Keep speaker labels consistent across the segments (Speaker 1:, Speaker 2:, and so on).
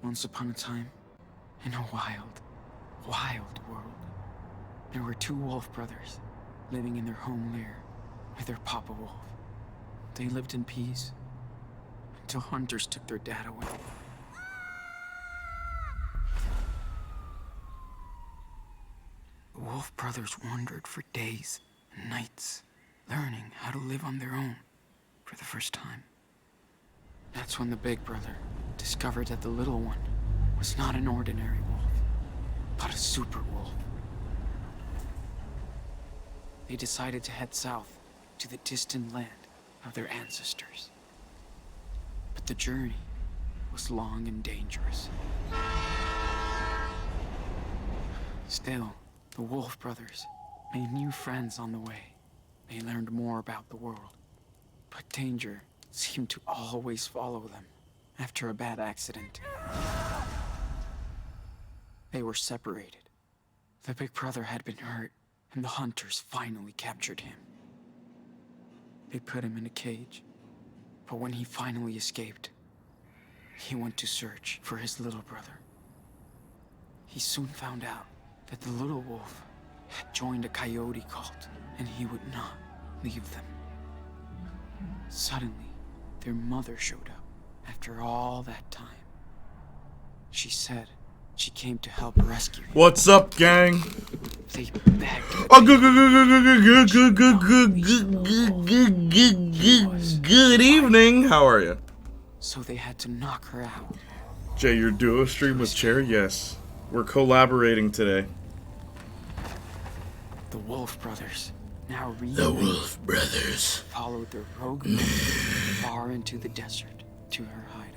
Speaker 1: Once upon a time, in a wild, wild world, there were two wolf brothers living in their home lair with their papa wolf. They lived in peace until hunters took their dad away. The wolf brothers wandered for days and nights, learning how to live on their own for the first time. That's when the big brother discovered that the little one was not an ordinary wolf, but a super wolf. They decided to head south to the distant land of their ancestors. But the journey was long and dangerous. Still, the Wolf brothers made new friends on the way. They learned more about the world, but danger seemed to always follow them after a bad accident. They were separated. The big brother had been hurt, and the hunters finally captured him. They put him in a cage, but when he finally escaped, he went to search for his little brother. He soon found out that the little wolf had joined a coyote cult, and he would not leave them. Suddenly, their mother showed up after all that time. She said she came to help rescue him.
Speaker 2: What's up, gang?
Speaker 1: They begged.
Speaker 2: Oh, good evening. How are you?
Speaker 1: So they had to knock her out.
Speaker 2: Jay, your duo stream with Chair? Yes. We're collaborating today.
Speaker 1: The Wolf brothers, now
Speaker 2: The Wolf Brothers.
Speaker 1: followed their rogue mother far into the desert to her hideaway.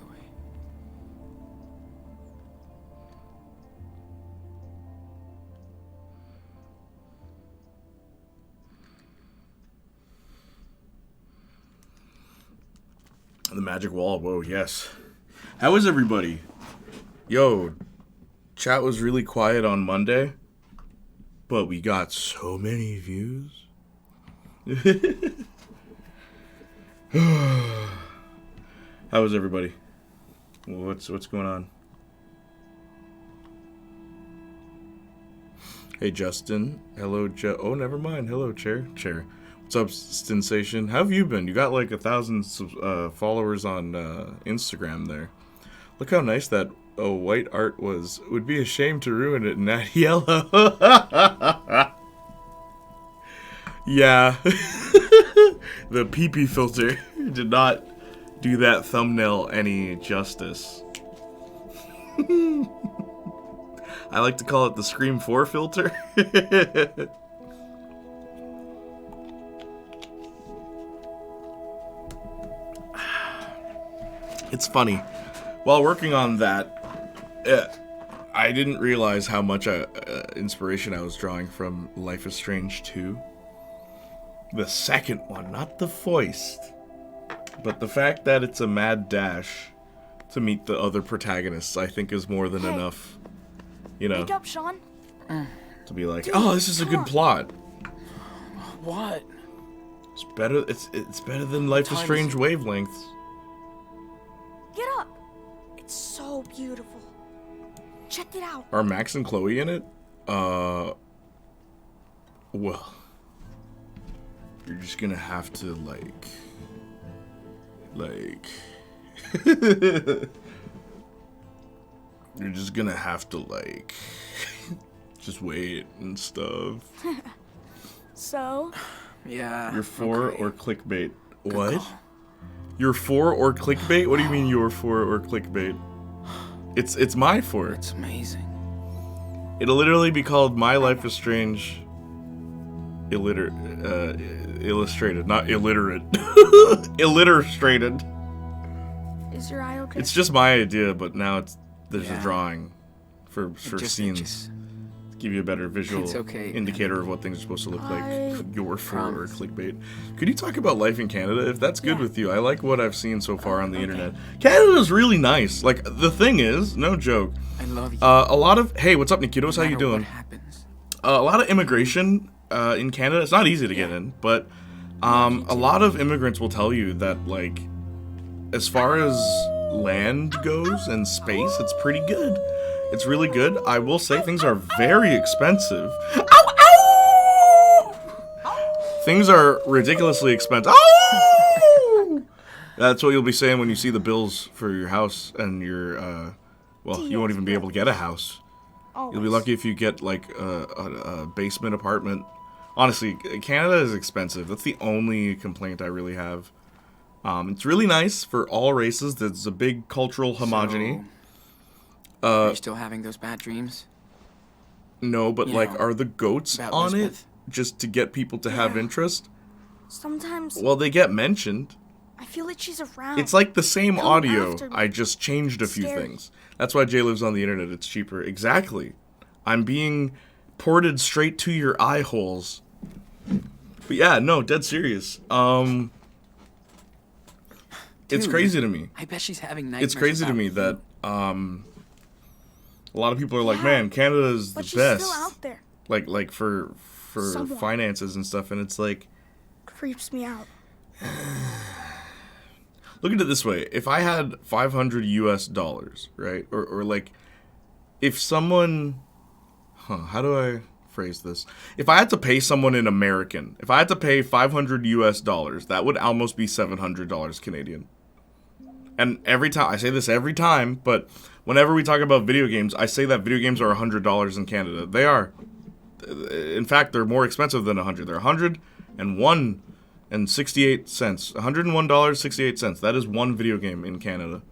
Speaker 2: The magic wall. Whoa, yes. How is everybody? Yo, chat was really quiet on Monday, but we got so many views. How is everybody? What's going on? Hey, Justin. Hello, oh, never mind. Hello, Chair. What's up, Sensation? How have you been? You got like 1,000 followers on Instagram there. Look how nice that white art was. It would be a shame to ruin it in that yellow. Yeah. The pee-pee filter did not do that thumbnail any justice. I like to call it the Scream 4 filter. It's funny. While working on that, I didn't realize how much inspiration I was drawing from Life is Strange 2. The second one, not the Foist. But the fact that it's a mad dash to meet the other protagonists, I think is more than enough. You know,
Speaker 3: Wake up, Sean.
Speaker 2: to be like, oh, this is a good plot.
Speaker 1: What?
Speaker 2: It's better. It's better than Life is Strange wavelengths.
Speaker 3: Get up. It's so beautiful. Check it out.
Speaker 2: Are Max and Chloe in it? Well, you're just gonna have to like, you're just gonna have to like, just wait and stuff.
Speaker 3: So?
Speaker 1: Yeah.
Speaker 2: You're for
Speaker 1: okay.
Speaker 2: or clickbait?
Speaker 1: Good
Speaker 2: What?
Speaker 1: call.
Speaker 2: You're for or clickbait? What do you mean you're for or clickbait? It's my for.
Speaker 1: It's amazing.
Speaker 2: It'll literally be called My Life is Strange Illustrated, not illiterate. Illustrated.
Speaker 3: Is your eye okay?
Speaker 2: It's just my idea, but now there's a
Speaker 1: Yeah.
Speaker 2: drawing for scenes. Give you a better visual
Speaker 1: It's okay.
Speaker 2: indicator of what things are supposed to look like. Your for or
Speaker 1: Promise.
Speaker 2: clickbait. Could you talk about life in Canada if that's good
Speaker 3: Yeah.
Speaker 2: with you? I like what I've seen so far on the internet. Canada's really nice. Like, the thing is, no joke.
Speaker 1: I love you.
Speaker 2: A lot of hey, what's up, Nikitos? How
Speaker 1: No
Speaker 2: you
Speaker 1: matter
Speaker 2: doing?
Speaker 1: What happens.
Speaker 2: A lot of immigration in Canada. It's not easy to get in, but a lot of immigrants will tell you that, like, as far as land goes and space, it's pretty good. It's really good. I will say things are very expensive. Ow, ow! Things are ridiculously expensive. Ow! That's what you'll be saying when you see the bills for your house and your, well, you won't even be able to get a house. You'll be lucky if you get, like, a basement apartment. Honestly, Canada is expensive. That's the only complaint I really have. It's really nice for all races. There's a big cultural homogeny.
Speaker 1: Are you still having those bad dreams?
Speaker 2: No, but, like, are the goats on it just to get people to have interest?
Speaker 3: Sometimes...
Speaker 2: Well, they get mentioned.
Speaker 3: I feel like she's around.
Speaker 2: It's like the same audio. I just changed a few things. That's why Jay lives on the internet. It's cheaper. Exactly. I'm being ported straight to your eye holes. But yeah, no, dead serious. It's crazy to me.
Speaker 1: I bet she's having nightmares.
Speaker 2: It's crazy to me that a lot of people are like, man, Canada is the
Speaker 3: but she's
Speaker 2: best.
Speaker 3: Still out there.
Speaker 2: Like for finances and stuff, and it's like
Speaker 3: creeps me out.
Speaker 2: Look at it this way. If I had $500 US, right? Or like, if someone... how do I phrase this? If I had to pay someone in American, if I had to pay $500 US, that would almost be $700 Canadian. And every time, I say this every time, but whenever we talk about video games, I say that video games are $100 in Canada. They are. In fact, they're more expensive than $100. They're $101.68. $101.68. That is one video game in Canada.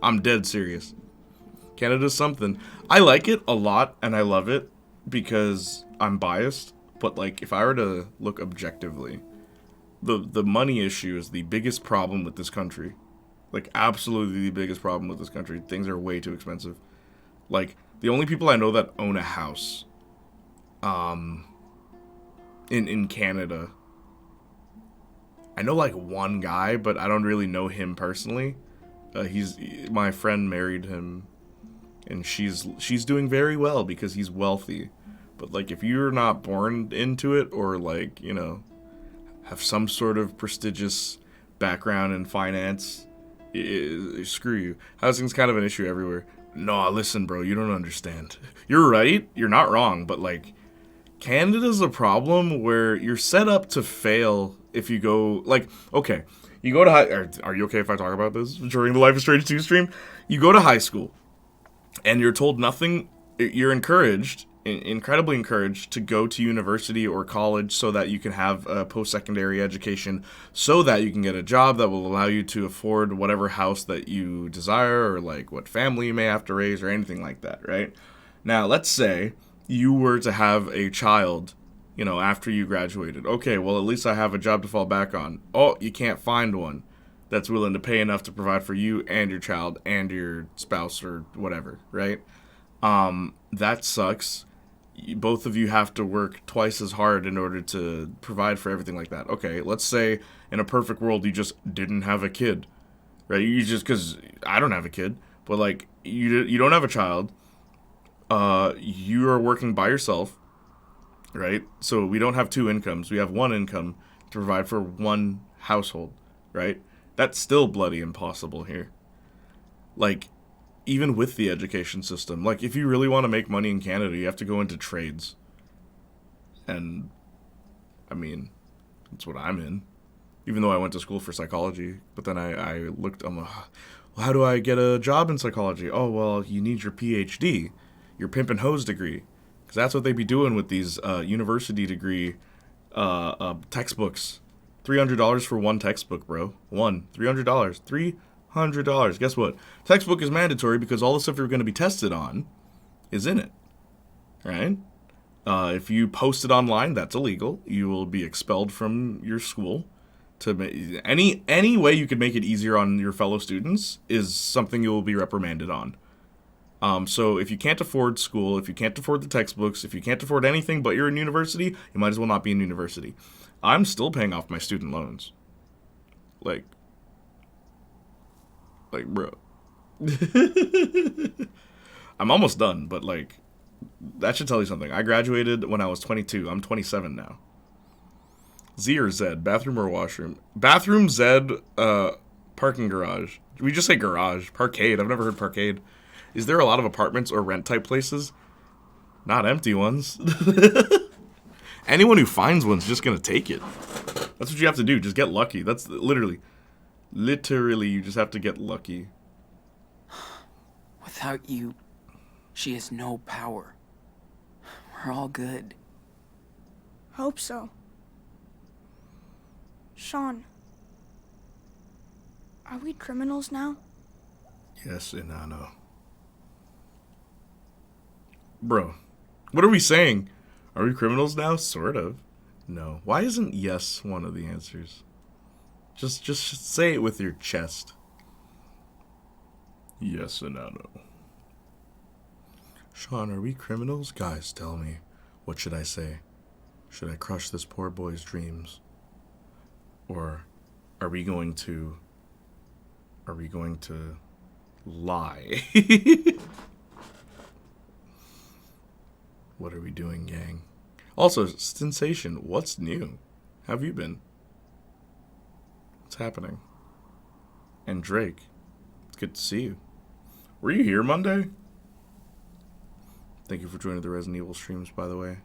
Speaker 2: I'm dead serious. Canada's something. I like it a lot, and I love it because I'm biased. But, like, if I were to look objectively, the money issue is the biggest problem with this country. Like, absolutely the biggest problem with this country. Things are way too expensive. Like, the only people I know that own a house, in Canada, I know, like, one guy, but I don't really know him personally. My friend married him, and she's doing very well because he's wealthy. But, like, if you're not born into it or, like, you know, have some sort of prestigious background in finance, screw you. Housing's kind of an issue everywhere. No, listen, bro, you don't understand. You're right. You're not wrong. But, like, Canada's a problem where you're set up to fail if you go, like, okay, you go to are you okay if I talk about this during the Life is Strange 2 stream? You go to high school, and you're told nothing. You're encouraged, incredibly encouraged, to go to university or college so that you can have a post-secondary education, so that you can get a job that will allow you to afford whatever house that you desire, or, like, what family you may have to raise, or anything like that, right? Now, let's say you were to have a child, you know, after you graduated. Okay, well, at least I have a job to fall back on. Oh, you can't find one that's willing to pay enough to provide for you and your child and your spouse or whatever, right? That sucks. Both of you have to work twice as hard in order to provide for everything like that. Okay, let's say in a perfect world you just didn't have a kid, right? You just, because I don't have a kid, but, like, you don't have a child. You are working by yourself, right? So we don't have two incomes. We have one income to provide for one household, right? That's still bloody impossible here. Like, even with the education system, like, if you really want to make money in Canada, you have to go into trades. And, I mean, that's what I'm in. Even though I went to school for psychology, but then I looked, I'm like, well, how do I get a job in psychology? Oh, well, you need your PhD, your pimp and hose degree. Because that's what they be doing with these university degree textbooks. $300 for one textbook, bro. $300. $300. Guess what? Textbook is mandatory because all the stuff you're going to be tested on is in it, right? If you post it online, that's illegal. You will be expelled from your school. Any way you could make it easier on your fellow students is something you will be reprimanded on. So if you can't afford school, if you can't afford the textbooks, if you can't afford anything but you're in university, you might as well not be in university. I'm still paying off my student loans. Like, bro. I'm almost done, but, like, that should tell you something. I graduated when I was 22. I'm 27 now. Z or Z? Bathroom or washroom? Bathroom, Z, Parking garage. We just say garage. Parkade. I've never heard parkade. Is there a lot of apartments or rent type places? Not empty ones. Anyone who finds one's just gonna take it. That's what you have to do. Just get lucky. That's literally, you just have to get lucky.
Speaker 1: Without you, she has no power. We're all good.
Speaker 3: Hope so. Sean, are we criminals now?
Speaker 2: Yes, Inanno. Bro, what are we saying? Are we criminals now? Sort of. No. Why isn't yes one of the answers? Just say it with your chest. Yes, Inanno. Sean, are we criminals? Guys, tell me. What should I say? Should I crush this poor boy's dreams? Or are we going to lie? What are we doing, gang? Also, Sensation, what's new? How have you been? What's happening? And Drake, it's good to see you. Were you here Monday? Thank you for joining the Resident Evil streams, by the way.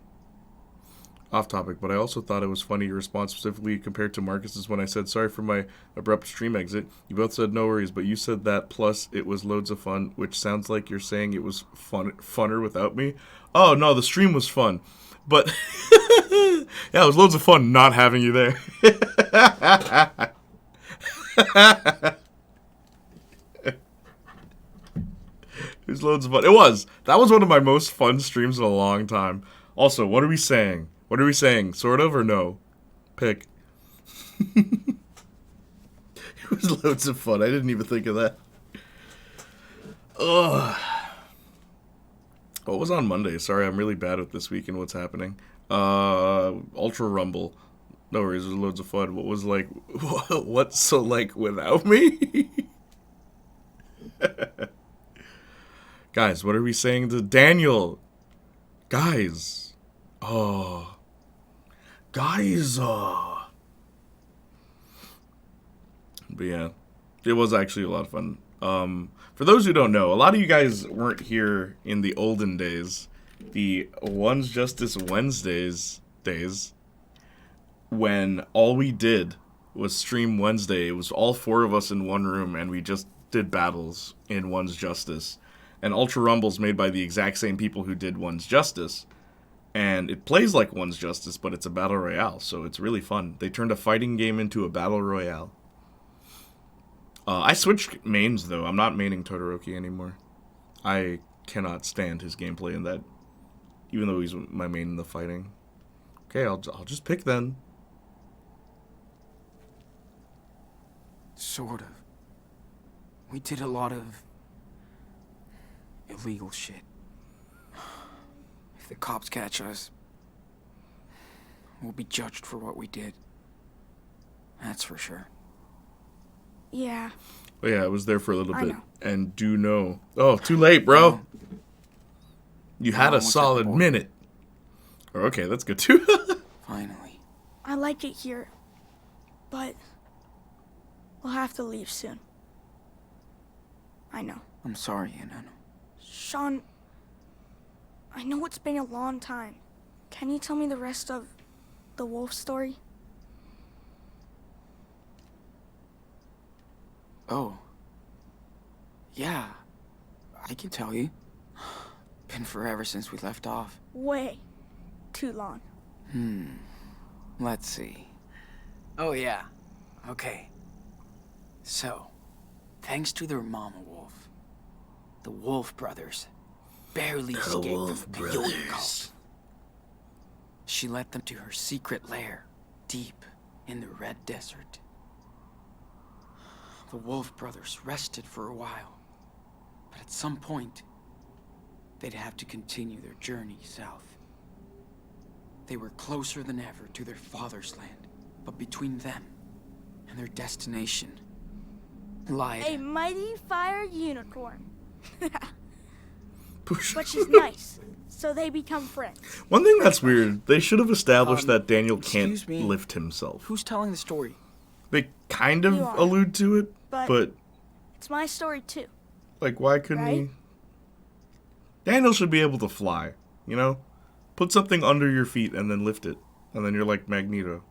Speaker 2: Off topic, but I also thought it was funny your response specifically compared to Marcus's when I said sorry for my abrupt stream exit. You both said no worries, but you said that plus it was loads of fun, which sounds like you're saying it was funner without me. Oh no, the stream was fun, but yeah, it was loads of fun not having you there. It was loads of fun. It was. That was one of my most fun streams in a long time. Also, what are we saying? What are we saying? Sort of or no? Pick. It was loads of fun. I didn't even think of that. Ugh. What was on Monday? Sorry, I'm really bad with this week and what's happening. Ultra Rumble. No worries, it was loads of fun. What was like, what's so like without me? Guys, what are we saying to Daniel? Guys. Oh. Guys. But yeah, it was actually a lot of fun. For those who don't know, a lot of you guys weren't here in the olden days. The One's Justice Wednesdays days. When all we did was stream Wednesday. It was all four of us in one room and we just did battles in One's Justice. And Ultra Rumble's made by the exact same people who did One's Justice. And it plays like One's Justice, but it's a battle royale, so it's really fun. They turned a fighting game into a battle royale. I switched mains, though. I'm not maining Todoroki anymore. I cannot stand his gameplay in that, even though he's my main in the fighting. Okay, I'll just pick then.
Speaker 1: Sort of. We did a lot of illegal shit. If the cops catch us, we'll be judged for what we did. That's for sure.
Speaker 3: Yeah.
Speaker 2: Oh yeah, I was there for a little
Speaker 3: I
Speaker 2: bit.
Speaker 3: know.
Speaker 2: And do know. Oh, too late, bro. You had a
Speaker 1: almost at the
Speaker 2: solid
Speaker 1: border.
Speaker 2: minute. Oh, okay, that's good too.
Speaker 1: Finally.
Speaker 3: I like it here, but we'll have to leave soon. I know.
Speaker 1: I'm sorry, Inanno.
Speaker 3: Sean, I know it's been a long time. Can you tell me the rest of the wolf story?
Speaker 1: Oh. Yeah. I can tell you. Been forever since we left off.
Speaker 3: Way too long.
Speaker 1: Let's see. Oh, yeah. Okay. So, thanks to their mama wolf, the Wolf Brothers barely escaped the peyote cult. She led them to her secret lair, deep in the Red Desert. The Wolf Brothers rested for a while, but at some point, they'd have to continue their journey south. They were closer than ever to their father's land, but between them and their destination lied
Speaker 3: A mighty fire unicorn.
Speaker 2: Push.
Speaker 3: But she's nice, so they become friends.
Speaker 2: One thing that's weird, they should have established that Daniel can't
Speaker 1: excuse me.
Speaker 2: lift himself.
Speaker 1: Who's telling the story?
Speaker 2: They kind of
Speaker 3: You are.
Speaker 2: allude to it,
Speaker 3: But-
Speaker 2: but
Speaker 3: It's my story too.
Speaker 2: like, why couldn't
Speaker 3: Right?
Speaker 2: he? Daniel should be able to fly, you know? Put something under your feet and then lift it. And then you're like Magneto.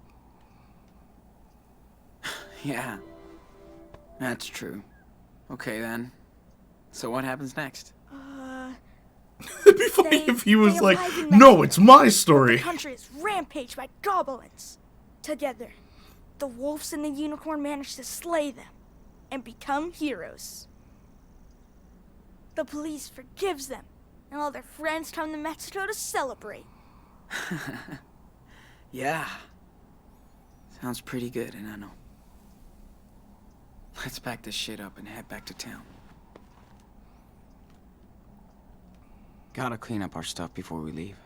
Speaker 1: Yeah. That's true. Okay then. So what happens next?
Speaker 2: It'd be funny
Speaker 3: They-
Speaker 2: if he was
Speaker 3: they
Speaker 2: like,
Speaker 3: arrive in
Speaker 2: no,
Speaker 3: Mexico.
Speaker 2: it's my
Speaker 3: The
Speaker 2: story.
Speaker 3: country is rampaged by goblins. Together, the wolves and the unicorn manage to slay them and become heroes. The police forgives them, and all their friends come to Mexico to celebrate.
Speaker 1: Yeah. Sounds pretty good, and I know. Let's pack this shit up and head back to town. Gotta clean up our stuff before we leave.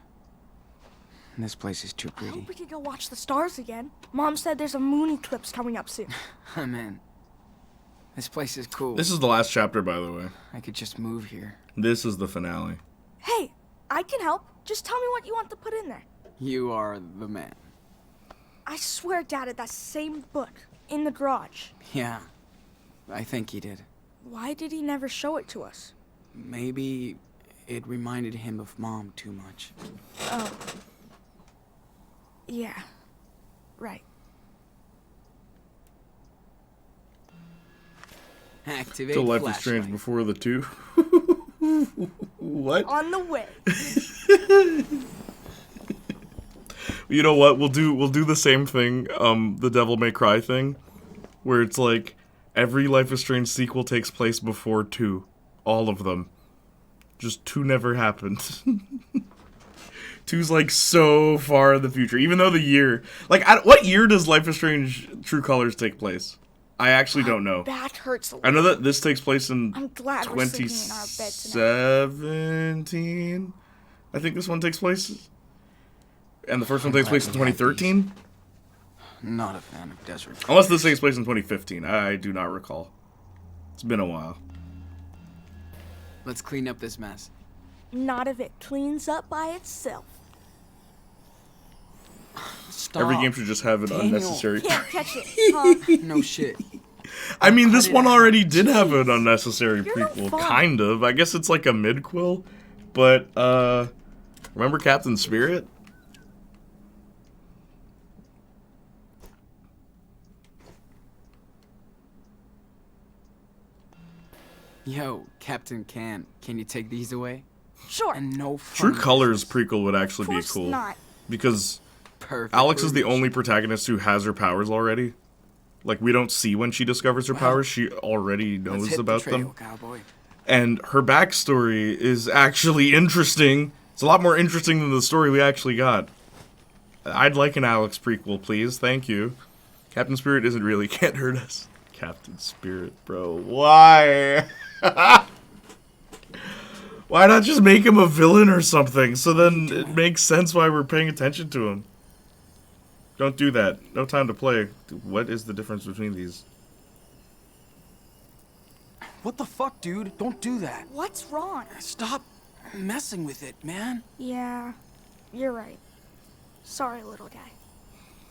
Speaker 1: This place is too
Speaker 3: I
Speaker 1: pretty.
Speaker 3: hope we can go watch the stars again. Mom said there's a moon eclipse coming up soon.
Speaker 1: I'm in. This place is cool.
Speaker 2: This is the last chapter, by the way.
Speaker 1: I could just move here.
Speaker 2: This is the finale.
Speaker 3: Hey, I can help. Just tell me what you want to put in there.
Speaker 1: You are the man.
Speaker 3: I swear Dad had that same book in the garage.
Speaker 1: Yeah. I think he did.
Speaker 3: Why did he never show it to us?
Speaker 1: Maybe it reminded him of Mom too much.
Speaker 3: Oh. Yeah. Right.
Speaker 1: Activate
Speaker 2: To Life is
Speaker 1: flashlight.
Speaker 2: Strange before the two. What?
Speaker 3: On the way.
Speaker 2: You know what? We'll do the same thing, the Devil May Cry thing, where it's like every Life is Strange sequel takes place before 2. All of them. Just 2 never happened. 2's like so far in the future, even though the year, like, what year does Life is Strange True Colors take place? I actually don't know.
Speaker 3: Back hurts a
Speaker 2: I
Speaker 3: little.
Speaker 2: know that this takes place in
Speaker 3: I'm glad we're sleeping in our bed tonight.
Speaker 2: 2017. I think this one takes place. And the first one takes place in 2013?
Speaker 1: Not a fan of desert.
Speaker 2: Unless this takes place in 2015. I do not recall. It's been a while.
Speaker 1: Let's clean up this mess.
Speaker 3: Not if it cleans up by itself.
Speaker 1: Stop.
Speaker 2: Every game should just have an
Speaker 1: Daniel.
Speaker 2: unnecessary...
Speaker 3: Can't catch it, huh?
Speaker 1: No shit.
Speaker 2: I mean, this
Speaker 1: Cut it
Speaker 2: one
Speaker 1: out.
Speaker 2: already did have an unnecessary
Speaker 3: You're no
Speaker 2: prequel.
Speaker 3: fun.
Speaker 2: Kind of. I guess it's like a mid-quill. But, remember Captain Spirit?
Speaker 1: Yo, Captain Can you take these away?
Speaker 3: Sure.
Speaker 1: And no
Speaker 2: True
Speaker 1: fun
Speaker 2: Colors
Speaker 1: business.
Speaker 2: prequel would actually
Speaker 3: Of
Speaker 2: be
Speaker 3: course
Speaker 2: cool.
Speaker 3: not.
Speaker 2: Because
Speaker 1: Perfect.
Speaker 2: Alex is the
Speaker 1: verbiage.
Speaker 2: only protagonist who has her powers already. Like, we don't see when she discovers her
Speaker 1: Wow.
Speaker 2: powers. She already
Speaker 1: Let's
Speaker 2: knows
Speaker 1: hit
Speaker 2: about
Speaker 1: the trail,
Speaker 2: them.
Speaker 1: cowboy.
Speaker 2: And her backstory is actually interesting. It's a lot more interesting than the story we actually got. I'd like an Alex prequel, please. Thank you. Captain Spirit isn't really can't hurt us. Captain Spirit, bro. Why? Why not just make him a villain or something? So then it makes sense why we're paying attention to him. Don't do that. No time to play. What is the difference between these?
Speaker 1: What the fuck, dude? Don't do that.
Speaker 3: What's wrong?
Speaker 1: Stop messing with it, man.
Speaker 3: Yeah, you're right. Sorry, little guy.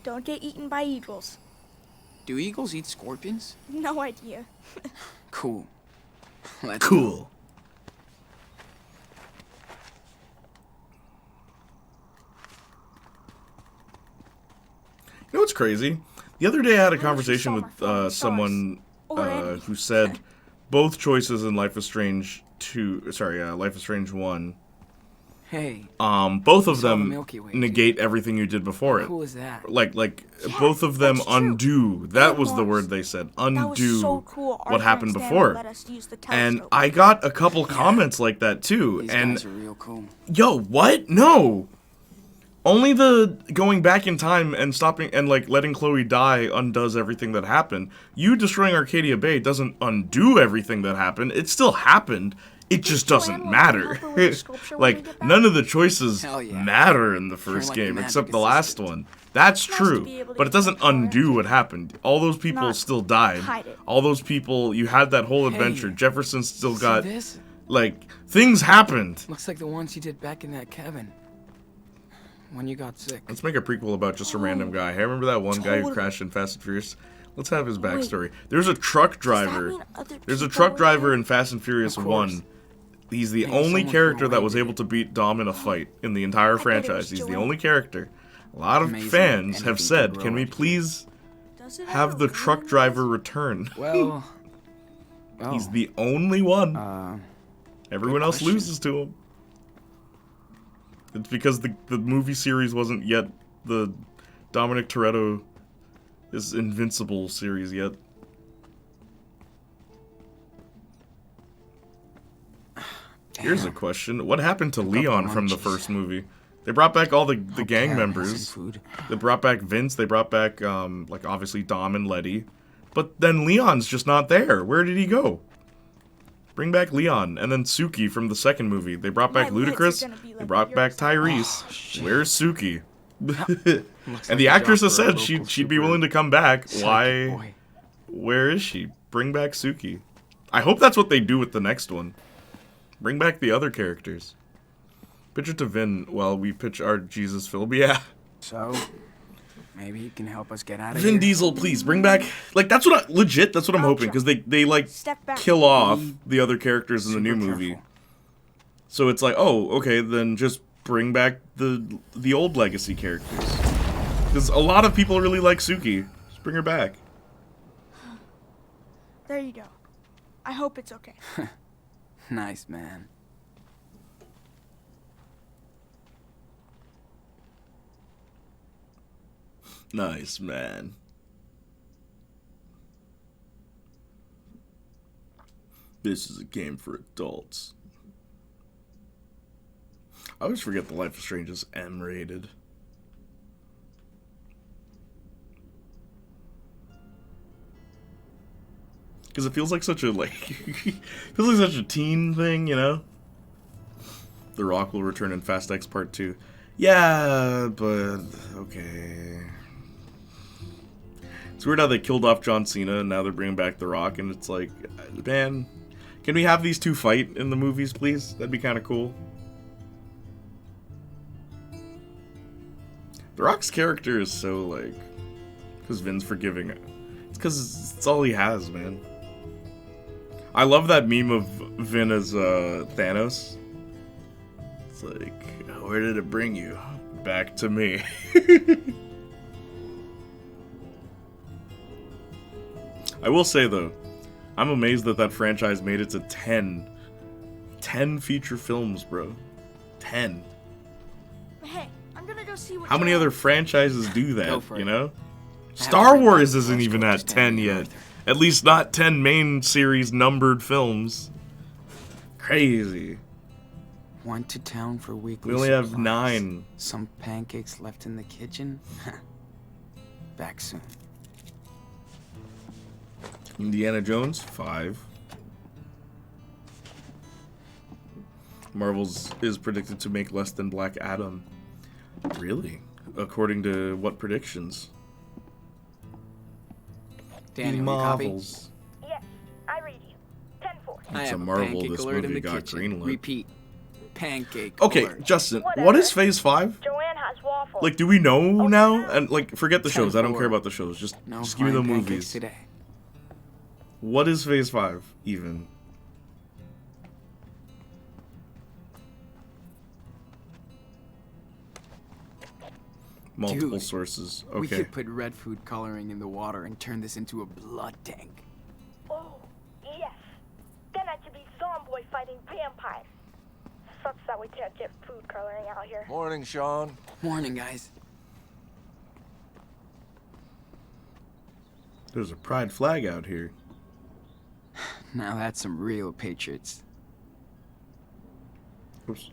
Speaker 3: Don't get eaten by eagles.
Speaker 1: Do eagles eat scorpions?
Speaker 3: No idea.
Speaker 1: Cool. Let's go.
Speaker 2: Cool. You know what's crazy? The other day I had a
Speaker 3: wish you
Speaker 2: conversation
Speaker 3: saw
Speaker 2: with
Speaker 3: my phone
Speaker 2: someone
Speaker 3: stars. Or
Speaker 2: who said both choices in Life is Strange 2, Life is Strange 1,
Speaker 1: Hey,
Speaker 2: both of
Speaker 1: saw the
Speaker 2: them
Speaker 1: Milky Way,
Speaker 2: negate everything you did before
Speaker 1: how
Speaker 2: it.
Speaker 1: cool is that?
Speaker 2: Like
Speaker 3: Yeah,
Speaker 2: both of them
Speaker 3: that's true.
Speaker 2: undo. That
Speaker 3: It
Speaker 2: was the
Speaker 3: was.
Speaker 2: word they said.
Speaker 3: That was
Speaker 2: Undo
Speaker 3: so cool.
Speaker 2: what happened
Speaker 3: Stanley
Speaker 2: before.
Speaker 3: let us use the
Speaker 2: And
Speaker 3: telescope.
Speaker 2: I got a couple comments like that too.
Speaker 1: These
Speaker 2: and
Speaker 1: guys are real cool.
Speaker 2: yo, what? No. Only the going back in time and stopping and like letting Chloe die undoes everything that happened. You destroying Arcadia Bay doesn't undo everything that happened. It still happened. It just doesn't
Speaker 3: Joanne
Speaker 2: matter.
Speaker 3: help her with the sculpture when we
Speaker 2: Like
Speaker 3: get back?
Speaker 2: none of the choices
Speaker 1: Hell yeah.
Speaker 2: matter in the first
Speaker 1: like the
Speaker 2: game
Speaker 1: magic
Speaker 2: except the last
Speaker 1: assistant.
Speaker 2: one. That's
Speaker 3: Nice to
Speaker 2: true,
Speaker 3: be able to
Speaker 2: but it
Speaker 3: get
Speaker 2: doesn't
Speaker 3: that power.
Speaker 2: undo what happened. All those people
Speaker 3: Not
Speaker 2: still died.
Speaker 3: hide it.
Speaker 2: All those people, you had that whole adventure.
Speaker 1: Hey,
Speaker 2: Jefferson still
Speaker 1: See
Speaker 2: got
Speaker 1: this?
Speaker 2: like things happened.
Speaker 1: Looks like the ones you did back in that cabin. When you got sick.
Speaker 2: Let's make a prequel about just a random guy. Hey, remember that one guy who
Speaker 3: Totally.
Speaker 2: crashed in Fast and Furious? Let's have his
Speaker 3: Wait,
Speaker 2: backstory. There's a truck driver.
Speaker 3: mean other
Speaker 2: There's a
Speaker 3: people
Speaker 2: truck
Speaker 3: were
Speaker 2: driver
Speaker 3: there?
Speaker 2: in Fast and Furious
Speaker 1: Of course.
Speaker 2: 1. He's the
Speaker 1: Maybe
Speaker 2: only
Speaker 1: someone from
Speaker 2: character that
Speaker 1: away
Speaker 2: was
Speaker 1: did
Speaker 2: able
Speaker 1: it.
Speaker 2: to beat Dom in a fight in the entire
Speaker 3: bet it was
Speaker 2: franchise. He's the
Speaker 3: Joanne.
Speaker 2: only character. A lot of
Speaker 1: Amazing
Speaker 2: fans
Speaker 1: that
Speaker 2: have
Speaker 1: anything can
Speaker 2: said,
Speaker 1: grow
Speaker 2: can we
Speaker 1: out here."
Speaker 2: please
Speaker 3: Does it
Speaker 2: have
Speaker 3: ever
Speaker 2: the
Speaker 3: rain
Speaker 2: truck
Speaker 3: in the
Speaker 2: driver
Speaker 3: desert?
Speaker 2: return?
Speaker 1: Well,
Speaker 2: He's the only one. Everyone
Speaker 1: good
Speaker 2: else
Speaker 1: question.
Speaker 2: loses to him. It's because the movie series wasn't yet the Dominic Toretto is Invincible series yet. Here's a
Speaker 1: Damn.
Speaker 2: question. What happened to
Speaker 1: Pick up the
Speaker 2: Leon from the
Speaker 1: munchies.
Speaker 2: first movie? They brought back all the
Speaker 1: Hope
Speaker 2: gang
Speaker 1: Karen has
Speaker 2: members.
Speaker 1: some food.
Speaker 2: They brought back Vince. They brought back, like, obviously Dom and Letty. But then Leon's just not there. Where did he go? Bring back Leon. And then Suki from the second movie. They brought back
Speaker 3: My legs are
Speaker 2: Ludacris.
Speaker 3: gonna be
Speaker 2: They
Speaker 3: like
Speaker 2: brought back
Speaker 3: yours.
Speaker 2: Tyrese.
Speaker 1: Oh, shit.
Speaker 2: Where's Suki?
Speaker 1: Looks
Speaker 2: And
Speaker 1: like
Speaker 2: the
Speaker 1: a
Speaker 2: actress
Speaker 1: job
Speaker 2: has
Speaker 1: for our
Speaker 2: said
Speaker 1: local
Speaker 2: she'd be
Speaker 1: super
Speaker 2: willing to come back.
Speaker 1: psychic
Speaker 2: Why?
Speaker 1: boy.
Speaker 2: Where is she? Bring back Suki. I hope that's what they do with the next one. Bring back the other characters. Pitch it to Vin while we pitch our Jesus film. Yeah.
Speaker 1: So, maybe he can help us get out of
Speaker 2: Vin
Speaker 1: here.
Speaker 2: Diesel, please bring back. Like, that's what legit. That's what I'm hoping, because they like
Speaker 3: Step back.
Speaker 2: kill off the other characters in the
Speaker 1: Super
Speaker 2: new movie.
Speaker 1: careful.
Speaker 2: So it's like, oh, okay, then just bring back the old legacy characters. Because a lot of people really like Suki. Just bring her back.
Speaker 3: There you go. I hope it's okay.
Speaker 1: Nice, man.
Speaker 2: Nice, man. This is a game for adults. I always forget the Life is Strange is M-rated. Because it feels like such a, feels like such a teen thing, you know? The Rock will return in Fast X Part 2. Yeah, but, okay. It's weird how they killed off John Cena and now they're bringing back The Rock, and it's like, man, can we have these two fight in the movies, please? That'd be kind of cool. The Rock's character is so, like, because Vin's forgiving it. It's because it's all he has, man. I love that meme of Vin as Thanos. It's like, where did it bring you? Back to me. I will say, though, I'm amazed that that franchise made it to 10. 10 feature films, bro. 10.
Speaker 3: Hey, I'm gonna go see what.
Speaker 2: How many
Speaker 3: Joanne-
Speaker 2: other franchises do
Speaker 1: Go
Speaker 2: that,
Speaker 1: for
Speaker 2: you
Speaker 1: it.
Speaker 2: know?
Speaker 1: have
Speaker 2: Star
Speaker 1: a great
Speaker 2: Wars
Speaker 1: time.
Speaker 2: isn't
Speaker 1: Let's
Speaker 2: even
Speaker 1: go
Speaker 2: at
Speaker 1: just
Speaker 2: 10
Speaker 1: hang out
Speaker 2: yet.
Speaker 1: with her.
Speaker 2: At least not 10 main series numbered films. Crazy.
Speaker 1: Went to town for weekly
Speaker 2: We only have
Speaker 1: supplies.
Speaker 2: 9.
Speaker 1: Some pancakes left in the kitchen. Back soon.
Speaker 2: Indiana Jones, 5. Marvel's is predicted to make less than Black Adam. Really? According to what predictions?
Speaker 1: Daniel, you copy?
Speaker 2: Marvels.
Speaker 4: Yes, I read you. 10-4.
Speaker 1: I
Speaker 2: It's
Speaker 1: have
Speaker 2: a marvel
Speaker 1: pancake
Speaker 2: this
Speaker 1: alert in
Speaker 2: movie
Speaker 1: the
Speaker 2: got
Speaker 1: kitchen.
Speaker 2: greenlit.
Speaker 1: Repeat. Pancake
Speaker 2: Okay,
Speaker 1: alert.
Speaker 2: Justin, what
Speaker 4: Whatever.
Speaker 2: is Phase 5?
Speaker 4: Joanne has waffles.
Speaker 2: Like, do we know
Speaker 4: Oh,
Speaker 2: now?
Speaker 4: yeah.
Speaker 2: And, like, forget the shows. I don't
Speaker 1: 10-4.
Speaker 2: care about the shows. Just
Speaker 1: No
Speaker 2: give me the
Speaker 1: frying pancakes
Speaker 2: movies.
Speaker 1: today.
Speaker 2: What is Phase 5, even? Multiple
Speaker 1: Dude,
Speaker 2: sources.
Speaker 1: We
Speaker 2: Okay.
Speaker 1: could put red food coloring in the water and turn this into a blood tank.
Speaker 4: Oh, yes. Then I should be Zomboy fighting vampires. Sucks that we can't get food coloring out here.
Speaker 5: Morning, Sean.
Speaker 1: Morning, guys.
Speaker 2: There's a pride flag out here.
Speaker 1: Now that's some real patriots.
Speaker 2: Oops.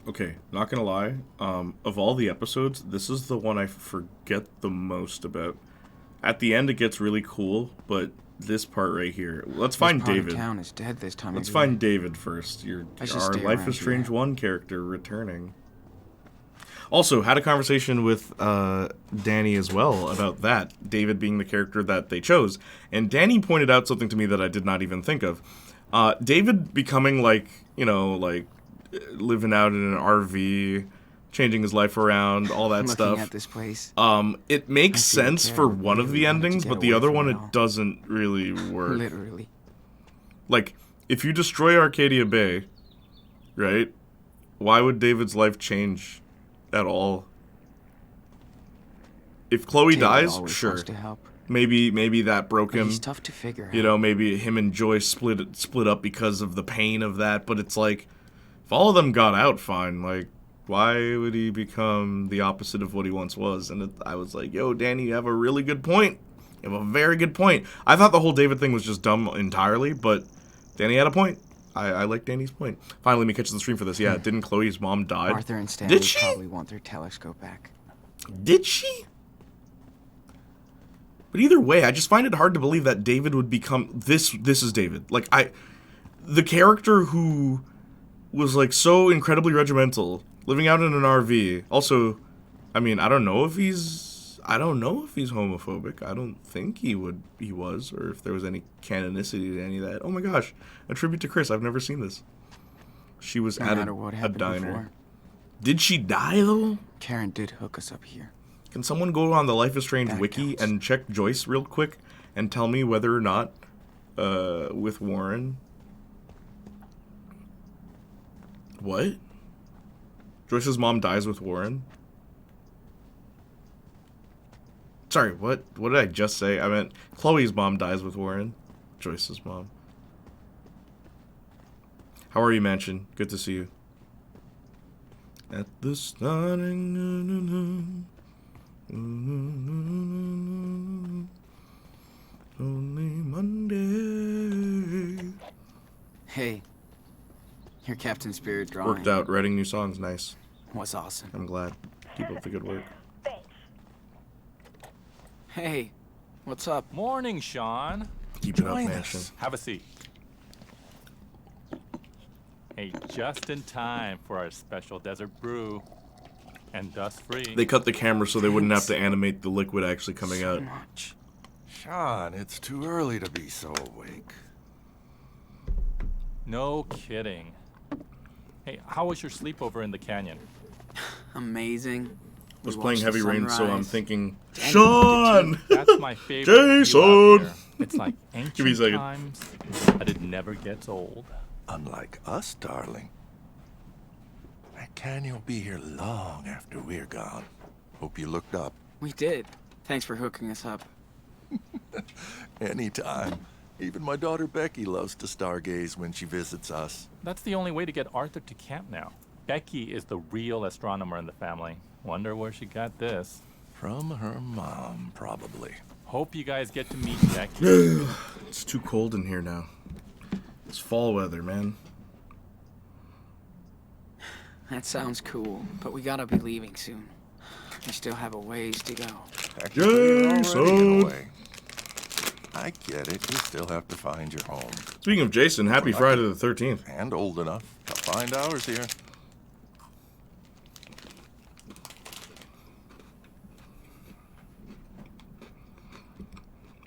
Speaker 2: Okay, not gonna lie. Of all the episodes, this is the one I forget the most about. At the end, it gets really cool, but this part right here. Let's find
Speaker 1: This part of
Speaker 2: David.
Speaker 1: town is dead this time
Speaker 2: Let's
Speaker 1: of
Speaker 2: find David first.
Speaker 1: I should
Speaker 2: Our
Speaker 1: stay
Speaker 2: Life
Speaker 1: around
Speaker 2: is Strange
Speaker 1: here.
Speaker 2: 1 character returning. Also, had a conversation with Danny as well about that, David being the character that they chose. And Danny pointed out something to me that I did not even think of. David becoming like, living out in an RV, changing his life around, all that
Speaker 1: Looking
Speaker 2: stuff.
Speaker 1: at this place,
Speaker 2: It makes
Speaker 1: I feel
Speaker 2: sense
Speaker 1: Karen
Speaker 2: for one of
Speaker 1: really
Speaker 2: the
Speaker 1: wanted to
Speaker 2: endings,
Speaker 1: get
Speaker 2: but the
Speaker 1: away
Speaker 2: other
Speaker 1: from
Speaker 2: one
Speaker 1: it
Speaker 2: it
Speaker 1: all.
Speaker 2: doesn't really work.
Speaker 1: literally.
Speaker 2: Like, if you destroy Arcadia Bay, right? Why would David's life change at all? If Chloe
Speaker 1: David
Speaker 2: dies,
Speaker 1: always
Speaker 2: sure.
Speaker 1: wants to help,
Speaker 2: Maybe that broke
Speaker 1: but
Speaker 2: him.
Speaker 1: he's tough to figure
Speaker 2: You
Speaker 1: out.
Speaker 2: know, maybe him and Joyce split up because of the pain of that. But it's like, if all of them got out fine, like, why would he become the opposite of what he once was? And I was like, yo, Danny, you have a really good point. You have a very good point. I thought the whole David thing was just dumb entirely, but Danny had a point. I like Danny's point. Finally, me catching the stream for this. Yeah, didn't Chloe's mom die?
Speaker 1: Arthur and Stanley
Speaker 2: Did she?
Speaker 1: probably want their telescope back.
Speaker 2: Did she? But either way, I just find it hard to believe that David would become this is David. Like the character who was like so incredibly regimental, living out in an RV. Also, I mean, I don't know if he's homophobic. I don't think he was, or if there was any canonicity to any of that. Oh my gosh, a tribute to Chris. I've never seen this. She was
Speaker 1: No
Speaker 2: at
Speaker 1: matter what
Speaker 2: a
Speaker 1: happened
Speaker 2: diner.
Speaker 1: before,
Speaker 2: Did she die though?
Speaker 1: Karen did hook us up here.
Speaker 2: Can someone go on the Life is Strange
Speaker 1: That
Speaker 2: wiki
Speaker 1: counts.
Speaker 2: and check Joyce real quick and tell me whether or not with Warren? What? Joyce's mom dies with Warren? Sorry, what? What did I just say? I meant Chloe's mom dies with Warren. Joyce's mom. How are you, Mansion? Good to see you. At the starting... Only Monday.
Speaker 1: Hey, your Captain Spirit drawing
Speaker 2: Worked out. Writing new songs. Nice.
Speaker 1: was awesome.
Speaker 2: I'm glad. Keep up the good work.
Speaker 4: Thanks.
Speaker 1: Hey, what's up?
Speaker 5: Morning, Sean.
Speaker 2: Keep it up,
Speaker 6: Join
Speaker 2: Mansion.
Speaker 6: us.
Speaker 5: Have a seat. Hey, just in time for our special desert brew. And dust-free.
Speaker 2: They cut the camera so they wouldn't have to animate the liquid actually coming
Speaker 1: So
Speaker 2: out.
Speaker 1: much.
Speaker 6: Sean, it's too early to be so awake.
Speaker 5: No kidding. Hey, how was your sleepover in the canyon?
Speaker 1: Amazing. We
Speaker 2: Was playing
Speaker 1: watched
Speaker 2: Heavy
Speaker 1: the
Speaker 2: Rain, so I'm
Speaker 1: sunrise.
Speaker 2: thinking,
Speaker 1: Daniel
Speaker 2: Sean!
Speaker 5: That's my favorite view out
Speaker 2: Jason!
Speaker 5: here. It's like
Speaker 2: me a
Speaker 5: ancient
Speaker 2: second.
Speaker 5: times, but it never gets old.
Speaker 6: Unlike us, darling. That canyon will be here long after we're gone. Hope you looked up.
Speaker 1: We did. Thanks for hooking us up.
Speaker 6: Anytime. Even my daughter Becky loves to stargaze when she visits us.
Speaker 5: That's the only way to get Arthur to camp now. Becky is the real astronomer in the family. Wonder where she got this.
Speaker 6: From her mom, probably.
Speaker 5: Hope you guys get to meet Becky.
Speaker 2: It's too cold in here now. It's fall weather, man.
Speaker 1: That sounds cool, but we gotta be leaving soon. We still have a ways to go.
Speaker 6: Technically, you're already
Speaker 2: Jason!
Speaker 6: in a way. I get it. You still have to find your home.
Speaker 2: Speaking of Jason, happy Friday the 13th.
Speaker 6: And old enough to find ours here.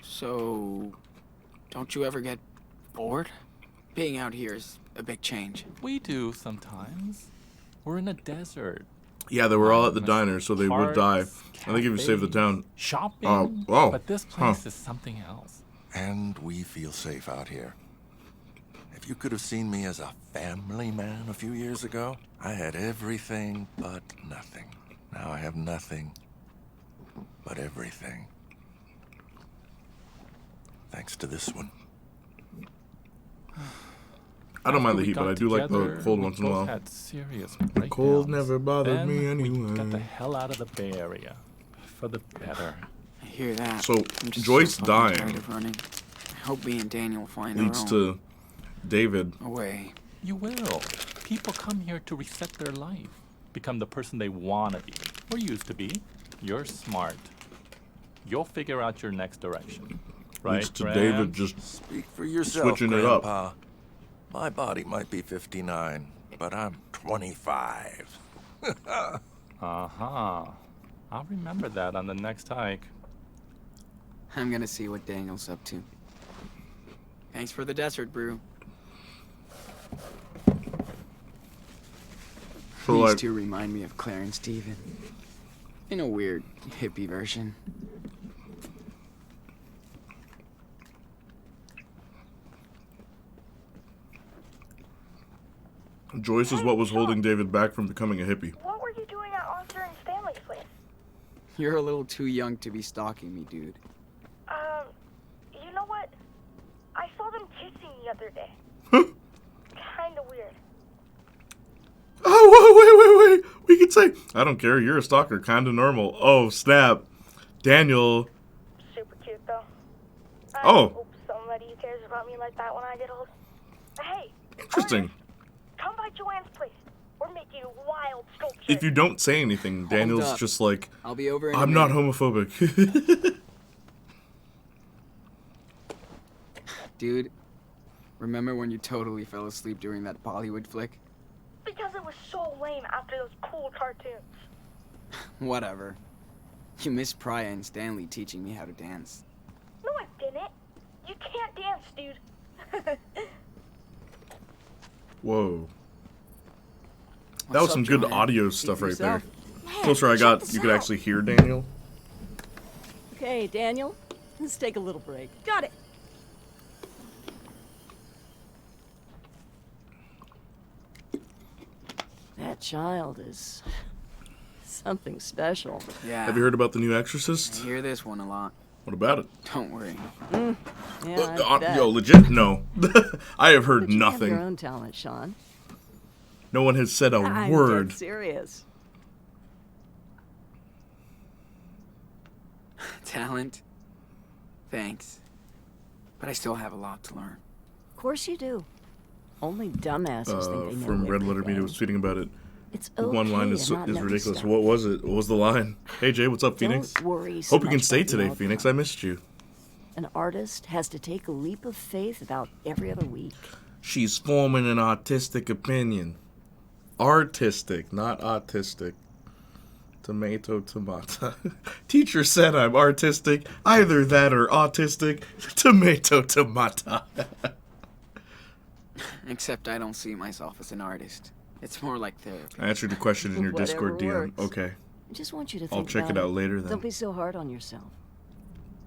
Speaker 1: So, don't you ever get bored? Being out here is a big change.
Speaker 5: We do sometimes. We're in a desert.
Speaker 2: Yeah, they were all at the diner, so they would die.
Speaker 5: Parks,
Speaker 2: I think if you save the
Speaker 5: cafes,
Speaker 2: town.
Speaker 5: Shopping.
Speaker 2: Oh,
Speaker 5: But this place is something else.
Speaker 6: And we feel safe out here. If you could have seen me as a family man a few years ago, I had everything but nothing. Now I have nothing but everything. Thanks to this one.
Speaker 2: I don't mind the
Speaker 5: After we
Speaker 2: heat, but
Speaker 5: got
Speaker 2: I do like the
Speaker 5: together,
Speaker 2: cold
Speaker 5: we
Speaker 2: once in a
Speaker 5: both
Speaker 2: while.
Speaker 5: Had serious
Speaker 2: cold
Speaker 5: breakdowns.
Speaker 2: never bothered
Speaker 5: Then
Speaker 2: me
Speaker 5: We
Speaker 2: anyway.
Speaker 5: got the hell out of the Bay Area. For the better.
Speaker 1: I hear that.
Speaker 2: So,
Speaker 1: I'm just
Speaker 2: Joyce
Speaker 1: so fucking
Speaker 2: dying
Speaker 1: tired of running. I hope me and Daniel find
Speaker 2: Leads
Speaker 1: our own
Speaker 2: to David.
Speaker 1: way.
Speaker 5: You will. People come here to reset their life. Become the person they want to be. Or used to be. You're smart. You'll figure out your next direction. Right,
Speaker 2: Leads to
Speaker 5: Graham?
Speaker 2: David just
Speaker 6: Speak for yourself,
Speaker 2: Switching it up.
Speaker 6: Grandpa. My body might be 59, but I'm 25.
Speaker 5: Uh-huh. I'll remember that on the next hike.
Speaker 1: I'm gonna see what Daniel's up to. Thanks for the desert brew.
Speaker 2: So
Speaker 1: These
Speaker 2: like,
Speaker 1: two remind me of Claire and Steven. In a weird, hippie version.
Speaker 2: Joyce is what was holding David back from becoming a hippie.
Speaker 4: What were you doing at Arthur and Stanley's place?
Speaker 1: You're a little too young to be stalking me, dude.
Speaker 4: You know what? I saw them kissing the other day. Kinda weird.
Speaker 2: Oh, wait. We could say, I don't care, you're a stalker, kinda normal. Oh, snap. Daniel.
Speaker 4: Super cute, though. I
Speaker 2: Oh.
Speaker 4: hope somebody cares about me like that when I get old. Hey,
Speaker 2: Interesting.
Speaker 4: Ernest, come by Joanne's place. We're making wild sculptures.
Speaker 2: If you don't say anything, Daniel's
Speaker 1: up.
Speaker 2: just like,
Speaker 1: I'll be over in a
Speaker 2: I'm not
Speaker 1: minute.
Speaker 2: homophobic.
Speaker 1: Dude, remember when you totally fell asleep during that Bollywood flick?
Speaker 4: Because it was so lame after those cool cartoons.
Speaker 1: Whatever. You missed Priya and Stanley teaching me how to dance.
Speaker 4: No, I didn't. You can't dance, dude.
Speaker 2: Whoa. That
Speaker 1: What's
Speaker 2: was
Speaker 1: up,
Speaker 2: some good
Speaker 1: Joanne?
Speaker 2: audio
Speaker 1: Speak
Speaker 2: stuff
Speaker 1: for
Speaker 2: right there.
Speaker 1: yourself.
Speaker 3: Man,
Speaker 2: Closer I
Speaker 3: check
Speaker 2: got,
Speaker 3: this
Speaker 2: you could
Speaker 3: out.
Speaker 2: actually hear Daniel.
Speaker 7: Okay, Daniel, let's take a little break.
Speaker 3: Got it.
Speaker 7: That child is something special.
Speaker 1: Yeah.
Speaker 2: Have you heard about the new
Speaker 1: I
Speaker 2: Exorcist?
Speaker 1: hear this one a lot.
Speaker 2: What about it?
Speaker 1: Don't worry.
Speaker 7: Yeah, I bet.
Speaker 2: Yo, legit? No. I have heard
Speaker 7: But you have your
Speaker 2: nothing.
Speaker 7: own talent, Sean.
Speaker 2: No one has said a
Speaker 7: I'm
Speaker 2: word.
Speaker 7: dead serious.
Speaker 1: Talent? Thanks. But I still have a lot to learn.
Speaker 7: Of course you do. Only dumbasses think they know
Speaker 2: From Red Letter
Speaker 7: everything.
Speaker 2: Media was tweeting about it.
Speaker 7: It's
Speaker 2: The
Speaker 7: okay
Speaker 2: one line
Speaker 7: to
Speaker 2: is
Speaker 7: not know
Speaker 2: ridiculous.
Speaker 7: stuff.
Speaker 2: What was it? What was the line? Hey Jay, what's up, Phoenix?
Speaker 7: Don't worry so
Speaker 2: Hope you can
Speaker 7: much
Speaker 2: stay
Speaker 7: about the
Speaker 2: today,
Speaker 7: outcome.
Speaker 2: Phoenix. I missed you.
Speaker 7: An artist has to take a leap of faith about every other week.
Speaker 2: She's forming an artistic opinion. Artistic, not autistic. Tomato. Teacher said I'm artistic. Either that or autistic. Tomato.
Speaker 1: Except I don't see myself as an artist. It's more like therapy.
Speaker 2: I answered your question in your
Speaker 7: Whatever
Speaker 2: Discord DM.
Speaker 7: works.
Speaker 2: Okay.
Speaker 7: I just want you to think
Speaker 2: I'll check it
Speaker 7: about
Speaker 2: out later then.
Speaker 7: Don't be so hard on yourself.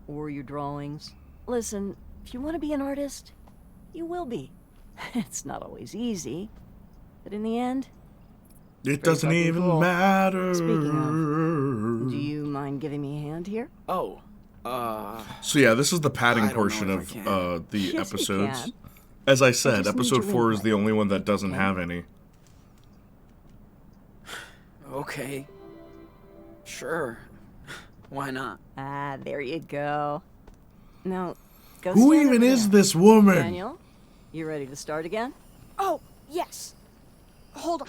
Speaker 7: Or your drawings. Listen, if you want to be an artist, you will be. It's not always easy, but in the end,
Speaker 2: It doesn't
Speaker 7: fucking
Speaker 2: even
Speaker 7: cool.
Speaker 2: matter.
Speaker 7: Speaking do you mind giving me a hand here?
Speaker 1: Oh,
Speaker 2: So yeah, this is the padding
Speaker 1: I don't know
Speaker 2: portion
Speaker 1: if I
Speaker 2: of
Speaker 1: can.
Speaker 2: the
Speaker 7: Yes, you
Speaker 2: episodes.
Speaker 7: can.
Speaker 2: As I said,
Speaker 7: just need
Speaker 2: episode
Speaker 7: your
Speaker 2: 4 is
Speaker 7: input.
Speaker 2: the only one that doesn't
Speaker 7: Okay.
Speaker 2: have any.
Speaker 1: okay. Sure. Why not?
Speaker 7: Ah, there you go. Now, go
Speaker 2: Who
Speaker 7: stand
Speaker 2: even
Speaker 7: over
Speaker 2: is
Speaker 7: there.
Speaker 2: this woman?
Speaker 7: Daniel, you ready to start again?
Speaker 3: Oh, yes. Hold on.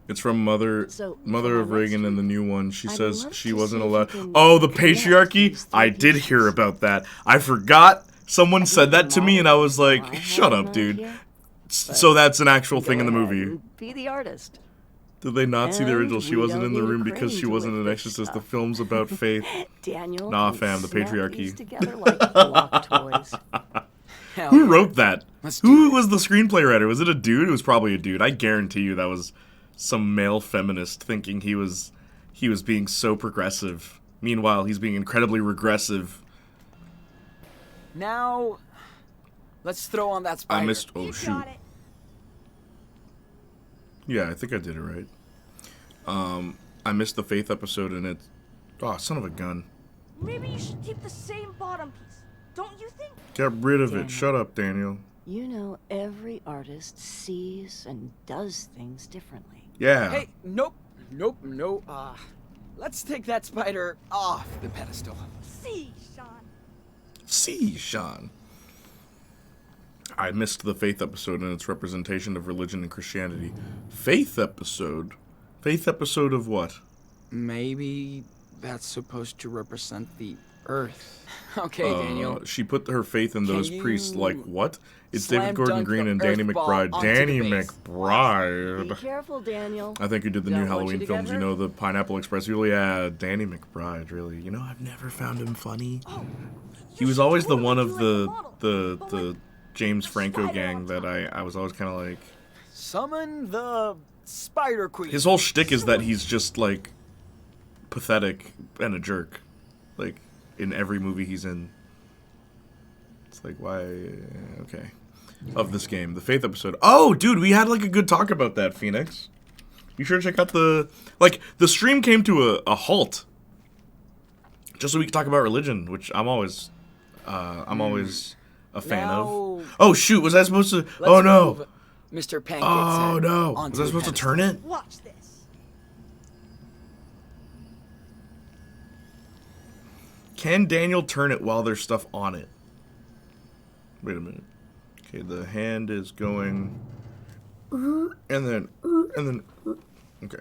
Speaker 2: It's from Mother
Speaker 7: So,
Speaker 2: Mother
Speaker 7: for
Speaker 2: of
Speaker 7: my next
Speaker 2: Reagan in the
Speaker 7: week,
Speaker 2: new one. She
Speaker 7: I'd
Speaker 2: says
Speaker 7: love
Speaker 2: she
Speaker 7: to
Speaker 2: wasn't
Speaker 7: see if
Speaker 2: allowed.
Speaker 7: you can
Speaker 2: Oh, the
Speaker 7: connect
Speaker 2: patriarchy?
Speaker 7: these
Speaker 2: I
Speaker 7: three
Speaker 2: did
Speaker 7: pieces.
Speaker 2: hear about that. I forgot. Someone said that to me, and I was
Speaker 7: Model
Speaker 2: like,
Speaker 7: I
Speaker 2: "Shut
Speaker 7: have
Speaker 2: up,
Speaker 7: an
Speaker 2: dude."
Speaker 7: idea.
Speaker 2: So that's an actual thing in the
Speaker 7: Go ahead
Speaker 2: movie.
Speaker 7: and Be the artist.
Speaker 2: Did they not see the
Speaker 7: And
Speaker 2: original? She
Speaker 7: we
Speaker 2: wasn't
Speaker 7: don't
Speaker 2: in the
Speaker 7: need a
Speaker 2: room because
Speaker 7: crane
Speaker 2: she
Speaker 7: to
Speaker 2: wasn't an
Speaker 7: lift
Speaker 2: exorcist. The
Speaker 7: stuff.
Speaker 2: film's about faith.
Speaker 7: Daniel.
Speaker 2: Nah,
Speaker 7: can
Speaker 2: fam, the
Speaker 7: snap
Speaker 2: patriarchy.
Speaker 7: these together like block toys.
Speaker 1: Hell
Speaker 2: Who
Speaker 1: yeah.
Speaker 2: wrote that?
Speaker 1: Let's do
Speaker 2: Who
Speaker 1: it.
Speaker 2: was the screenplay writer? Was it a dude? It was probably a dude. I guarantee you that was some male feminist thinking he was being so progressive. Meanwhile, he's being incredibly regressive.
Speaker 1: Now, let's throw on that
Speaker 2: I
Speaker 1: spider.
Speaker 2: missed. Oh
Speaker 3: You
Speaker 2: shoot.
Speaker 3: got it.
Speaker 2: Yeah, I think I did it right. I missed the Faith episode, and it. Oh, son of a gun!
Speaker 3: Maybe you should keep the same bottom piece. Don't you think?
Speaker 2: Get rid of it.
Speaker 7: Daniel.
Speaker 2: Shut up, Daniel.
Speaker 7: You know, every artist sees and does things differently.
Speaker 2: Yeah.
Speaker 1: Hey, nope, no. Let's take that spider off the pedestal.
Speaker 3: See, Sean.
Speaker 2: See, Sean. I missed the Faith episode and its representation of religion and Christianity. Faith episode? Faith episode of what?
Speaker 1: Maybe that's supposed to represent the Earth. Okay, Daniel.
Speaker 2: She put her faith in
Speaker 1: Can
Speaker 2: those priests.
Speaker 1: you
Speaker 2: Like what? It's
Speaker 1: slam
Speaker 2: David Gordon
Speaker 1: dunk
Speaker 2: Green
Speaker 1: the
Speaker 2: and Danny
Speaker 1: Earth ball
Speaker 2: McBride.
Speaker 1: onto
Speaker 2: Danny
Speaker 1: the base?
Speaker 7: Be
Speaker 2: McBride.
Speaker 7: careful, Daniel.
Speaker 2: I think you did the
Speaker 7: Don't
Speaker 2: new
Speaker 7: want you
Speaker 2: Halloween
Speaker 7: to get
Speaker 2: films. You
Speaker 7: hurt.
Speaker 2: know, the Pineapple Express. Really, yeah, Danny McBride. Really, you know, I've never found him funny. He was always the one of the James Franco gang that I was always kind of like.
Speaker 1: Summon the Spider Queen.
Speaker 2: His whole shtick is that he's just like pathetic and a jerk, like in every movie he's in. It's like, why? Okay. Of this game, the Faith episode. Oh, dude, we had like a good talk about that, Phoenix. You sure check out the stream came to a halt, just so we could talk about religion, which I'm always a fan of. Oh shoot, was I supposed to? Oh no,
Speaker 1: Mr. Pancakes.
Speaker 2: oh no, was I supposed to turn it?
Speaker 3: Watch this.
Speaker 2: Can Daniel turn it while there's stuff on it? Wait a minute. Okay, the hand is going, and then, okay.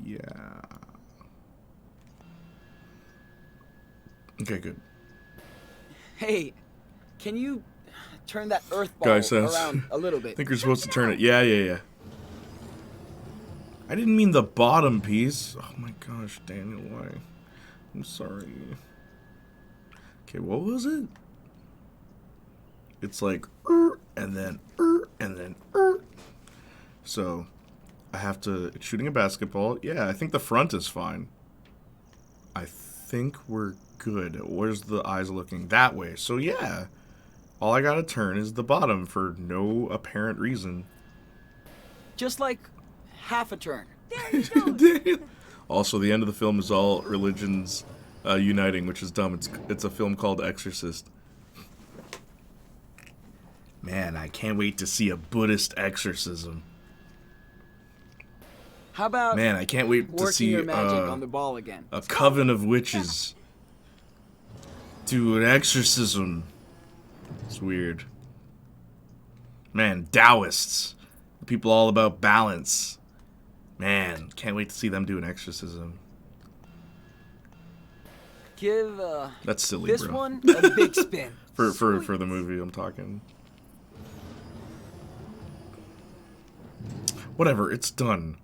Speaker 2: Yeah. Okay, good.
Speaker 1: Hey, can you turn that earth ball
Speaker 2: Guy says,
Speaker 1: around a little
Speaker 2: I
Speaker 1: bit?
Speaker 2: think you're supposed to turn it. Yeah. I didn't mean the bottom piece. Oh my gosh, Daniel, why? I'm sorry. Okay, what was it? It's like, and then. So, I have to, it's shooting a basketball. Yeah, I think the front is fine. I think we're good. Where's the eyes looking? That way. So yeah, all I gotta turn is the bottom for no apparent reason.
Speaker 1: Just like half a turn.
Speaker 2: Also, the end of the film is all religions uniting, which is dumb. It's a film called Exorcist. Man, I can't wait to see a Buddhist exorcism.
Speaker 1: How about
Speaker 2: Man, I can't wait to
Speaker 1: working
Speaker 2: see
Speaker 1: your magic on the ball again?
Speaker 2: a coven of witches do an exorcism. It's weird. Man, Taoists. People all about balance. Man, can't wait to see them do an exorcism.
Speaker 1: Give
Speaker 2: That's silly,
Speaker 1: this
Speaker 2: bro.
Speaker 1: one a big spin.
Speaker 2: For the movie I'm talking. Whatever, it's done.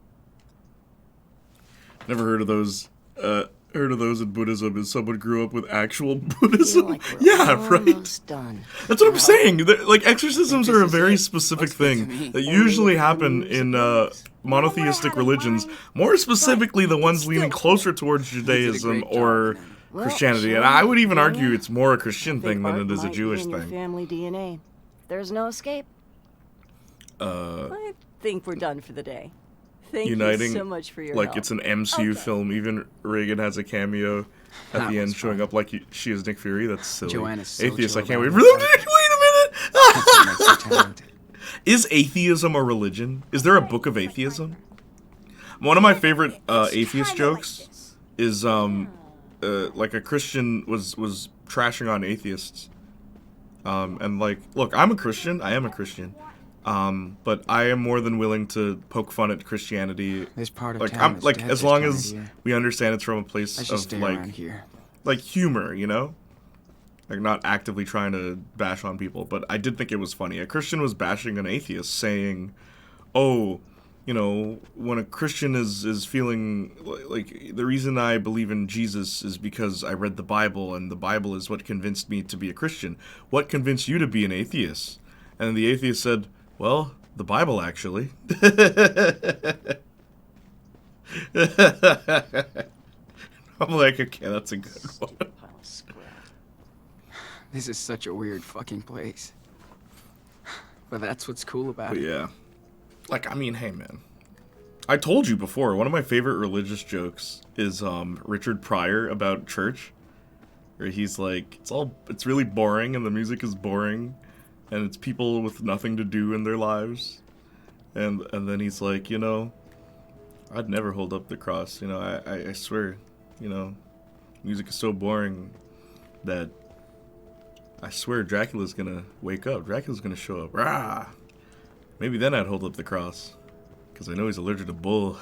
Speaker 2: Never heard of those in Buddhism is someone grew up with actual Buddhism.
Speaker 7: Like we're
Speaker 2: Yeah, right.
Speaker 7: almost done.
Speaker 2: That's what I'm saying. Like exorcisms
Speaker 1: This
Speaker 2: are a
Speaker 1: is
Speaker 2: very
Speaker 1: it.
Speaker 2: specific
Speaker 1: Looks good to
Speaker 2: thing
Speaker 1: me.
Speaker 2: that usually happen in monotheistic religions, more specifically the ones leaning closer towards Judaism
Speaker 1: great job,
Speaker 2: or
Speaker 1: man.
Speaker 7: Well,
Speaker 2: Christianity.
Speaker 7: sure,
Speaker 2: And I would even
Speaker 7: yeah.
Speaker 2: argue it's more a Christian thing
Speaker 7: Think
Speaker 2: than
Speaker 7: art
Speaker 2: it is a
Speaker 7: might be
Speaker 2: Jewish
Speaker 7: in your
Speaker 2: thing.
Speaker 7: family DNA. There's no escape. I think we're done for the day. Thank
Speaker 2: Uniting,
Speaker 7: you so much for your
Speaker 2: like
Speaker 7: help.
Speaker 2: it's an MCU film. Even Reagan has a cameo at
Speaker 1: That
Speaker 2: the
Speaker 1: was
Speaker 2: end, showing
Speaker 1: fun.
Speaker 2: up like she is Nick Fury. That's silly.
Speaker 1: Joanna's so
Speaker 2: Atheist. I
Speaker 1: chill
Speaker 2: can't wait
Speaker 1: about
Speaker 2: for them.
Speaker 1: it.
Speaker 2: Wait a minute.
Speaker 1: That's what makes her talented.
Speaker 2: Is atheism a religion? Is there a book of atheism? One of my favorite atheist
Speaker 3: kinda like
Speaker 2: jokes
Speaker 3: this.
Speaker 2: is like a Christian was trashing on atheists. And like, look, I'm a Christian. I am a Christian. But I am more than willing to poke fun at Christianity.
Speaker 1: This part of
Speaker 2: Like
Speaker 1: town
Speaker 2: I'm
Speaker 1: is
Speaker 2: like
Speaker 1: dead
Speaker 2: as
Speaker 1: this
Speaker 2: long
Speaker 1: time of
Speaker 2: as
Speaker 1: year.
Speaker 2: we understand it's from a place
Speaker 1: I should
Speaker 2: of
Speaker 1: stay around
Speaker 2: like
Speaker 1: here.
Speaker 2: humor, you know? Like not actively trying to bash on people, but I did think it was funny. A Christian was bashing an atheist saying, "Oh, you know, when a Christian is feeling like the reason I believe in Jesus is because I read the Bible and the Bible is what convinced me to be a Christian. What convinced you to be an atheist?" And the atheist said, "Well, the Bible actually." I'm like, okay, that's a good one.
Speaker 1: This is such a weird fucking place. But that's what's cool about
Speaker 2: But
Speaker 1: it.
Speaker 2: yeah. Like, I mean, hey, man. I told you before, one of my favorite religious jokes is Richard Pryor about church. Where he's like, it's really boring and the music is boring. And it's people with nothing to do in their lives. And then he's like, you know, I'd never hold up the cross. You know, I swear, you know, music is so boring that I swear Dracula's gonna wake up. Dracula's gonna show up. Rah! Maybe then I'd hold up the cross. Because I know he's allergic to bull.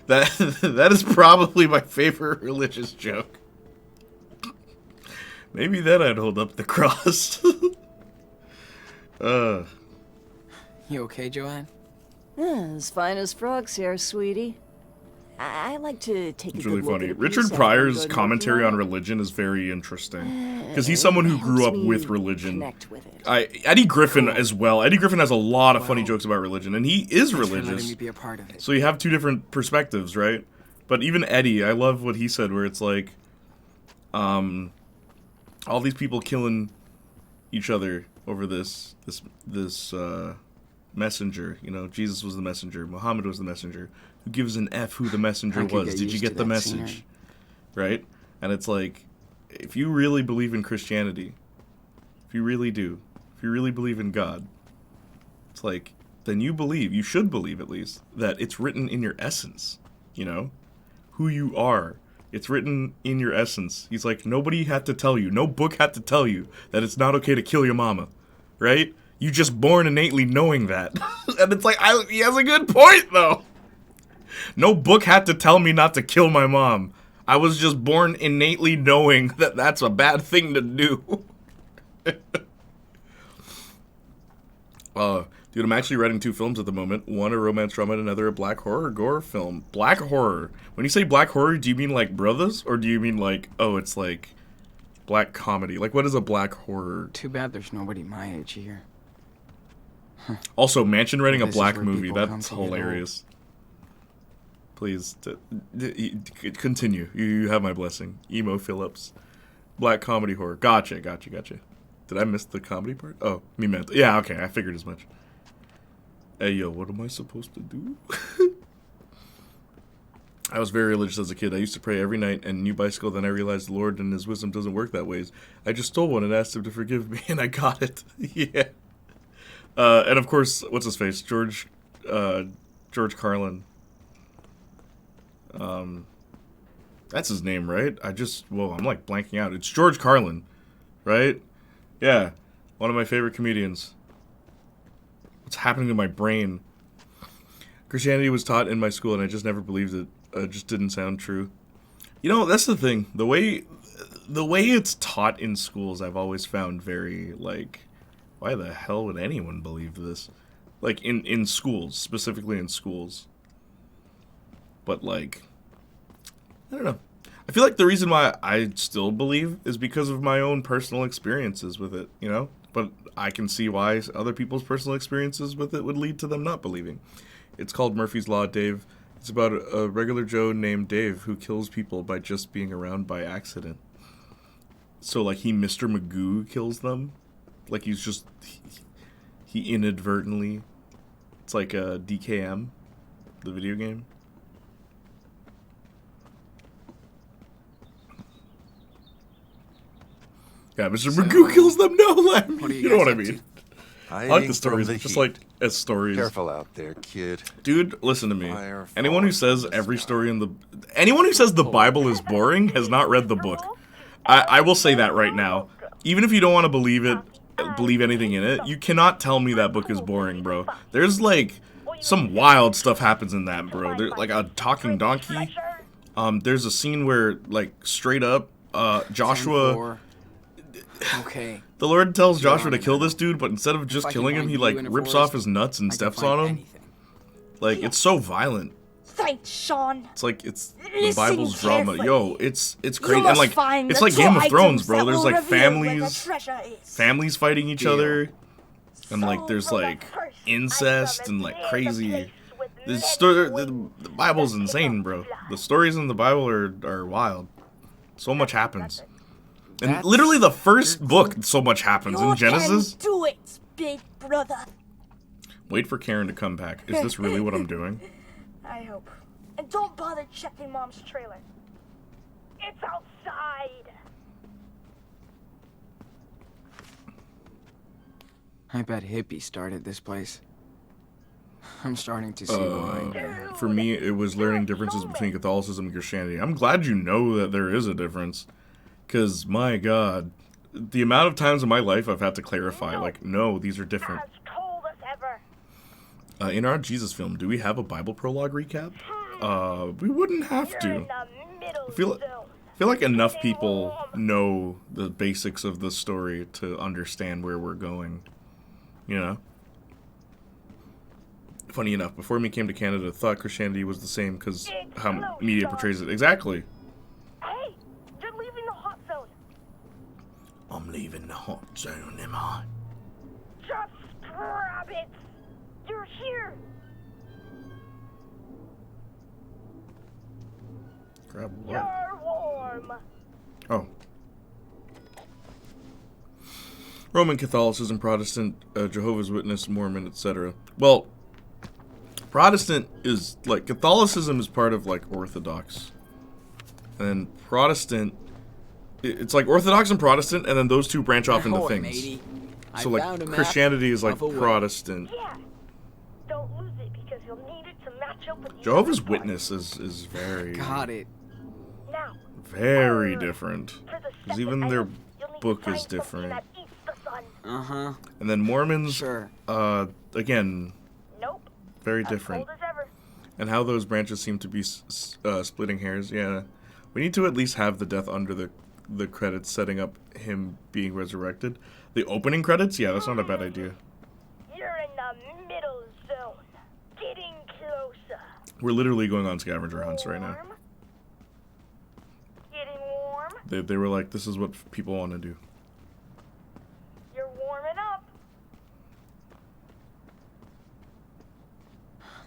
Speaker 2: That is probably my favorite religious joke. Maybe then I'd hold up the cross.
Speaker 1: You okay, Joanne?
Speaker 7: As fine as frogs here, sweetie. I like to take
Speaker 2: It's
Speaker 7: a
Speaker 2: really
Speaker 7: good look
Speaker 2: funny.
Speaker 7: at a piece
Speaker 2: Richard
Speaker 7: and
Speaker 2: Pryor's
Speaker 7: go to
Speaker 2: commentary on
Speaker 7: it.
Speaker 2: religion is very interesting. Because he's someone who grew up
Speaker 7: Helps me
Speaker 2: with religion.
Speaker 7: Connect with it.
Speaker 2: Eddie Griffin as well. Eddie Griffin has a lot of funny
Speaker 1: Well,
Speaker 2: jokes about religion, and he is
Speaker 1: Thanks for letting
Speaker 2: religious.
Speaker 1: me be a part of it.
Speaker 2: So you have two different perspectives, right? But even Eddie, I love what he said, where it's like, all these people killing each other over this messenger. You know, Jesus was the messenger, Muhammad was the messenger. Who gives an F who the messenger
Speaker 1: I could
Speaker 2: was?
Speaker 1: get
Speaker 2: Did you
Speaker 1: used
Speaker 2: get
Speaker 1: to
Speaker 2: the
Speaker 1: that
Speaker 2: message?
Speaker 1: scenery.
Speaker 2: Right? And it's like, if you really believe in Christianity, if you really do, if you really believe in God, it's like, then you should believe at least, that it's written in your essence, you know? Who you are. It's written in your essence. He's like, nobody had to tell you, no book had to tell you that it's not okay to kill your mama, right? You just born innately knowing that. And it's like, he has a good point, though. No book had to tell me not to kill my mom. I was just born innately knowing that that's a bad thing to do. Dude, I'm actually writing 2 films at the moment. One a romance drama and another a black horror gore film. Black horror. When you say black horror, do you mean like brothers? Or do you mean like, oh, it's like black comedy? Like, what is a black horror?
Speaker 1: Too bad there's nobody my age here.
Speaker 2: Also, Mansion writing a
Speaker 1: This is
Speaker 2: black
Speaker 1: where
Speaker 2: movie.
Speaker 1: people come
Speaker 2: That's
Speaker 1: to get old.
Speaker 2: hilarious. Please, continue. You have my blessing. Emo Phillips. Black comedy horror. Gotcha. Did I miss the comedy part? Oh, me meant. Yeah, okay, I figured as much. Hey, yo, what am I supposed to do? I was very religious as a kid. I used to pray every night and new bicycle. Then I realized the Lord and his wisdom doesn't work that ways. I just stole one and asked him to forgive me, and I got it. Yeah. And of course, what's his face? George Carlin. That's his name, right? I'm like blanking out. It's George Carlin, right? Yeah. One of my favorite comedians. What's happening to my brain? Christianity was taught in my school and I just never believed it. It just didn't sound true. You know, that's the thing. The way it's taught in schools, I've always found very, like, why the hell would anyone believe this? Like, in schools, specifically in schools. But, like, I don't know. I feel like the reason why I still believe is because of my own personal experiences with it, you know? But I can see why other people's personal experiences with it would lead to them not believing. It's called Murphy's Law, Dave. It's about a regular Joe named Dave who kills people by just being around by accident. So, like, Mr. Magoo kills them. Like, he's just, he inadvertently. It's like a DKM, the video game. Yeah, Mr. Magoo kills them. No,
Speaker 1: What are
Speaker 2: you know what I
Speaker 1: guys up
Speaker 2: mean.
Speaker 6: I
Speaker 2: I like the stories, just like as stories.
Speaker 6: Careful out there, kid.
Speaker 2: Dude, listen to me.
Speaker 6: Fire
Speaker 2: Anyone who
Speaker 6: falling
Speaker 2: says
Speaker 6: from the
Speaker 2: every
Speaker 6: sky.
Speaker 2: story in the... Anyone who says the Bible is boring has not read the book. I will say that right now. Even if you don't want to believe anything in it, you cannot tell me that book is boring, bro. There's, like, some wild stuff happens in that, bro. There's, like, a talking donkey. There's a scene where, like, straight up, Joshua...
Speaker 1: 10-4. Okay.
Speaker 2: The Lord tells
Speaker 1: You're
Speaker 2: Joshua
Speaker 1: on
Speaker 2: to
Speaker 1: it
Speaker 2: kill
Speaker 1: now.
Speaker 2: this dude, but instead of just
Speaker 1: If I can
Speaker 2: killing him,
Speaker 1: find
Speaker 2: he,
Speaker 1: you
Speaker 2: like,
Speaker 1: in a
Speaker 2: rips
Speaker 1: forest,
Speaker 2: off his nuts and
Speaker 1: I can
Speaker 2: steps
Speaker 1: find
Speaker 2: on him.
Speaker 1: anything.
Speaker 2: Like, it's so violent.
Speaker 3: Thanks, Sean.
Speaker 2: It's like it's the
Speaker 3: Listen
Speaker 2: Bible's drama.
Speaker 3: carefully.
Speaker 2: Yo, it's
Speaker 3: You
Speaker 2: crazy. And
Speaker 3: must
Speaker 2: like
Speaker 3: find
Speaker 2: it's
Speaker 3: the
Speaker 2: like
Speaker 3: two
Speaker 2: Game of Thrones,
Speaker 3: items
Speaker 2: bro.
Speaker 3: that
Speaker 2: There's
Speaker 3: will
Speaker 2: like
Speaker 3: reveal where the
Speaker 2: families
Speaker 3: treasure is.
Speaker 2: families fighting each
Speaker 1: Deal.
Speaker 2: other. And like
Speaker 4: So
Speaker 2: there's
Speaker 4: for the
Speaker 2: like
Speaker 4: first
Speaker 2: incest
Speaker 4: item
Speaker 2: and like
Speaker 4: appears a
Speaker 2: crazy
Speaker 4: place with
Speaker 2: the
Speaker 4: many
Speaker 2: story
Speaker 4: wings
Speaker 2: the Bible's
Speaker 4: that
Speaker 2: insane, bro.
Speaker 4: cannot
Speaker 2: The
Speaker 4: fly.
Speaker 2: stories in the Bible are wild. So much happens. And
Speaker 1: That's
Speaker 2: literally the first book so much happens
Speaker 3: You
Speaker 2: in Genesis.
Speaker 3: can do it, big brother.
Speaker 2: Wait for Karen to come back. Is this really what I'm doing?
Speaker 3: I hope.
Speaker 4: And don't bother checking Mom's trailer. It's outside.
Speaker 1: I bet hippies started this place. I'm starting to see why.
Speaker 2: For me, it was learning differences between Catholicism and Christianity. I'm glad you know that there is a difference. Because, my God, the amount of times in my life I've had to clarify, like, no, these are different.
Speaker 4: As cold as ever.
Speaker 2: In our Jesus film, do we have a Bible prologue recap? We wouldn't have
Speaker 4: You're
Speaker 2: to.
Speaker 4: in the middle
Speaker 2: I feel like enough people know the basics of the story to understand where we're going. You know? Funny enough, before me came to Canada, thought Christianity was the same because how media portrays it. Exactly.
Speaker 4: Hey, you're leaving the hot zone.
Speaker 2: I'm leaving the hot zone, am I?
Speaker 4: Just grab it. You're here.
Speaker 2: Grab what?
Speaker 4: You're warm.
Speaker 2: Oh. Roman Catholicism, Protestant, Jehovah's Witness, Mormon, etc. Well, Protestant is, like, Catholicism is part of, like, Orthodox. And then Protestant, it's like Orthodox and Protestant, and then those two branch off into
Speaker 1: Ahoy,
Speaker 2: things.
Speaker 1: matey. I
Speaker 2: So,
Speaker 1: found a
Speaker 2: like,
Speaker 1: map
Speaker 2: Christianity is, like,
Speaker 1: of a way.
Speaker 2: Protestant.
Speaker 4: Yeah. Don't lose it because you'll need it to match up with the
Speaker 2: Jehovah's
Speaker 4: other part.
Speaker 2: Witness is very,
Speaker 1: Got it.
Speaker 4: Now,
Speaker 2: very different.
Speaker 4: for the
Speaker 2: Because
Speaker 4: second
Speaker 2: even their
Speaker 4: item, you'll need to
Speaker 2: book
Speaker 4: find
Speaker 2: is
Speaker 4: something
Speaker 2: different.
Speaker 4: that eats the sun.
Speaker 1: Uh-huh.
Speaker 2: And then Mormons,
Speaker 1: Sure.
Speaker 2: again,
Speaker 4: Nope.
Speaker 2: very
Speaker 4: As
Speaker 2: different.
Speaker 4: cold as ever.
Speaker 2: And how those branches seem to be splitting hairs. Yeah, we need to at least have the death under the credits, setting up him being resurrected. The opening credits, yeah, that's not a bad idea.
Speaker 4: You're in the middle zone. Getting closer.
Speaker 2: We're literally going on scavenger hunts right now.
Speaker 4: Warm. Getting warm.
Speaker 2: They were like, this is what people want to do.
Speaker 4: You're warming up.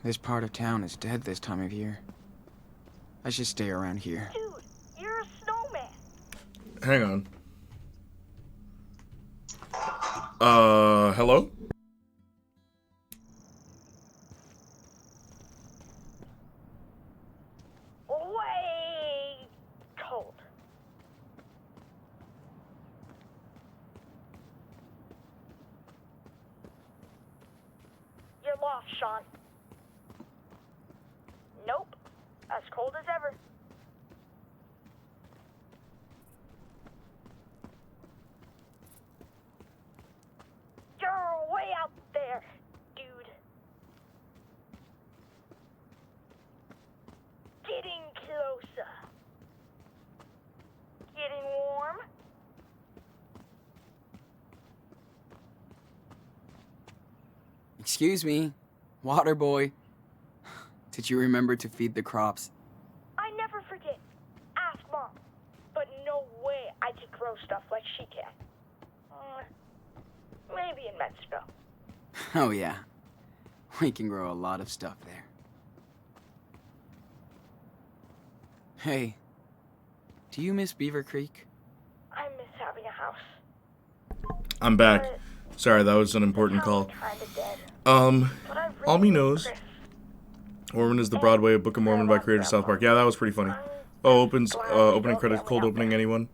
Speaker 1: This part of town is dead this time of year. I should stay around here.
Speaker 4: Dude, you're a snowman.
Speaker 2: Hang on. Hello?
Speaker 4: Way cold. You're lost, Sean. Nope. As cold as ever. You're way out there, dude. Getting closer. Getting warm.
Speaker 1: Excuse me, water boy. Did you remember to feed the crops?
Speaker 4: I never forget. Ask Mom. But no way I can grow stuff like she can. Maybe in Mexico.
Speaker 1: Oh yeah. We can grow a lot of stuff there. Hey, do you miss Beaver Creek?
Speaker 4: I miss having a house.
Speaker 2: I'm back. Sorry, that was an important call.
Speaker 4: Kinda dead. But I
Speaker 2: All
Speaker 4: really
Speaker 2: me knows.
Speaker 4: miss Chris.
Speaker 2: Mormon is the Broadway, Book of Mormon by creator South Park. Yeah, that was pretty funny. Oh, opening credits, cold opening, anyone?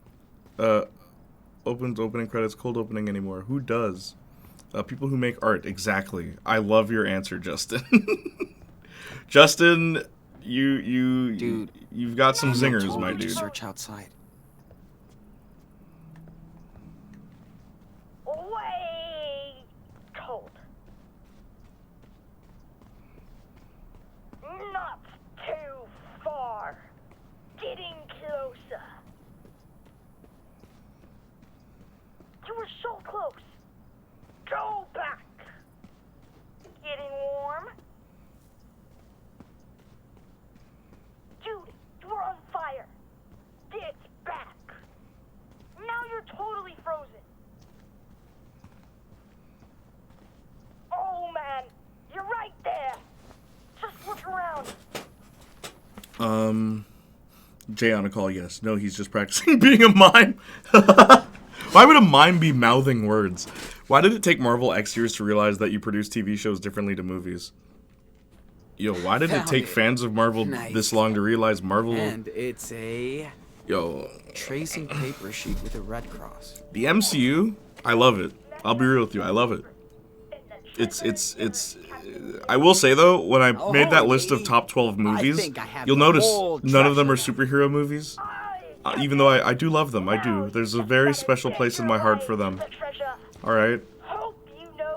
Speaker 2: Opens opening credits, cold opening anymore. Who does? People who make art, exactly. I love your answer, Justin. Justin,
Speaker 1: Dude,
Speaker 2: you've got some
Speaker 1: Daniel
Speaker 2: zingers,
Speaker 1: told
Speaker 2: my
Speaker 1: me to
Speaker 2: dude.
Speaker 1: search outside.
Speaker 4: Way cold. Not too far. Getting closer. You were so close. Go back. Getting warm. Dude, you're on fire. Get back. Now you're totally frozen. Oh man, you're right there. Just look around.
Speaker 2: Jay on a call, yes. No, he's just practicing being a mime. Why would a mime be mouthing words? Why did it take Marvel X years to realize that you produce TV shows differently to movies? Yo, why did it
Speaker 1: Found
Speaker 2: take
Speaker 1: it.
Speaker 2: fans of Marvel
Speaker 1: Nice.
Speaker 2: this long to realize Marvel...
Speaker 1: And it's a
Speaker 2: Yo,
Speaker 1: tracing paper sheet with a red cross.
Speaker 2: the MCU, I love it. I'll be real with you, I love it. It's I will say though, when I
Speaker 1: Oh,
Speaker 2: made that list of
Speaker 1: lady.
Speaker 2: top 12 movies,
Speaker 1: think I have
Speaker 2: you'll
Speaker 1: the
Speaker 2: notice
Speaker 1: whole
Speaker 2: none of them are
Speaker 1: treasure
Speaker 2: superhero movies. Even though I do love them, I do. There's a very special place in my heart for them. Alright?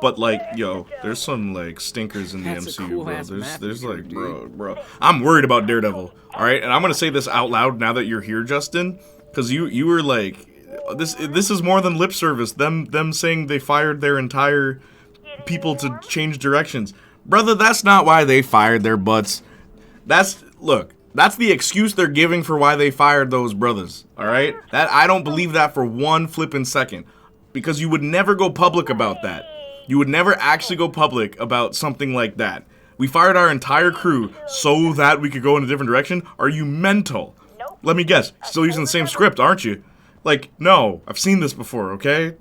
Speaker 2: But like, yo, there's some like stinkers in the
Speaker 1: That's a
Speaker 2: MCU,
Speaker 1: cool
Speaker 2: bro.
Speaker 1: ass map
Speaker 2: There's
Speaker 1: you
Speaker 2: like,
Speaker 1: drew,
Speaker 2: bro. I'm worried about Daredevil. Alright? And I'm gonna say this out loud now that you're here, Justin. Cause you were like, this is more than lip service. Them saying they fired their entire people to change directions. Brother, that's not why they fired their butts. That's the excuse they're giving for why they fired those brothers. All right? That I don't believe that for one flipping second. Because you would never go public about that. You would never actually go public about something like that. We fired our entire crew so that we could go in a different direction? Are you mental? Let me guess. Still using the same script, aren't you? Like, no. I've seen this before, okay?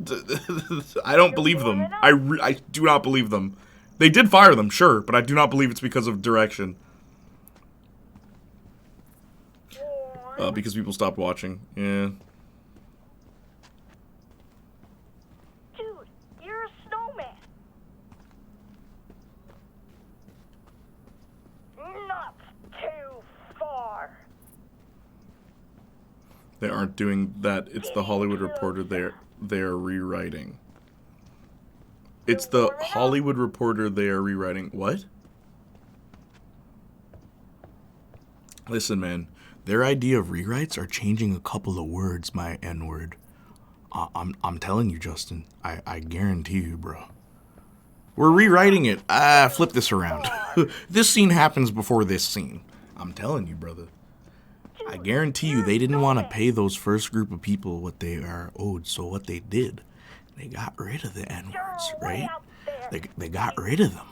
Speaker 2: I don't believe them. I do not believe them. They did fire them, sure, but I do not believe it's because of direction. Because people stopped watching. Yeah.
Speaker 4: Dude, you're a snowman. Not too far.
Speaker 2: They aren't doing that. It's the Hollywood Reporter they're rewriting. It's the Hollywood Reporter they are rewriting. What? Listen, man. Their idea of rewrites are changing a couple of words, my N-word. I'm telling you, Justin. I guarantee you, bro. We're rewriting it. Flip this around. This scene happens before this scene. I'm telling you, brother. I guarantee you they didn't want to pay those first group of people what they are owed. So what they did, they got rid of the N-words, right? They got rid of them.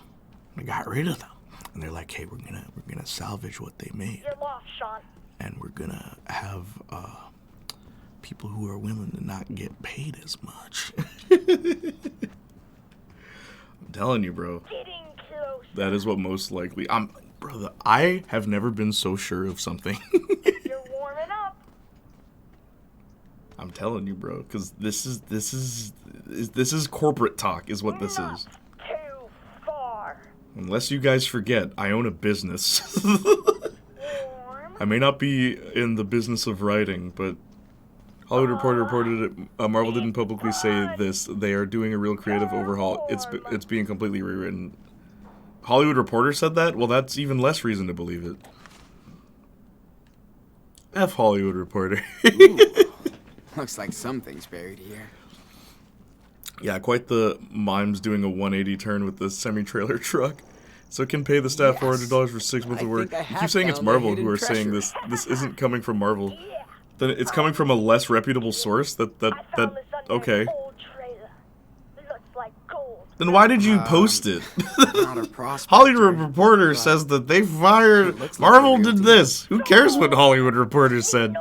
Speaker 2: They got rid of them. And they're like, hey, we're gonna salvage what they made.
Speaker 4: You're lost, Sean.
Speaker 2: And we're gonna have people who are willing to not get paid as much. I'm telling you, bro.
Speaker 4: Getting close.
Speaker 2: That is what most likely. Brother, I have never been so sure of something.
Speaker 4: You're warming up.
Speaker 2: I'm telling you, bro, because this is corporate talk, is what this is.
Speaker 4: Too far.
Speaker 2: Unless you guys forget, I own a business.
Speaker 4: Warm.
Speaker 2: I may not be in the business of writing, but Hollywood Reporter reported it. Marvel didn't publicly say this. They are doing a real creative overhaul. It's being completely rewritten. Hollywood Reporter said that? Well, that's even less reason to believe it. F Hollywood Reporter.
Speaker 1: Looks like something's buried here.
Speaker 2: Yeah, quite the mime's doing a 180 turn with the semi-trailer truck. So it can pay the staff $400 for 6 months of work. You keep saying it's Marvel who are saying this. This isn't coming from Marvel. Then it's coming from a less reputable source. Okay. Then why did you post it?
Speaker 1: Not a prospect.
Speaker 2: Hollywood Reporter says that they fired. Marvel did this. Who cares what Hollywood Reporter said?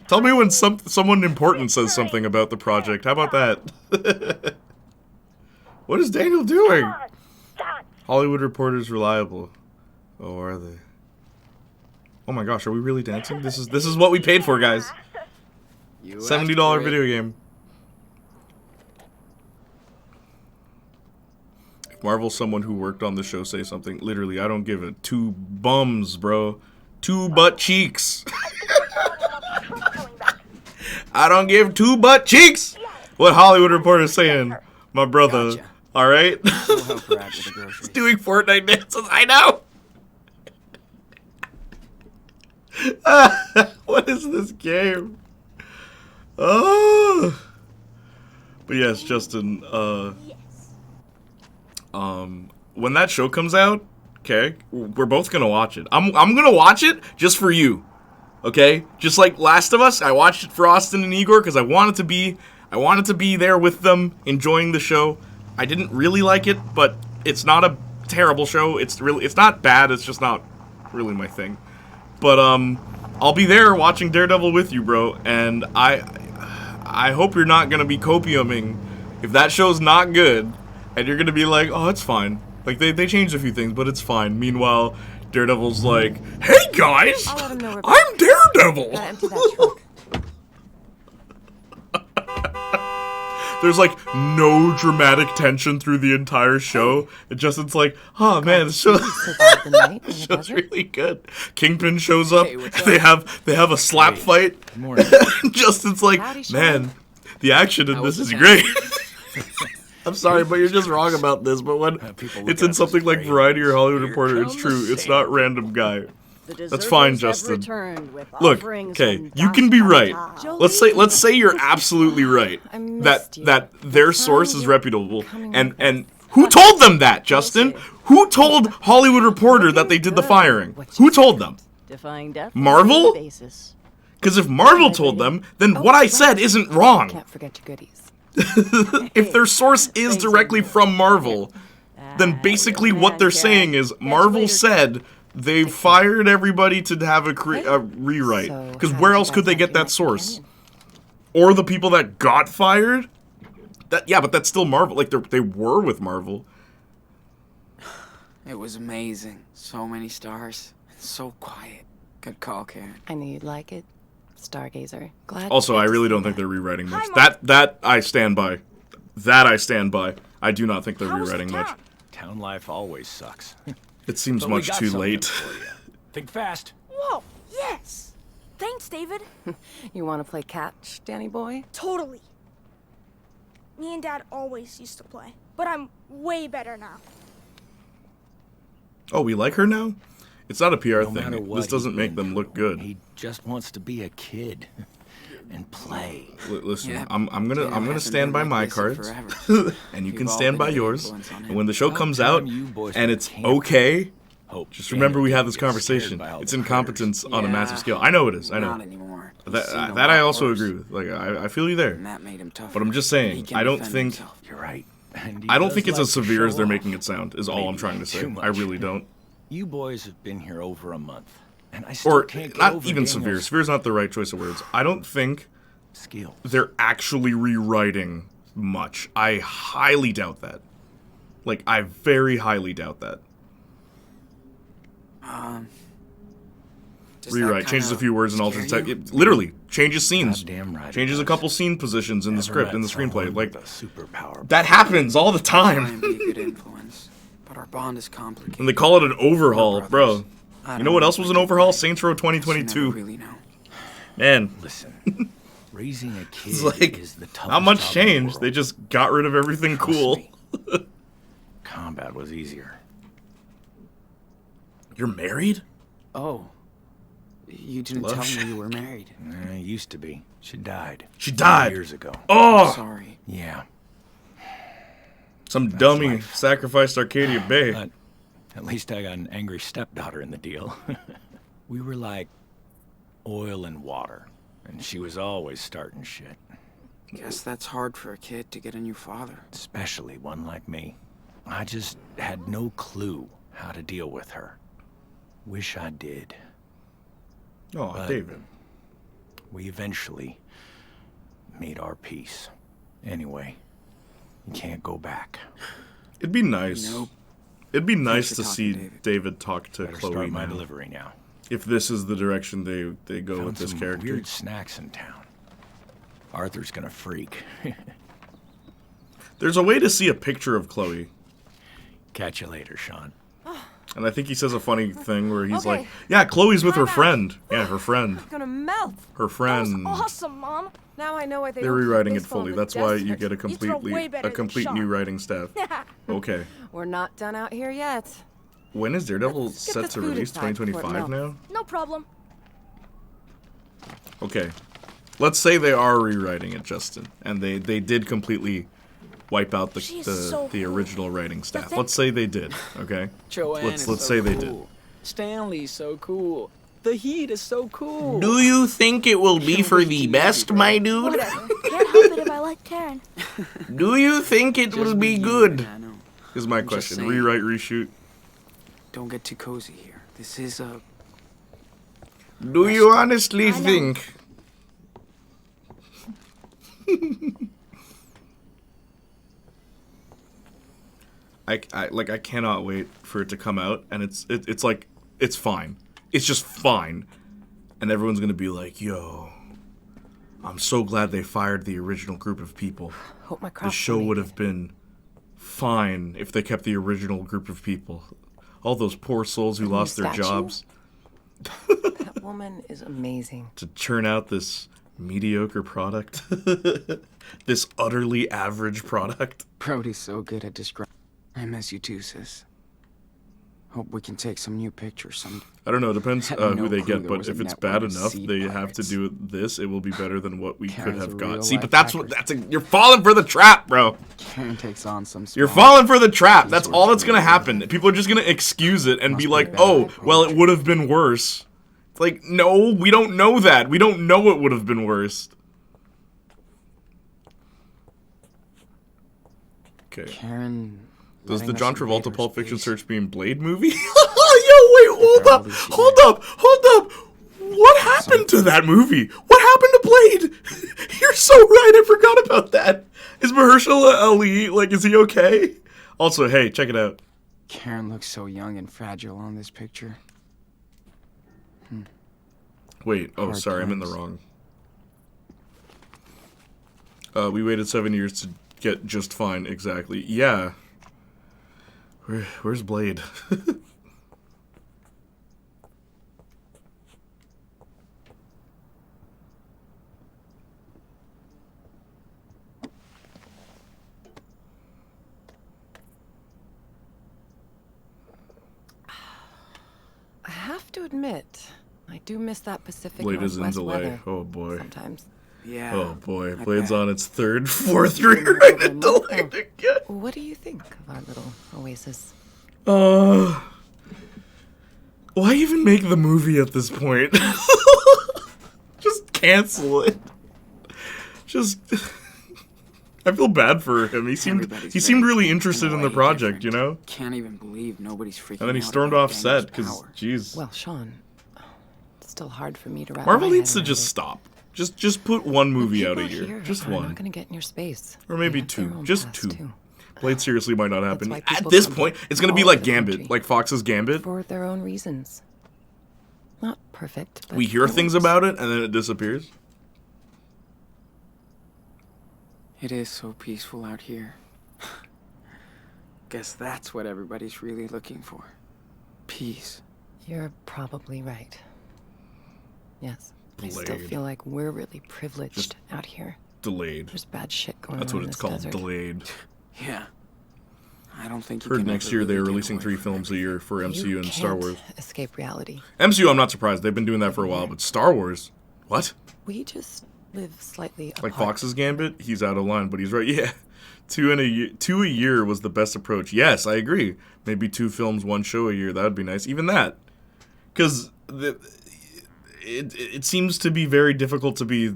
Speaker 2: Tell me when someone important says something about the project. How about that? What is Daniel doing? Hollywood Reporter's reliable. Oh, are they? Oh my gosh, are we really dancing? This is what we paid for, guys. $70 video game. If Marvel's someone who worked on the show say something, literally, I don't give it. 2 bums, bro. 2 butt cheeks. I don't give 2 butt cheeks. What Hollywood Reporter's saying, my brother.
Speaker 1: Gotcha.
Speaker 2: All right.
Speaker 1: We'll help her out with the groceries.
Speaker 2: He's doing Fortnite dances. I know. What is this game? Oh. But yes, Justin. When that show comes out, okay, we're both gonna watch it. I'm gonna watch it just for you. Okay, just like Last of Us, I watched it for Austin and Igor because I wanted to be there with them, enjoying the show. I didn't really like it, but it's not a terrible show. It's not bad. It's just not really my thing. But I'll be there watching Daredevil with you, bro. And I hope you're not gonna be copiuming if that show's not good, and you're gonna be like, oh, it's fine. Like they changed a few things, but it's fine. Meanwhile, Daredevil's like, hey guys,
Speaker 7: I'll let him know
Speaker 2: I'm Daredevil.
Speaker 7: Gotta empty that truck.
Speaker 2: There's like no dramatic tension through the entire show. It just it's like, oh man, the show,
Speaker 7: Survived the night in the
Speaker 2: show's
Speaker 7: desert.
Speaker 2: really good. Kingpin shows up.
Speaker 1: Hey, what's
Speaker 2: They have a slap fight.
Speaker 5: Good morning.
Speaker 2: Justin's like,
Speaker 7: Howdy, Sean.
Speaker 2: man, the action in
Speaker 1: How
Speaker 2: this
Speaker 1: was
Speaker 2: is
Speaker 1: the
Speaker 2: great. I'm sorry, but you're just wrong about this. But when
Speaker 1: people
Speaker 2: it's
Speaker 1: look
Speaker 2: in
Speaker 1: at
Speaker 2: something
Speaker 1: us
Speaker 2: like
Speaker 1: crazy.
Speaker 2: Variety or Hollywood
Speaker 1: Here
Speaker 2: Reporter, it's
Speaker 1: comes
Speaker 2: true.
Speaker 1: the
Speaker 2: It's not
Speaker 1: sand.
Speaker 2: random guy.
Speaker 7: The
Speaker 2: That's fine,
Speaker 7: deserters have
Speaker 2: Justin.
Speaker 7: returned with
Speaker 2: Look,
Speaker 7: offerings
Speaker 2: okay,
Speaker 7: from
Speaker 2: you can be
Speaker 7: Das
Speaker 2: right.
Speaker 7: Kapital.
Speaker 2: Let's say you're absolutely right.
Speaker 7: I missed you.
Speaker 2: That their
Speaker 7: The
Speaker 2: source
Speaker 7: time
Speaker 2: is
Speaker 7: you're
Speaker 2: reputable,
Speaker 7: coming
Speaker 2: and
Speaker 7: with
Speaker 2: Who told them that, Justin? Who told Hollywood Reporter that they did the firing? Who told them?
Speaker 7: Defying death.
Speaker 2: Marvel?
Speaker 7: On a basis.
Speaker 2: Because if Marvel told them, then what I said isn't wrong.
Speaker 8: Can't forget your goodies.
Speaker 2: If their source is directly from Marvel, then basically what they're saying is Marvel said they fired everybody to have a rewrite.
Speaker 8: So
Speaker 2: Because
Speaker 8: how
Speaker 2: where
Speaker 8: did you
Speaker 2: else could
Speaker 8: guys
Speaker 2: they get
Speaker 8: like
Speaker 2: that
Speaker 8: your
Speaker 2: source?
Speaker 8: companion?
Speaker 2: Or the people that got fired? Yeah, but that's still Marvel. Like, they were with Marvel.
Speaker 1: It was amazing. So many stars. And so quiet. Good call, Karen.
Speaker 8: I knew you'd like it. Stargazer. Glad.
Speaker 2: Also, I really don't think they're rewriting much. That I stand by. That I stand by. I do not think they're
Speaker 3: How was the
Speaker 2: rewriting much.
Speaker 3: town?
Speaker 9: Town life always sucks.
Speaker 2: It seems
Speaker 9: But we
Speaker 2: much
Speaker 9: got
Speaker 2: too
Speaker 9: something
Speaker 2: late.
Speaker 9: for you. Think fast.
Speaker 3: Whoa, yes. Thanks, David.
Speaker 8: You want to play catch, Danny boy?
Speaker 3: Totally. Me and Dad always used to play, but I'm way better now.
Speaker 2: Oh, we like her now? It's not a PR
Speaker 9: No matter
Speaker 2: thing.
Speaker 9: what
Speaker 2: This doesn't
Speaker 9: he's
Speaker 2: make
Speaker 9: been
Speaker 2: them look
Speaker 9: through,
Speaker 2: good.
Speaker 9: He just wants to be a kid and play.
Speaker 2: Listen,
Speaker 1: Yeah,
Speaker 2: I'm gonna
Speaker 1: hasn't
Speaker 2: stand by
Speaker 1: been like
Speaker 2: my
Speaker 1: this in
Speaker 2: cards,
Speaker 1: forever.
Speaker 2: and you
Speaker 1: You've
Speaker 2: can
Speaker 1: all
Speaker 2: stand
Speaker 1: been
Speaker 2: by
Speaker 1: an
Speaker 2: yours.
Speaker 1: influence on
Speaker 2: And
Speaker 1: him.
Speaker 2: when the show
Speaker 9: About
Speaker 2: comes
Speaker 9: time
Speaker 2: out
Speaker 9: you boys
Speaker 2: and
Speaker 9: were
Speaker 2: it's
Speaker 9: camp.
Speaker 2: okay,
Speaker 9: Hope
Speaker 2: just
Speaker 9: Danny
Speaker 2: remember we had
Speaker 9: didn't
Speaker 2: this
Speaker 9: get scared
Speaker 2: conversation.
Speaker 9: by all
Speaker 2: It's
Speaker 9: the
Speaker 2: incompetence on a
Speaker 1: Yeah,
Speaker 2: massive scale. I know it is. I know.
Speaker 1: Not anymore. He's
Speaker 2: That
Speaker 1: seen a
Speaker 2: that I
Speaker 1: lot
Speaker 2: also
Speaker 1: worse,
Speaker 2: agree with. Like I feel you there.
Speaker 1: And that made him tougher.
Speaker 2: But I'm just
Speaker 1: He
Speaker 2: saying,
Speaker 1: can
Speaker 2: I don't
Speaker 1: defend
Speaker 2: think
Speaker 1: himself.
Speaker 9: You're right. And he
Speaker 2: I don't
Speaker 9: does
Speaker 2: think it's
Speaker 9: like
Speaker 2: as
Speaker 9: to
Speaker 2: severe as
Speaker 9: show
Speaker 2: they're
Speaker 9: off.
Speaker 2: making it sound. Is all I'm
Speaker 9: Maybe
Speaker 2: trying to say.
Speaker 9: too
Speaker 2: I
Speaker 9: much.
Speaker 2: really don't.
Speaker 9: You boys have been here over a month, and I still
Speaker 2: Or
Speaker 9: can't get
Speaker 2: not
Speaker 9: over
Speaker 2: even severe.
Speaker 9: Daniel's
Speaker 2: Severe is not the right choice of words. I don't think
Speaker 9: skills.
Speaker 2: they're actually rewriting much. I highly doubt that. Like, I very highly doubt that.
Speaker 1: Does that
Speaker 2: Rewrite changes a
Speaker 1: kinda
Speaker 2: few words and
Speaker 1: scare
Speaker 2: alters
Speaker 1: you?
Speaker 2: text. It literally changes scenes.
Speaker 9: Goddamn right it
Speaker 2: Changes a
Speaker 9: does.
Speaker 2: couple scene positions in the
Speaker 9: Never
Speaker 2: script, in the
Speaker 9: met
Speaker 2: screenplay.
Speaker 9: someone
Speaker 2: Like,
Speaker 9: with a superpower.
Speaker 2: that happens all the
Speaker 1: Try
Speaker 2: time.
Speaker 1: and be a good influence, but our bond is complicated.
Speaker 2: And they call it an overhaul,
Speaker 1: We're
Speaker 2: bro.
Speaker 1: brothers. I
Speaker 2: You
Speaker 1: don't
Speaker 2: know what else
Speaker 1: if
Speaker 2: was
Speaker 1: I
Speaker 2: an
Speaker 1: can
Speaker 2: overhaul?
Speaker 1: write.
Speaker 2: Saints Row
Speaker 1: You never
Speaker 2: 2022.
Speaker 1: really know.
Speaker 2: Man,
Speaker 9: Listen, raising a kid
Speaker 2: it's like,
Speaker 9: is the toughest
Speaker 2: not much
Speaker 9: job in the
Speaker 2: changed.
Speaker 9: world.
Speaker 2: They just got rid of everything
Speaker 9: Trust
Speaker 2: cool.
Speaker 9: me. Combat was easier.
Speaker 2: You're married?
Speaker 1: Oh. You didn't
Speaker 2: Love
Speaker 1: tell
Speaker 2: shit.
Speaker 1: me you were married.
Speaker 9: Used to be. She died.
Speaker 2: She died.
Speaker 9: Years ago.
Speaker 2: Oh,
Speaker 1: Sorry.
Speaker 9: Yeah,
Speaker 2: some dummy
Speaker 9: life.
Speaker 2: sacrificed Arcadia Bay.
Speaker 9: but at least I got an angry stepdaughter in the deal. We were like oil and water, and she was always starting shit,
Speaker 1: Guess that's hard for a kid to get a new father.
Speaker 9: especially one like me. I just had no clue how to deal with her. Wish I did.
Speaker 2: Oh,
Speaker 9: But-
Speaker 2: David.
Speaker 9: We eventually made our peace. Anyway, you can't go back.
Speaker 2: It'd be nice.
Speaker 1: Nope.
Speaker 2: It'd be nice
Speaker 1: for
Speaker 2: to
Speaker 1: talking,
Speaker 2: see
Speaker 1: David.
Speaker 2: David talk to
Speaker 9: Better
Speaker 2: Chloe
Speaker 9: start my
Speaker 2: now.
Speaker 9: delivery now.
Speaker 2: If this is the direction they go
Speaker 9: Found
Speaker 2: with this
Speaker 9: some
Speaker 2: character.
Speaker 9: weird snacks in town. Arthur's gonna freak.
Speaker 2: There's a way to see a picture of Chloe.
Speaker 9: Catch you later, Sean.
Speaker 2: And I think he says a funny thing where he's
Speaker 10: Okay.
Speaker 2: like, yeah, Chloe's with her
Speaker 10: Time out.
Speaker 2: friend. Yeah, her friend.
Speaker 10: I'm gonna melt.
Speaker 2: Her
Speaker 3: That
Speaker 2: friend.
Speaker 3: was awesome, Mom.
Speaker 10: Now I know why they
Speaker 2: They're
Speaker 10: don't keep
Speaker 2: rewriting it
Speaker 10: baseball in
Speaker 2: fully.
Speaker 10: the
Speaker 2: That's why you
Speaker 10: desert.
Speaker 2: get a
Speaker 3: throw
Speaker 2: completely
Speaker 3: way better
Speaker 2: a
Speaker 3: than
Speaker 2: complete
Speaker 3: Sean.
Speaker 2: new writing staff. Okay.
Speaker 10: We're not done out here yet.
Speaker 2: When is Daredevil
Speaker 10: Let's get
Speaker 2: set
Speaker 10: this
Speaker 2: to
Speaker 10: food
Speaker 2: release?
Speaker 10: inside before it
Speaker 2: 2025 now?
Speaker 10: melts.
Speaker 3: No problem.
Speaker 2: Okay. Let's say they are rewriting it, Justin, and they did completely wipe out the
Speaker 3: She's
Speaker 2: the,
Speaker 3: so
Speaker 2: the
Speaker 3: cool.
Speaker 2: original writing staff.
Speaker 3: thing-
Speaker 2: Let's say they did, okay?
Speaker 1: Joanne
Speaker 2: Let's
Speaker 1: is so
Speaker 2: say they
Speaker 1: cool.
Speaker 2: did.
Speaker 1: Stanley's so cool. The Heat is so cool.
Speaker 2: Do you think it will be
Speaker 1: Can't
Speaker 2: for
Speaker 1: wait
Speaker 2: the
Speaker 1: to meet
Speaker 2: best,
Speaker 1: you,
Speaker 2: my
Speaker 1: bro.
Speaker 2: dude?
Speaker 3: Whatever. Can't help it if I like Karen.
Speaker 2: Do you think it will be good?
Speaker 1: Yeah, I know.
Speaker 2: Is my
Speaker 1: I'm just
Speaker 2: question.
Speaker 1: saying.
Speaker 2: Rewrite, reshoot.
Speaker 1: Don't get too cozy here. This is a.
Speaker 2: Do you honestly
Speaker 3: I know.
Speaker 2: think? I cannot wait for it to come out, and it's like it's fine. It's just fine, and everyone's gonna be like, "Yo, I'm so glad they fired the original group of people.
Speaker 8: Hope my
Speaker 2: The
Speaker 8: crops
Speaker 2: show would have been fine if they kept the original group of people. All those poor souls who
Speaker 8: And the
Speaker 2: lost their
Speaker 8: statue?
Speaker 2: jobs
Speaker 8: That woman is amazing.
Speaker 2: to churn out this mediocre product, this utterly average product."
Speaker 1: Brody's so good at describing. I miss you too, sis. Hope we can take some new pictures someday.
Speaker 2: I don't know. It depends
Speaker 1: Had
Speaker 2: who
Speaker 1: no
Speaker 2: they
Speaker 1: clue
Speaker 2: get,
Speaker 1: there
Speaker 2: but
Speaker 1: was a
Speaker 2: if it's
Speaker 1: network
Speaker 2: bad
Speaker 1: of
Speaker 2: enough,
Speaker 1: seed
Speaker 2: they have to
Speaker 1: pirates.
Speaker 2: do this. It will be better than what we could
Speaker 1: Karen's
Speaker 2: have
Speaker 1: a
Speaker 2: got. See,
Speaker 1: real-life
Speaker 2: but that's
Speaker 1: actress.
Speaker 2: what you're falling for the trap, bro.
Speaker 1: Karen takes on some.
Speaker 2: You're
Speaker 1: small
Speaker 2: falling for the trap. That's
Speaker 1: sort
Speaker 2: all
Speaker 1: of
Speaker 2: that's gonna
Speaker 1: thing.
Speaker 2: happen. People are just gonna excuse it and
Speaker 1: Must
Speaker 2: be
Speaker 1: be
Speaker 2: like,
Speaker 1: better
Speaker 2: "Oh,
Speaker 1: than
Speaker 2: well, it
Speaker 1: poetry."
Speaker 2: would have been worse." It's like, no, we don't know that. We don't know it would have been worse. Okay.
Speaker 1: Karen.
Speaker 2: Does the
Speaker 1: letting
Speaker 2: John
Speaker 1: us invade
Speaker 2: Travolta
Speaker 1: her
Speaker 2: Pulp Fiction
Speaker 1: space.
Speaker 2: search being Blade movie? Yo, wait, hold up,
Speaker 1: Apparently she
Speaker 2: hold
Speaker 1: did.
Speaker 2: up, hold up. What happened to that movie? What happened to Blade? You're so right. I forgot about that. Is Mahershala Ali, like, is he okay? Also, hey, check it out.
Speaker 1: Karen looks so young and fragile on this picture.
Speaker 2: Wait, oh,
Speaker 1: Hard
Speaker 2: sorry, I'm in the
Speaker 1: times.
Speaker 2: wrong. We waited 7 years to get just fine, exactly. Yeah. Where's Blade?
Speaker 8: I have to admit, I do miss that Pacific
Speaker 2: Blade is in
Speaker 8: Northwest
Speaker 2: delay.
Speaker 8: weather
Speaker 2: Oh boy.
Speaker 8: sometimes.
Speaker 1: Yeah.
Speaker 2: Oh boy.
Speaker 1: I
Speaker 2: Blade's
Speaker 1: bet.
Speaker 2: on its third, fourth rewrite and delayed again.
Speaker 8: What do you think of our little oasis?
Speaker 2: Why even make the movie at this point? Just cancel it. Just I feel bad for him. He seemed
Speaker 1: Everybody's
Speaker 2: really
Speaker 1: very,
Speaker 2: interested in the
Speaker 1: way,
Speaker 2: project,
Speaker 1: different.
Speaker 2: you know?
Speaker 1: Can't even believe nobody's freaking
Speaker 2: And then he
Speaker 1: out
Speaker 2: stormed
Speaker 1: about
Speaker 2: off set
Speaker 1: Daniel's
Speaker 2: because,
Speaker 1: power.
Speaker 2: jeez.
Speaker 8: Well, Sean, it's still hard for me to wrap
Speaker 2: Marvel
Speaker 8: my
Speaker 2: needs
Speaker 8: head
Speaker 2: to just
Speaker 8: around it.
Speaker 2: stop. Just put one
Speaker 8: The
Speaker 2: movie out a
Speaker 8: people
Speaker 2: year.
Speaker 8: here
Speaker 2: Just
Speaker 8: are
Speaker 2: one.
Speaker 8: not going to get in your space.
Speaker 2: Or
Speaker 8: They
Speaker 2: maybe
Speaker 8: have their
Speaker 2: two.
Speaker 8: own
Speaker 2: Just
Speaker 8: past,
Speaker 2: two.
Speaker 8: too.
Speaker 2: Blade seriously might not happen.
Speaker 8: why
Speaker 2: At
Speaker 8: people
Speaker 2: this
Speaker 8: come
Speaker 2: point,
Speaker 8: from
Speaker 2: it's gonna
Speaker 8: all
Speaker 2: be like
Speaker 8: over the
Speaker 2: Gambit,
Speaker 8: country.
Speaker 2: like Fox's Gambit.
Speaker 8: For their own reasons. Not perfect, but
Speaker 2: We hear
Speaker 8: it
Speaker 2: things
Speaker 8: works.
Speaker 2: about it and then it disappears.
Speaker 1: It is so peaceful out here. Guess that's what everybody's really looking for. Peace.
Speaker 8: You're probably right. Yes. I still
Speaker 2: Blade.
Speaker 8: feel like we're really privileged
Speaker 2: Just-
Speaker 8: out here.
Speaker 2: Delayed.
Speaker 8: There's bad shit going
Speaker 2: That's
Speaker 8: on
Speaker 2: what
Speaker 8: in
Speaker 2: it's
Speaker 8: this
Speaker 2: called.
Speaker 8: desert.
Speaker 2: Delayed.
Speaker 1: Yeah. I don't think you
Speaker 2: Heard
Speaker 1: can
Speaker 2: next
Speaker 1: ever
Speaker 2: year they
Speaker 1: really
Speaker 2: are
Speaker 1: get
Speaker 2: releasing
Speaker 1: away
Speaker 2: 3
Speaker 1: from
Speaker 2: films a year for MCU
Speaker 8: You
Speaker 2: and Star
Speaker 8: can't
Speaker 2: Wars.
Speaker 8: escape reality.
Speaker 2: MCU, I'm not surprised. They've been doing that for a while, but Star Wars, what?
Speaker 8: We just live slightly
Speaker 2: Like
Speaker 8: apart.
Speaker 2: Fox's Gambit, he's out of line, but he's right. Yeah, two a year was the best approach. Yes, I agree. Maybe 2 films, 1 show a year. That would be nice. Even that, because it seems to be very difficult to be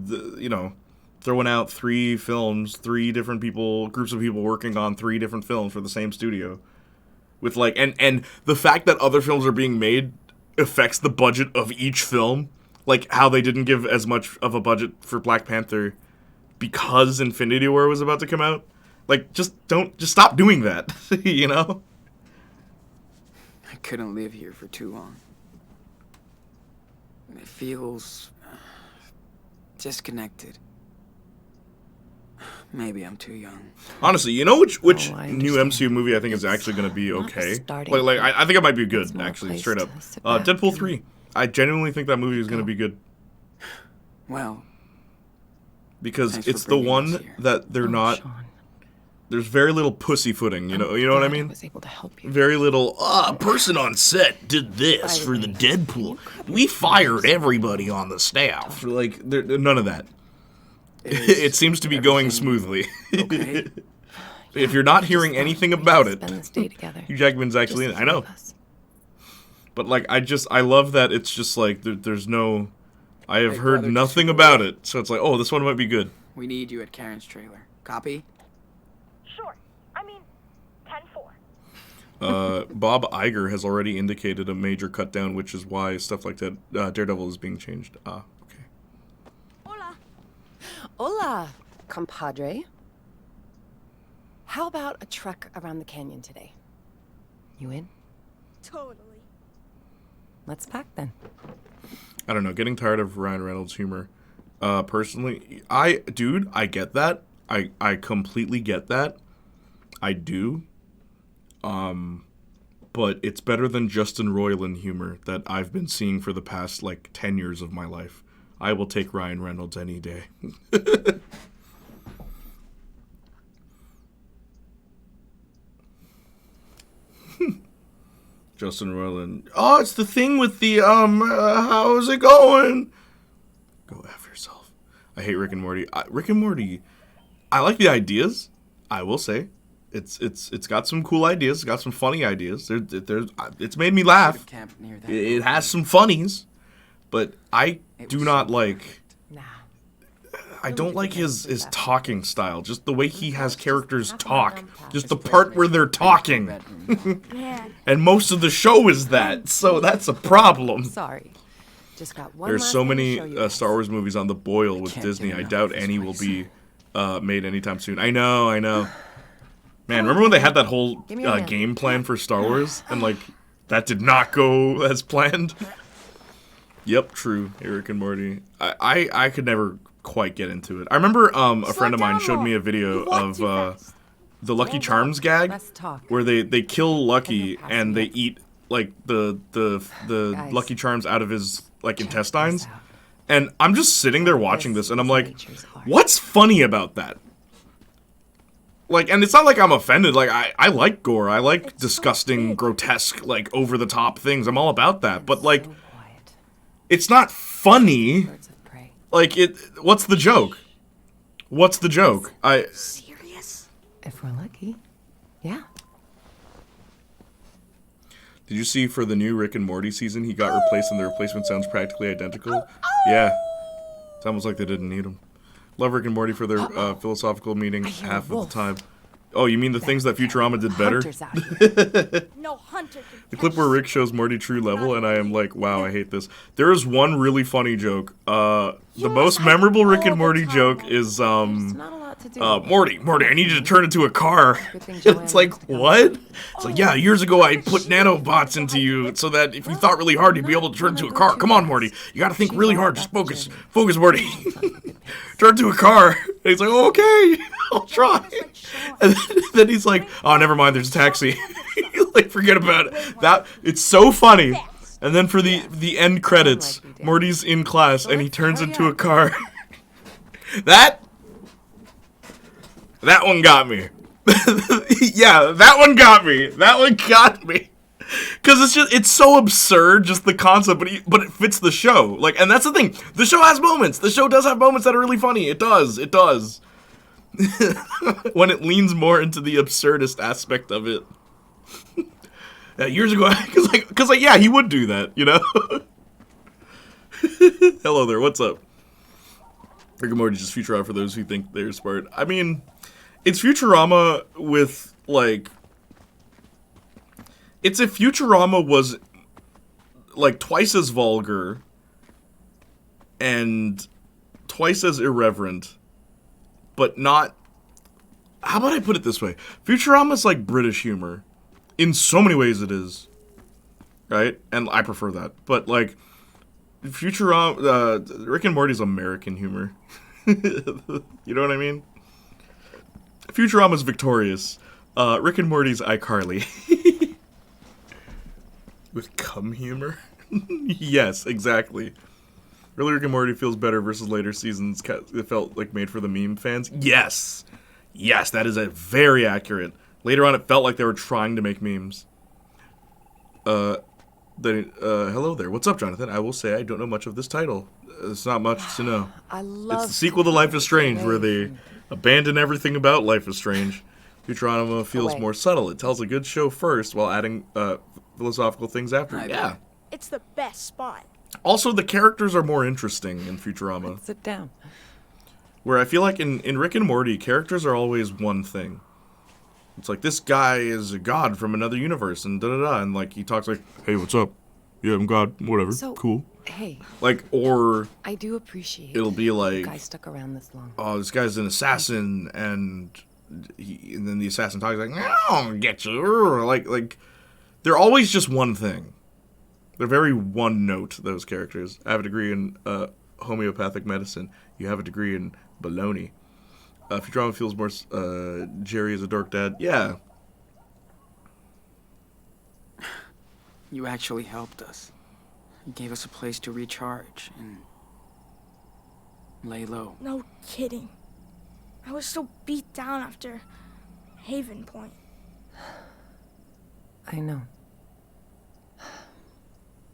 Speaker 2: throwing out 3 films, 3 different people, groups of people working on 3 different films for the same studio, with like and the fact that other films are being made affects the budget of each film. Like how they didn't give as much of a budget for Black Panther because Infinity War was about to come out. Like, just stop doing that, you know?
Speaker 1: I couldn't live here for too long. It feels disconnected. Maybe I'm too young.
Speaker 2: Honestly, you know which
Speaker 8: I
Speaker 2: new
Speaker 8: understand.
Speaker 2: MCU movie I think is
Speaker 8: It's
Speaker 2: actually going to be
Speaker 8: not a
Speaker 2: okay?
Speaker 8: starting
Speaker 2: Like
Speaker 8: point.
Speaker 2: I think it might be
Speaker 8: It's
Speaker 2: good,
Speaker 8: more a
Speaker 2: actually,
Speaker 8: place
Speaker 2: straight up.
Speaker 8: to sit back
Speaker 2: Deadpool
Speaker 8: and
Speaker 2: 3. I genuinely think that movie is going to
Speaker 8: go.
Speaker 2: be good.
Speaker 1: Well,
Speaker 2: Because
Speaker 1: Thanks for
Speaker 2: it's the
Speaker 1: bringing
Speaker 2: one
Speaker 1: us here.
Speaker 2: that they're
Speaker 8: Oh,
Speaker 2: not...
Speaker 8: Sean,
Speaker 2: There's very little pussyfooting, you know what I
Speaker 8: glad
Speaker 2: mean?
Speaker 8: was able to help you.
Speaker 2: Very little, a person on set did this for the Deadpool. We fired everybody on the staff. Like, none of that. It seems to be going
Speaker 1: everything
Speaker 2: smoothly.
Speaker 1: okay?
Speaker 2: If you're not
Speaker 8: I just
Speaker 2: hearing
Speaker 8: thought
Speaker 2: anything
Speaker 8: we could
Speaker 2: about it,
Speaker 8: Spend this day together.
Speaker 2: Hugh Jackman's actually in
Speaker 8: Just
Speaker 2: it.
Speaker 8: the
Speaker 2: I
Speaker 8: three
Speaker 2: know.
Speaker 8: of us.
Speaker 2: But, like, I love that it's just, like, there's no... I have
Speaker 1: Big
Speaker 2: heard
Speaker 1: brother
Speaker 2: nothing
Speaker 1: to
Speaker 2: about it. So it's like, oh, this one might be good.
Speaker 1: We need you at Karen's trailer. Copy?
Speaker 4: Sure. I mean, 10-4.
Speaker 2: Bob Iger has already indicated a major cut down, which is why stuff like that, Daredevil is being changed. Okay.
Speaker 3: Hola.
Speaker 8: Hola, compadre. How about a trek around the canyon today? You in?
Speaker 3: Totally.
Speaker 8: Let's pack then.
Speaker 2: I don't know, getting tired of Ryan Reynolds' humor. Personally, dude, I get that. I completely get that. I do. But it's better than Justin Roiland humor that I've been seeing for the past, 10 years of my life. I will take Ryan Reynolds any day. Justin Roiland. Oh, it's the thing with the how's it going? Go F yourself. I hate Rick and Morty. Rick and Morty, I like the ideas, I will say. It's got some cool ideas, it's got some funny ideas. It's made me laugh. It has some funnies, but I do not like I don't like his talking style. Just the way he has characters talk. Just the part where they're talking. And most of the show is that, so that's a problem.
Speaker 10: Sorry. Just got one.
Speaker 2: There's so many Star Wars movies on the boil with Disney. I doubt any will be made anytime soon. I know. Man, remember when they had that whole game plan for Star Wars? And, like, that did not go as planned? Yep, true. Rick and Morty. I could never quite get into it. I remember a friend of mine showed me a video of the Lucky Charms gag, where they kill Lucky and they eat, like, the Lucky Charms out of his, like, intestines. And I'm just sitting there watching this, and I'm like, what's funny about that? Like, and it's not like I'm offended. Like, I like gore. I like disgusting, grotesque, like, over-the-top things. I'm all about that. But, like, it's not funny. Like, what's the joke? What's the joke?
Speaker 3: Serious?
Speaker 10: If we're lucky. Yeah.
Speaker 2: Did you see for the new Rick and Morty season, he got replaced and the replacement sounds practically identical? Yeah. It's almost like they didn't need him. Love Rick and Morty for their philosophical meeting half of the time. Oh, you mean the things that Futurama did better?
Speaker 3: No hunter can
Speaker 2: The clip where Rick shows Morty true level, and I am like, wow, I hate this. There is one really funny joke. The most memorable Rick and Morty joke is, Morty, I need you to turn into a car. It's like, what? It's like, yeah, years ago I put nanobots into you so that if you thought really hard, you'd be able to turn into a car. Come on, Morty. You gotta think really hard. Just focus. Focus, Morty. Turn into a car. And he's like, oh, okay, I'll try. And then he's like, oh, never mind, there's a taxi. Like, forget about it. It's so funny. And then for the end credits, Morty's in class and he turns into a car. That one got me. Yeah, that one got me. Because it's so absurd, just the concept, but it fits the show. Like, and that's the thing. The show has moments. The show does have moments that are really funny. It does. When it leans more into the absurdist aspect of it. Years ago, because yeah, he would do that, you know? Hello there, what's up? Rick and Morty, just Futurama for those who think they're smart. I mean, it's Futurama with, like... It's if Futurama was, like, twice as vulgar and twice as irreverent, but not... How about I put it this way? Futurama's like British humor. In so many ways it is. Right? And I prefer that. But, like, Futurama... Rick and Morty's American humor. You know what I mean? Futurama's victorious. Rick and Morty's iCarly. With cum humor? Yes, exactly. Early Rick and Morty feels better versus later seasons. It felt like made for the meme fans. Yes! Yes, that is very accurate. Later on, it felt like they were trying to make memes. Hello there. What's up, Jonathan? I will say I don't know much of this title. It's not much to know. It's the sequel to Life is Strange, where they abandon everything about Life is Strange. Futurama feels more subtle. It tells a good show first while adding philosophical things after. Yeah.
Speaker 3: It's the best spot.
Speaker 2: Also, the characters are more interesting in Futurama.
Speaker 10: Sit down.
Speaker 2: Where I feel like in Rick and Morty, characters are always one thing. It's like, this guy is a god from another universe, and da-da-da, and, like, he talks like, hey, what's up? Yeah, I'm God, whatever, cool.
Speaker 10: Hey.
Speaker 2: Like, or...
Speaker 10: I do appreciate
Speaker 2: it'll be like...
Speaker 10: you guys stuck around this long.
Speaker 2: Oh, this guy's an assassin, and then the assassin talks like, I'll get you. Like, they're always just one thing. They're very one note, those characters. I have a degree in homeopathic medicine. You have a degree in baloney. Futurama feels more Jerry is a dork dad. Yeah.
Speaker 1: You actually helped us. You gave us a place to recharge and lay low.
Speaker 3: No kidding. I was so beat down after Haven Point.
Speaker 10: I know.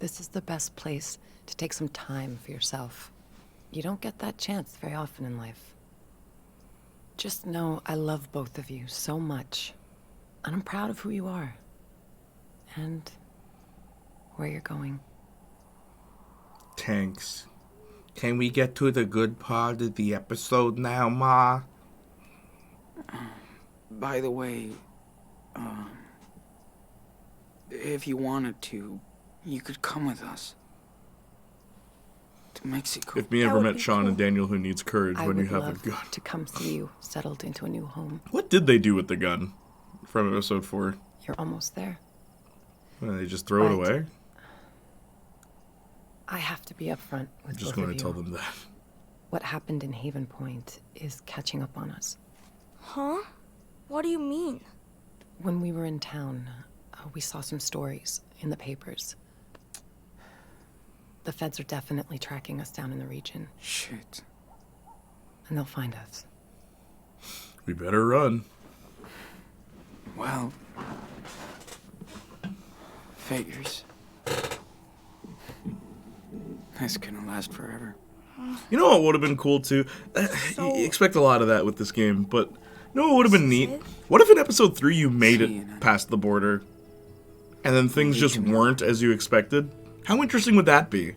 Speaker 10: This is the best place to take some time for yourself. You don't get that chance very often in life. Just know I love both of you so much. And I'm proud of who you are. And where you're going.
Speaker 2: Thanks. Can we get to the good part of the episode now, Ma?
Speaker 1: By the way, if you wanted to, you could come with us. To Mexico.
Speaker 2: If me ever met Sean and Daniel Who Needs Courage
Speaker 10: I
Speaker 2: when you
Speaker 10: would
Speaker 2: have a
Speaker 10: love
Speaker 2: gun.
Speaker 10: to come see you settled into a new home.
Speaker 2: What did they do with the gun from episode 4?
Speaker 10: You're almost there.
Speaker 2: They just throw it
Speaker 10: But
Speaker 2: away?
Speaker 10: I have to be upfront with
Speaker 2: I'm just
Speaker 10: both
Speaker 2: going
Speaker 10: of
Speaker 2: to
Speaker 10: you.
Speaker 2: tell them that.
Speaker 10: What happened in Haven Point is catching up on us.
Speaker 3: Huh? What do you mean?
Speaker 10: When we were in town, we saw some stories in the papers. The feds are definitely tracking us down in the region.
Speaker 1: Shit.
Speaker 10: And they'll find us.
Speaker 2: We better run.
Speaker 1: Well, figures. This couldn't last forever.
Speaker 2: You know what would have been cool too? You expect a lot of that with this game, but you know what would have been neat? What if in episode 3 you made it past the border and then things just weren't as you expected? How interesting would that be?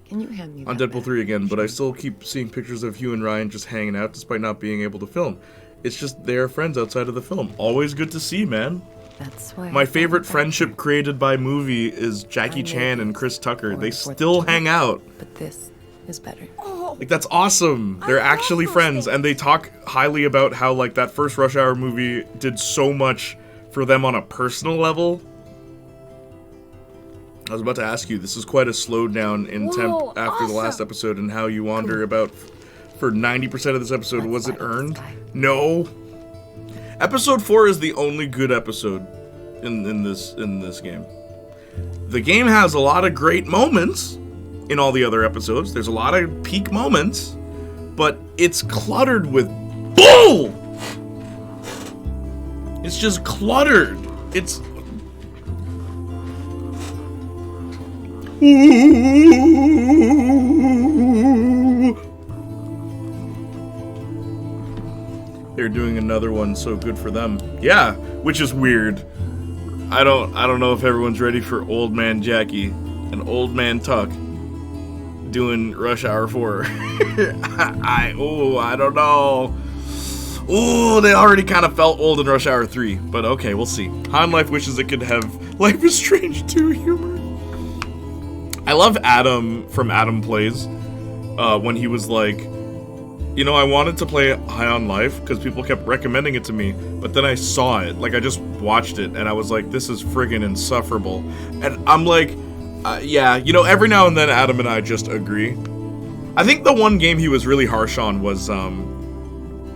Speaker 10: Can you hand me that?
Speaker 2: On Deadpool 3 again, but I still keep seeing pictures of Hugh and Ryan just hanging out despite not being able to film. It's just they are friends outside of the film. Always good to see, man.
Speaker 10: That's why
Speaker 2: My favorite friendship created by movie is Jackie Chan and Chris Tucker. They still hang out.
Speaker 10: But this is better.
Speaker 2: Like, that's awesome. They're actually friends, and they talk highly about how, like, that first Rush Hour movie did so much for them on a personal level. I was about to ask you, this is quite a slowdown in temp after the last episode and how you wander about for 90% of this episode. Was it earned? No. Episode 4 is the only good episode in this game. The game has a lot of great moments in all the other episodes. There's a lot of peak moments, but it's cluttered with bull! It's just cluttered. It's... They're doing another one, so good for them. Yeah, which is weird. I don't know if everyone's ready for Old Man Jackie and Old Man Tuck doing Rush Hour 4. I don't know. Ooh, they already kind of felt old in Rush Hour 3, but okay, we'll see. Han Life wishes it could have Life is Strange 2 humor. I love Adam from Adam Plays, when he was like, you know, I wanted to play High on Life because people kept recommending it to me, but then I saw it, like I just watched it, and I was like, this is friggin' insufferable. And I'm like, yeah, you know, every now and then Adam and I just agree. I think the one game he was really harsh on was,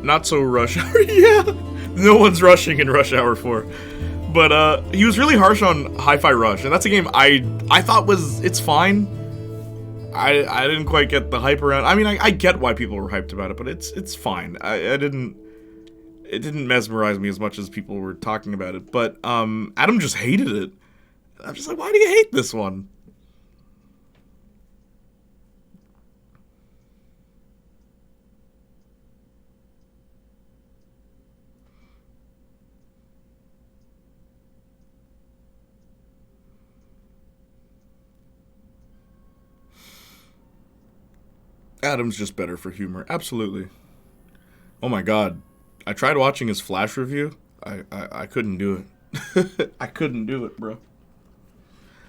Speaker 2: not so Rush Hour, yeah, no one's rushing in Rush Hour 4. But, he was really harsh on Hi-Fi Rush, and that's a game I thought it's fine. I didn't quite get the hype around. I mean, I get why people were hyped about it, but it's fine. It didn't mesmerize me as much as people were talking about it. But Adam just hated it. I'm just like, why do you hate this one? Adam's just better for humor. Absolutely. Oh my god. I tried watching his Flash review. I couldn't do it. I couldn't do it, bro.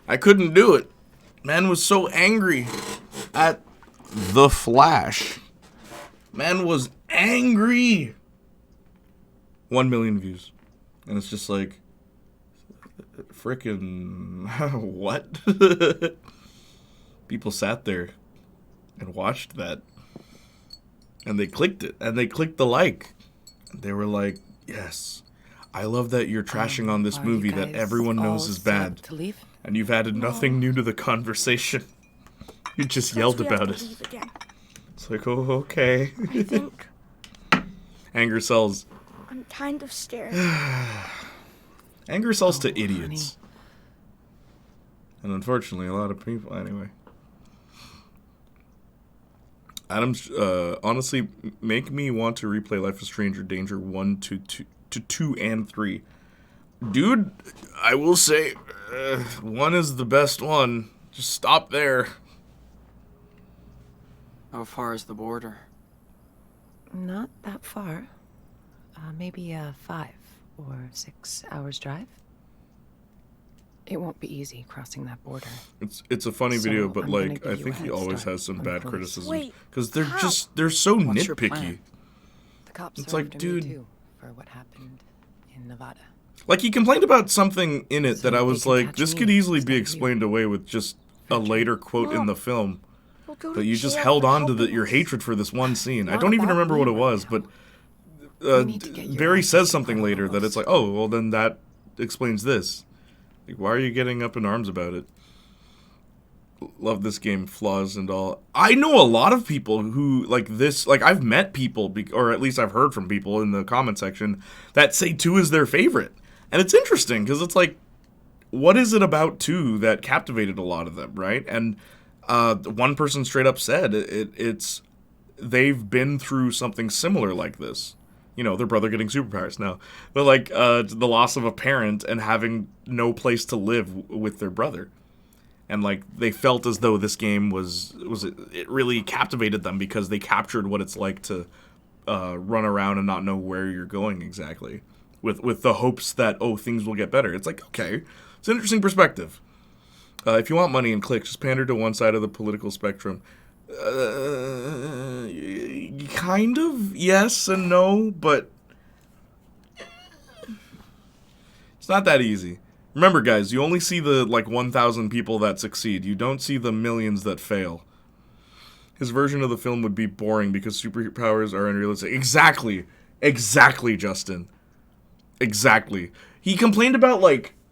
Speaker 2: I couldn't do it. Man was so angry at the Flash. Man was angry. 1 million views. And it's just like, frickin' what? People sat there and watched that, and they clicked it, and they clicked the like. They were like, yes, I love that you're trashing on this movie that everyone knows is bad,
Speaker 10: to leave?
Speaker 2: and you've added nothing new to the conversation. You just yelled about it. It's like, oh, okay.
Speaker 3: I think
Speaker 2: Anger sells.
Speaker 3: I'm kind of scared.
Speaker 2: Anger sells to
Speaker 10: Oh,
Speaker 2: idiots. And unfortunately, a lot of people, anyway. Adams, honestly, make me want to replay Life is Strange or Danger 1 to 2 and 3. Dude, I will say, 1 is the best one. Just stop there.
Speaker 1: How far is the border?
Speaker 10: Not that far. Maybe a 5 or 6 hours drive. It won't be easy crossing that border.
Speaker 2: It's a funny
Speaker 10: So,
Speaker 2: video, but
Speaker 10: I'm gonna
Speaker 2: like
Speaker 10: give
Speaker 2: I
Speaker 10: you
Speaker 2: think
Speaker 10: a
Speaker 2: he
Speaker 10: head
Speaker 2: always
Speaker 10: start
Speaker 2: has some
Speaker 10: on
Speaker 2: bad
Speaker 10: police.
Speaker 2: criticisms
Speaker 3: Wait,
Speaker 2: because they're
Speaker 3: how?
Speaker 2: just so
Speaker 1: What's your
Speaker 2: nitpicky.
Speaker 1: plan?
Speaker 10: The cops
Speaker 2: It's
Speaker 10: are
Speaker 2: like,
Speaker 10: after
Speaker 2: dude.
Speaker 10: me too for what happened in Nevada.
Speaker 2: Like he complained about something in it
Speaker 10: So
Speaker 2: that I
Speaker 10: they
Speaker 2: was
Speaker 10: can
Speaker 2: like,
Speaker 10: catch
Speaker 2: this
Speaker 10: me
Speaker 2: could easily
Speaker 10: instead
Speaker 2: be
Speaker 10: of you.
Speaker 2: explained away with just a later quote in
Speaker 3: Mom.
Speaker 2: the film.
Speaker 3: We'll go
Speaker 2: But
Speaker 3: to
Speaker 2: you just
Speaker 3: jail
Speaker 2: held
Speaker 3: for
Speaker 2: on to
Speaker 3: helping
Speaker 2: your
Speaker 3: us.
Speaker 2: hatred for this one scene. I
Speaker 10: Not
Speaker 2: don't even
Speaker 10: about
Speaker 2: remember
Speaker 10: me
Speaker 2: what it
Speaker 10: right
Speaker 2: was,
Speaker 10: now.
Speaker 2: but
Speaker 10: You need to get your
Speaker 2: Barry
Speaker 10: ass
Speaker 2: says
Speaker 10: into
Speaker 2: something
Speaker 10: Pueblo
Speaker 2: later that it's
Speaker 10: Post.
Speaker 2: like, oh, well then that explains this. Like, why are you getting up in arms about it? Love this game, flaws and all. I know a lot of people who like this. Like I've met people, or at least I've heard from people in the comment section that say 2 is their favorite, and it's interesting because it's like, what is it about 2 that captivated a lot of them, right? And one person straight up said it's they've been through something similar like this. You know, their brother getting superpowers now, but like the loss of a parent and having no place to live with their brother. And like they felt as though this game was it really captivated them because they captured what it's like to run around and not know where you're going exactly, with the hopes that things will get better. It's like, okay, it's an interesting perspective. If you want money and clicks, just pander to one side of the political spectrum. Kind of yes and no, but it's not that easy. Remember, guys, you only see the, 1,000 people that succeed. You don't see the millions that fail. His version of the film would be boring because superpowers are unrealistic. Exactly, Justin. Exactly. He complained about,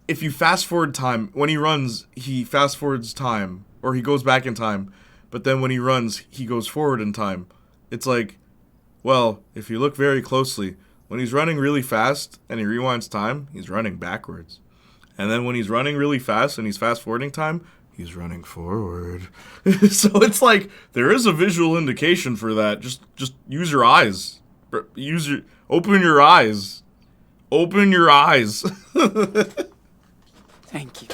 Speaker 2: if you fast forward time, when he runs, he fast forwards time, or he goes back in time, but then when he runs, he goes forward in time. It's like, well, if you look very closely, when he's running really fast and he rewinds time, he's running backwards. And then when he's running really fast and he's fast forwarding time, he's running forward. So it's like there is a visual indication for that. Just use your eyes. Open your eyes. Open your eyes.
Speaker 1: Thank you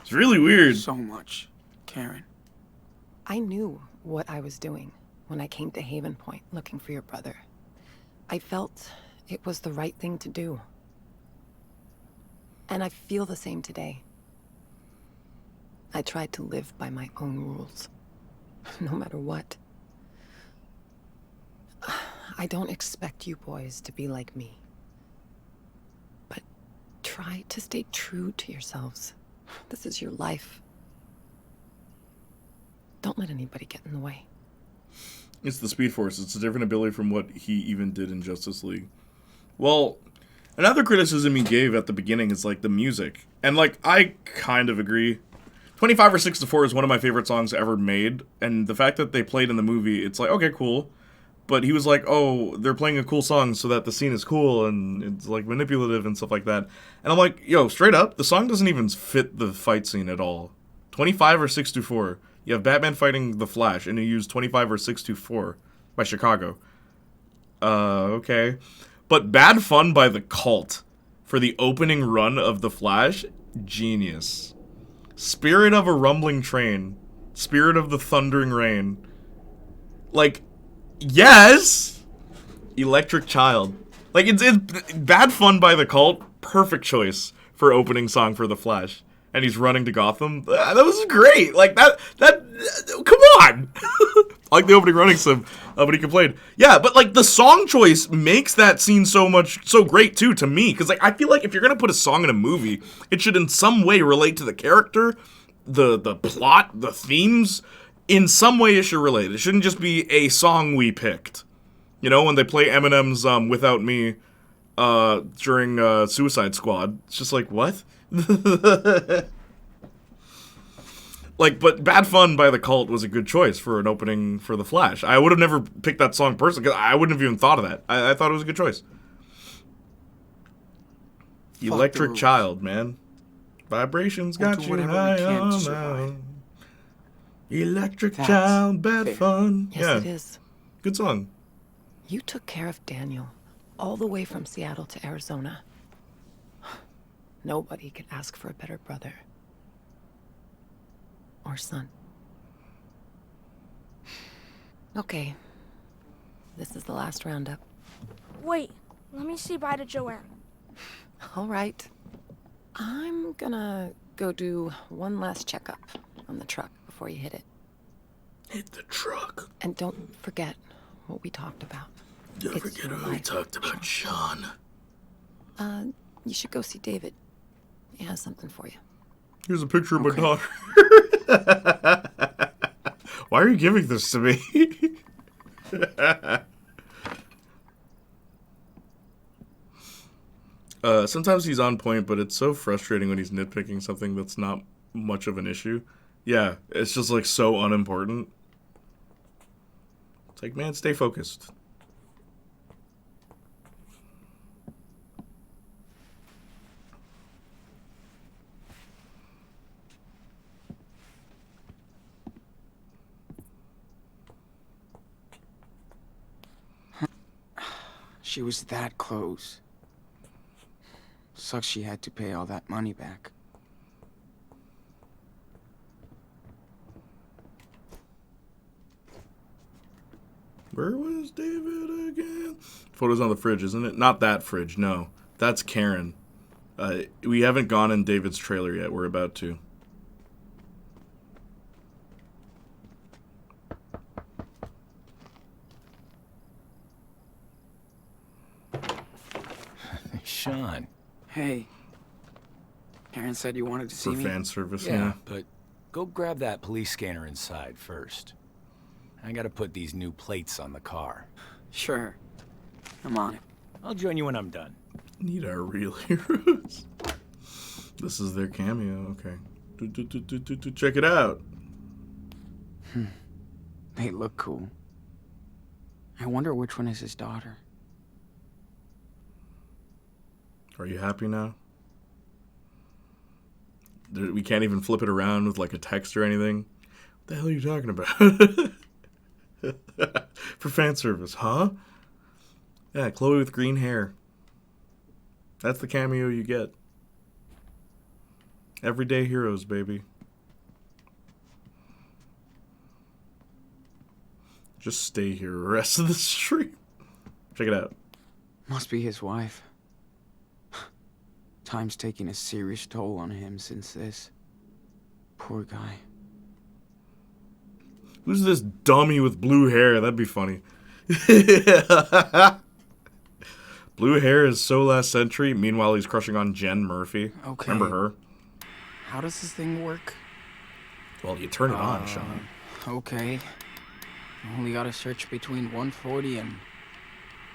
Speaker 2: It's really weird.
Speaker 1: so much, Karen.
Speaker 10: I knew what I was doing when I came to Haven Point looking for your brother. I felt it was the right thing to do. And I feel the same today. I tried to live by my own rules, no matter what. I don't expect you boys to be like me. But try to stay true to yourselves. This is your life. Don't let anybody get in the way.
Speaker 2: It's the Speed Force. It's a different ability from what he even did in Justice League. Well, another criticism he gave at the beginning is, the music. And, I kind of agree. 25 or 6 to 4 is one of my favorite songs ever made. And the fact that they played in the movie, it's like, okay, cool. But he was like, oh, they're playing a cool song so that the scene is cool and it's, manipulative and stuff like that. And I'm like, yo, straight up, the song doesn't even fit the fight scene at all. 25 or 6 to 4. You have Batman fighting the Flash, and you use 25 or 6 to 4 by Chicago. Okay. But Bad Fun by The Cult for the opening run of The Flash, genius. Spirit of a Rumbling Train. Spirit of the Thundering Rain. Yes! Electric Child. It's Bad Fun by The Cult, perfect choice for opening song for The Flash. And he's running to Gotham. That was great. Come on! The opening running sim, but he complained. Yeah, but the song choice makes that scene so great too to me. Because I feel like if you're gonna put a song in a movie, it should in some way relate to the character, the plot, the themes. In some way, it should relate. It shouldn't just be a song we picked. You know, when they play Eminem's "Without Me" during Suicide Squad, it's just what? But Bad Fun by The Cult was a good choice for an opening for The Flash. I would have never picked that song personally, because I wouldn't have even thought of that. I thought it was a good choice. Electric
Speaker 1: roof.
Speaker 2: Child, man. Vibrations
Speaker 1: We'll
Speaker 2: got
Speaker 1: do
Speaker 2: you
Speaker 1: whatever we
Speaker 2: high
Speaker 1: can to
Speaker 2: on
Speaker 1: survive.
Speaker 2: now. Electric
Speaker 1: That's
Speaker 2: Child, bad
Speaker 1: fair.
Speaker 2: fun.
Speaker 10: Yes,
Speaker 2: Yeah,
Speaker 10: it is.
Speaker 2: good song.
Speaker 10: You took care of Daniel all the way from Seattle to Arizona. Nobody could ask for a better brother. Or son. Okay. This is the last roundup.
Speaker 3: Wait, let me say bye to Joanne.
Speaker 10: All right. I'm gonna go do one last checkup on the truck before you hit it.
Speaker 2: Hit the truck.
Speaker 10: And don't forget what we talked about.
Speaker 2: Don't
Speaker 10: It's
Speaker 2: forget
Speaker 10: your
Speaker 2: what we
Speaker 10: life.
Speaker 2: talked about, Sean.
Speaker 10: You should go see David. He has something for you.
Speaker 2: Here's a picture of my
Speaker 1: Okay.
Speaker 2: daughter. Why are you giving this to me? Sometimes he's on point, but it's so frustrating when he's nitpicking something that's not much of an issue. Yeah, it's just like so unimportant. It's like, man, stay focused.
Speaker 1: She was that close. Sucks she had to pay all that money back.
Speaker 2: Where was David again? Photos on the fridge, isn't it? Not that fridge, no. That's Karen. We haven't gone in David's trailer yet. We're about to.
Speaker 9: Sean.
Speaker 1: Hey. Karen said you wanted to see
Speaker 2: For
Speaker 1: me.
Speaker 2: fan service,
Speaker 9: Yeah,
Speaker 2: yeah.
Speaker 9: but go grab that police scanner inside first. I gotta put these new plates on the car.
Speaker 1: Sure. I'm on it.
Speaker 9: I'll join you when I'm done.
Speaker 2: Need our real heroes. This is their cameo, okay. Check it out.
Speaker 1: They look cool. I wonder which one is his daughter.
Speaker 2: Are you happy now? We can't even flip it around with like a text or anything. What the hell are you talking about? For fan service, huh? Yeah, Chloe with green hair. That's the cameo you get. Everyday heroes, baby. Just stay here the rest of the stream. Check it out.
Speaker 1: Must be his wife. Time's taking a serious toll on him since this. Poor guy.
Speaker 2: Who's this dummy with blue hair? That'd be funny. Blue hair is so last century. Meanwhile, he's crushing on Jen Murphy.
Speaker 1: Okay.
Speaker 2: Remember her?
Speaker 1: How does this thing work?
Speaker 2: Well, you turn it on, Sean.
Speaker 1: Okay. Only gotta search between 140 and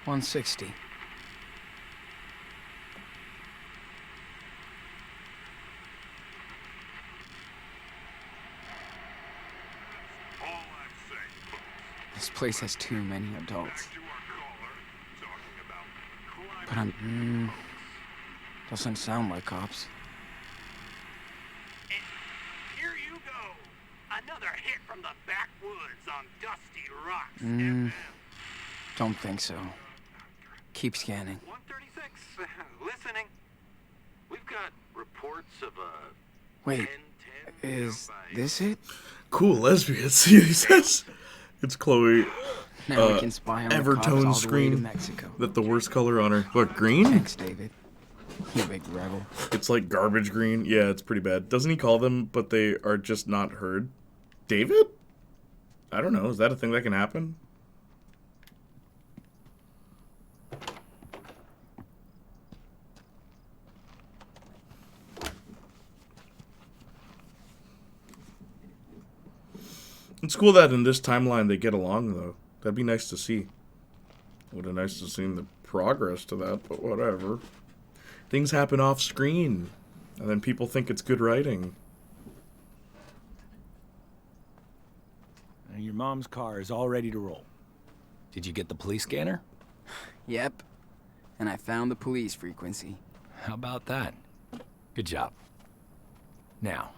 Speaker 1: 160. This place has too many adults. But doesn't sound like cops.
Speaker 11: And here you go. Another hit from the backwoods on Dusty Rocks.
Speaker 1: Don't think so. Keep scanning.
Speaker 11: 136, listening. We've got reports of a
Speaker 1: Wait, is this it?
Speaker 2: Cool lesbian. See what he says? It's Chloe.
Speaker 1: Now we can spy on the cops all
Speaker 2: Evertone
Speaker 1: the way to
Speaker 2: screen.
Speaker 1: Mexico.
Speaker 2: That the worst color on her. What, green?
Speaker 1: Thanks, David. You big rebel.
Speaker 2: It's like garbage green. Yeah, it's pretty bad. Doesn't he call them, but they are just not heard? David? I don't know. Is that a thing that can happen? It's cool that in this timeline they get along, though. That'd be nice to see. Would have nice to see the progress to that, but whatever. Things happen off screen, and then people think it's good writing.
Speaker 9: And your mom's car is all ready to roll. Did you get the police scanner?
Speaker 1: Yep. And I found the police frequency.
Speaker 9: How about that? Good job. Now,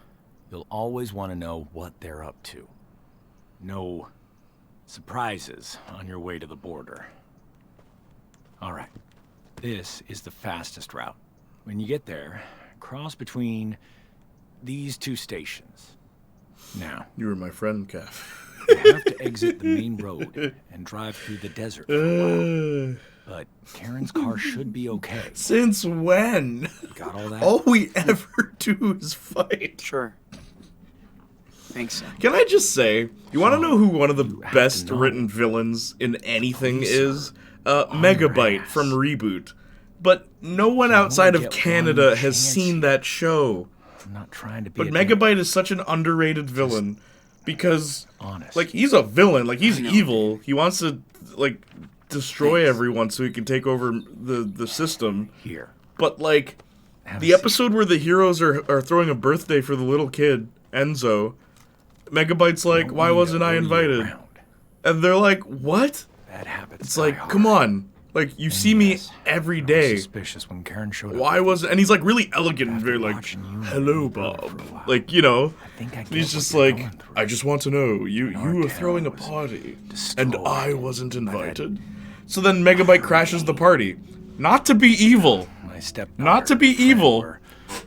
Speaker 9: you'll always want to know what they're up to. No surprises on your way to the border. All right. This is the fastest route. When you get there, cross between these two stations. Now,
Speaker 2: You were my friend, Kev.
Speaker 9: you have to exit the main road and drive through the desert for a while. But Karen's car should be okay.
Speaker 2: Since when?
Speaker 9: Got all that?
Speaker 2: All we ever do is fight.
Speaker 1: Sure. Thanks, Sam.
Speaker 2: Can I just say, you want to know who one of the
Speaker 9: You have
Speaker 2: best
Speaker 9: to know.
Speaker 2: written villains in anything
Speaker 9: Lisa,
Speaker 2: is?
Speaker 9: your
Speaker 2: Megabite
Speaker 9: ass.
Speaker 2: from Reboot. But no one
Speaker 9: You only
Speaker 2: outside of
Speaker 9: get
Speaker 2: Canada
Speaker 9: one
Speaker 2: has
Speaker 9: chance
Speaker 2: seen
Speaker 9: here.
Speaker 2: that show.
Speaker 9: I'm not trying to be
Speaker 2: But
Speaker 9: a
Speaker 2: Megabite is such an underrated villain because,
Speaker 9: honest.
Speaker 2: like, he's a villain. Like, he's
Speaker 1: I know.
Speaker 2: evil. He wants to, like, destroy
Speaker 1: Thanks.
Speaker 2: everyone so he can take over the system.
Speaker 9: Here.
Speaker 2: But, like,
Speaker 9: Have a
Speaker 2: the
Speaker 9: seat.
Speaker 2: episode where the heroes are throwing a birthday for the little kid, Enzo, Megabite's like,
Speaker 9: Don't
Speaker 2: why
Speaker 9: mean to
Speaker 2: wasn't I
Speaker 9: order you
Speaker 2: invited?
Speaker 9: around.
Speaker 2: And they're like, what?
Speaker 9: Bad habits.
Speaker 2: It's
Speaker 9: die
Speaker 2: like,
Speaker 9: hard.
Speaker 2: come on. Like, you see me
Speaker 9: Yes,
Speaker 2: every
Speaker 9: I was
Speaker 2: day.
Speaker 9: suspicious when Karen showed up.
Speaker 2: Why was... And he's, like, really elegant and
Speaker 9: After
Speaker 2: very, like,
Speaker 9: watching you
Speaker 2: hello,
Speaker 9: and Bill
Speaker 2: Bob.
Speaker 9: for a while,
Speaker 2: Like, you know...
Speaker 9: I think I
Speaker 2: And
Speaker 9: get
Speaker 2: he's
Speaker 9: what
Speaker 2: just
Speaker 9: you're
Speaker 2: like,
Speaker 9: going through.
Speaker 2: I just want to know, you
Speaker 9: our
Speaker 2: were
Speaker 9: town
Speaker 2: throwing a
Speaker 9: was
Speaker 2: party, and
Speaker 9: destroyed
Speaker 2: I wasn't
Speaker 9: by that
Speaker 2: invited. So then Megabite crashes the party. Not to be evil.
Speaker 9: My stepdaughter
Speaker 2: Not to be
Speaker 9: and friend
Speaker 2: evil.
Speaker 9: were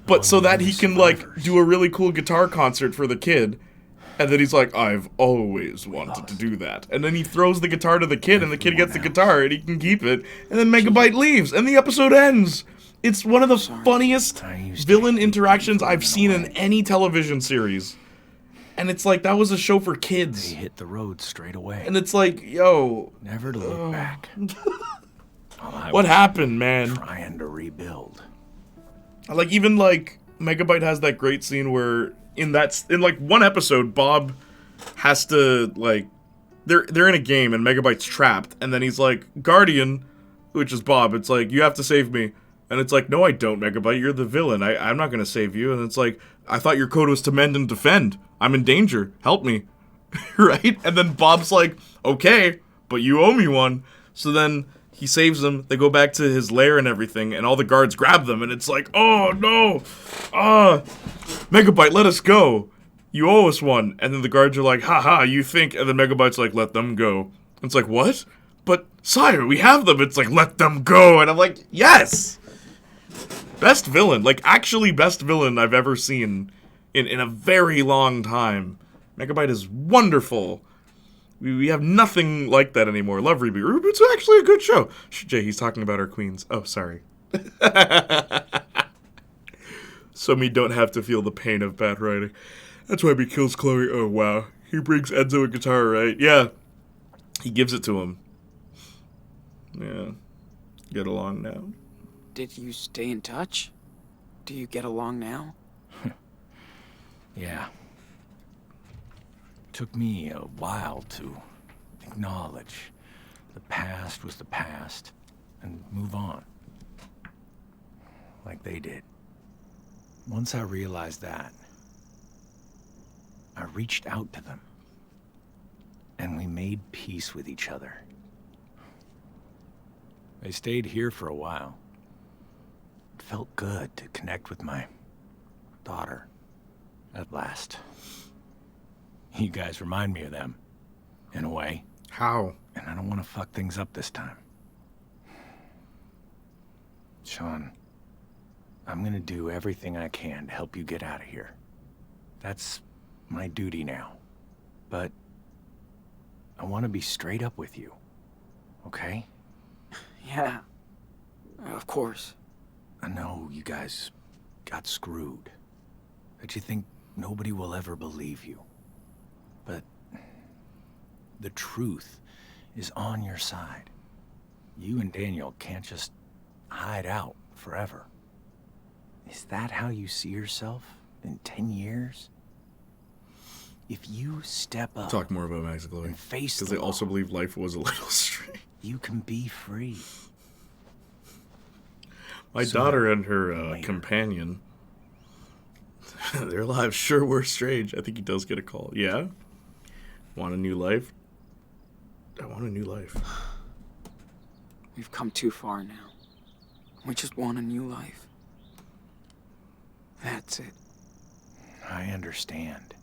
Speaker 2: But so
Speaker 9: among
Speaker 2: that
Speaker 9: the
Speaker 2: he can, like,
Speaker 9: survivors.
Speaker 2: do a really cool guitar concert for the kid. And then he's like, I've always wanted to do that. And then he throws the guitar to the kid, and the kid gets the guitar, and he can keep it. And then Megabite leaves, and the episode ends. It's one of the funniest
Speaker 9: I used to
Speaker 2: villain
Speaker 9: hate
Speaker 2: interactions
Speaker 9: people
Speaker 2: I've
Speaker 9: in
Speaker 2: seen
Speaker 9: a
Speaker 2: in
Speaker 9: way.
Speaker 2: any television series. And it's like, that was a show for kids.
Speaker 9: They hit the road straight away.
Speaker 2: And it's like, yo,
Speaker 9: Never to look back. While I
Speaker 2: what
Speaker 9: was
Speaker 2: happened, man?
Speaker 9: trying to rebuild.
Speaker 2: Like, even, like, Megabite has that great scene where, in like, one episode, Bob has to, like, they're in a game, and Megabite's trapped, and then he's like, Guardian, which is Bob, it's like, you have to save me. And it's like, no, I don't, Megabite, you're the villain, I'm not gonna save you. And it's like, I thought your code was to mend and defend. I'm in danger, help me. Right? And then Bob's like, okay, but you owe me one. So then he saves them, they go back to his lair and everything, and all the guards grab them, and it's like, oh no! Megabite, let us go! You owe us one. And then the guards are like, haha, you think, and then Megabite's like, let them go. And it's like, what? But, sire, we have them! It's like, let them go! And I'm like, yes! Best villain, like, actually best villain I've ever seen in a very long time. Megabite is wonderful. We have nothing like that anymore. Love Reboot. Reboot's actually a good show. Jay, he's talking about our queens. Oh, sorry. So me don't have to feel the pain of bad writing. That's why he kills Chloe. Oh, wow. He brings Enzo a guitar, right? Yeah. He gives it to him. Yeah. Get along now.
Speaker 1: Did you stay in touch? Do you get along now?
Speaker 9: Yeah. Took me a while to acknowledge the past was the past and move on. Like they did. Once I realized that, I reached out to them. And we made peace with each other. They stayed here for a while. It felt good to connect with my daughter at last. You guys remind me of them, in a way.
Speaker 2: How?
Speaker 9: And I don't want to fuck things up this time. Sean, I'm gonna do everything I can to help you get out of here. That's my duty now. But I want to be straight up with you, okay?
Speaker 1: Yeah. Of course.
Speaker 9: I know you guys got screwed. That you think nobody will ever believe you. But the truth is on your side. You and Daniel can't just hide out forever. Is that how you see yourself in 10 years? If you step up
Speaker 2: Talk more about Max and Chloe.
Speaker 9: and face
Speaker 2: Because
Speaker 9: the
Speaker 2: they also
Speaker 9: law,
Speaker 2: believe life was a little strange.
Speaker 9: you can be free.
Speaker 2: My
Speaker 9: Sooner
Speaker 2: daughter and her
Speaker 9: than later.
Speaker 2: companion, their lives sure were strange. I think he does get a call. Yeah? Want a new life? I want a new life.
Speaker 1: We've come too far now. We just want a new life. That's it.
Speaker 9: I understand.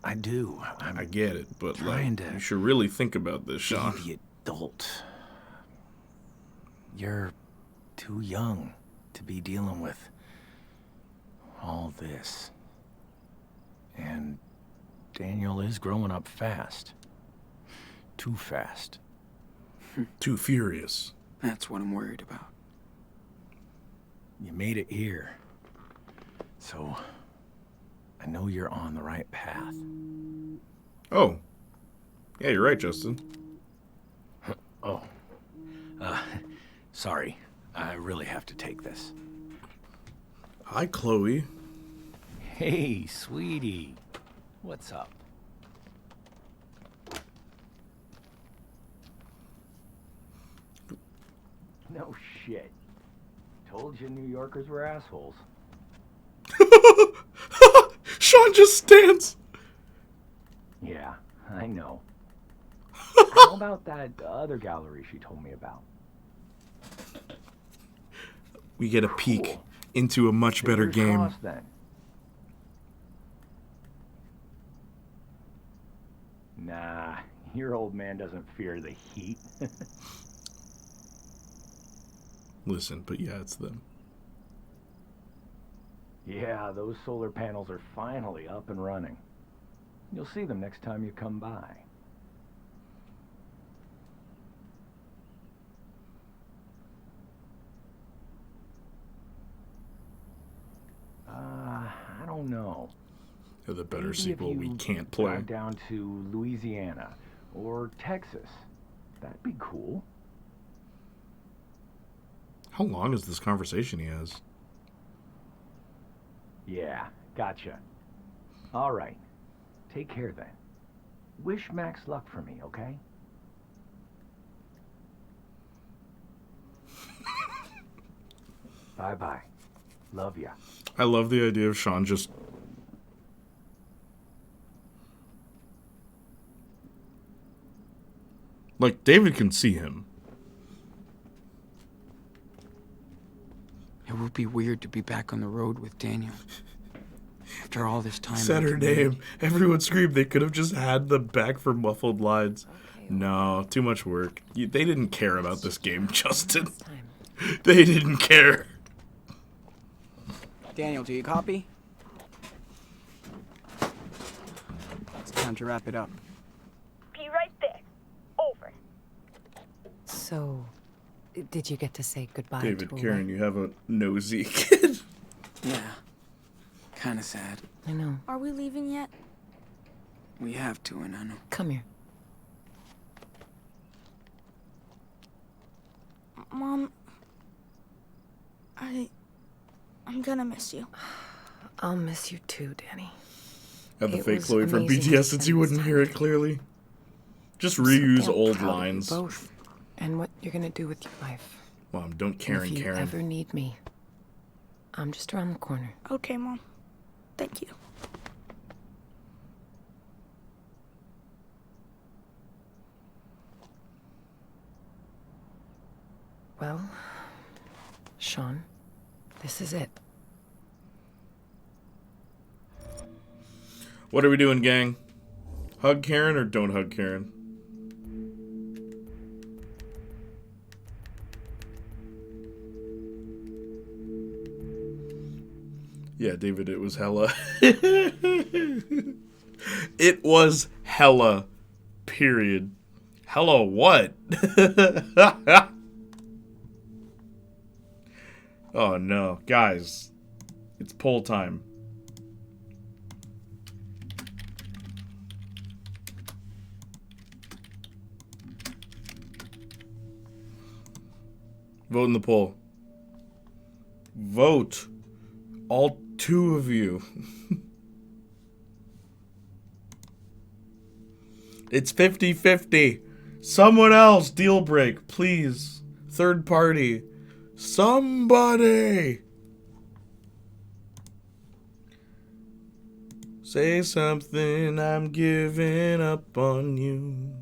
Speaker 9: I do.
Speaker 2: I get it, but
Speaker 9: trying
Speaker 2: like,
Speaker 9: to
Speaker 2: you should really think about this, Sean.
Speaker 9: be the adult. You're too young to be dealing with all this. And Daniel is growing up fast. Too fast.
Speaker 2: Too furious.
Speaker 1: That's what I'm worried about.
Speaker 9: You made it here. So, I know you're on the right path.
Speaker 2: Oh. Yeah, you're right, Justin.
Speaker 9: Oh. Sorry. I really have to take this.
Speaker 2: Hi, Chloe.
Speaker 9: Hey, sweetie. What's up? No shit. Told you New Yorkers were assholes.
Speaker 2: Sean just stands.
Speaker 9: Yeah, I know. How about that other gallery she told me about?
Speaker 2: We get a peek
Speaker 9: Cool.
Speaker 2: into a much better
Speaker 9: Fingers
Speaker 2: game.
Speaker 9: crossed, then. Nah, your old man doesn't fear the heat.
Speaker 2: Listen, but yeah, it's them.
Speaker 9: Yeah, those solar panels are finally up and running. You'll see them next time you come by. I don't know.
Speaker 2: They're the better
Speaker 9: Maybe if
Speaker 2: sequel we
Speaker 9: you
Speaker 2: can't play.
Speaker 9: drive down to Louisiana or Texas. That'd be cool.
Speaker 2: How long is this conversation he has?
Speaker 9: Yeah, gotcha. All right. Take care then. Wish Max luck for me, okay? Bye-bye. Love ya.
Speaker 2: I love the idea of Sean just... Like, David can see him.
Speaker 1: It would be weird to be back on the road with Daniel. After all this time.
Speaker 2: Said her name. Everyone screamed. They could have just had them back for muffled lines. No, too much work. They didn't care about this game, Justin. They didn't care.
Speaker 1: Daniel, do you copy? It's time to wrap it up.
Speaker 4: Be right there. Over.
Speaker 10: So, did you get to say goodbye
Speaker 2: David,
Speaker 10: to
Speaker 2: Karen, you have a nosy kid.
Speaker 1: Yeah. Kinda sad.
Speaker 10: I know.
Speaker 3: Are we leaving yet?
Speaker 1: We have to, and I know.
Speaker 10: Come here.
Speaker 3: Mom, I'm gonna miss you.
Speaker 10: I'll miss you too, Danny.
Speaker 2: Have the
Speaker 10: It
Speaker 2: fake
Speaker 10: was
Speaker 2: Chloe from
Speaker 10: amazing to
Speaker 2: BTS since you
Speaker 10: spend
Speaker 2: wouldn't
Speaker 10: this
Speaker 2: hear
Speaker 10: time
Speaker 2: it
Speaker 10: with
Speaker 2: clearly. Just
Speaker 10: I'm so
Speaker 2: reuse
Speaker 10: damn
Speaker 2: old
Speaker 10: proud of you
Speaker 2: lines.
Speaker 10: both, and what you're gonna do with your life.
Speaker 2: Mom, don't
Speaker 10: And
Speaker 2: Karen,
Speaker 10: if you
Speaker 2: Karen.
Speaker 10: ever need me, I'm just around the corner.
Speaker 3: Okay, Mom. Thank you.
Speaker 10: Well, Sean, this is it.
Speaker 2: What are we doing, gang? Hug Karen or don't hug Karen? Yeah, David, it was hella. It was hella. Period. Hella what? Oh no. Guys, it's poll time. Vote in the poll. Vote. All two of you. It's 50-50. Someone else deal break, please. Third party. Somebody. Say something, I'm giving up on you.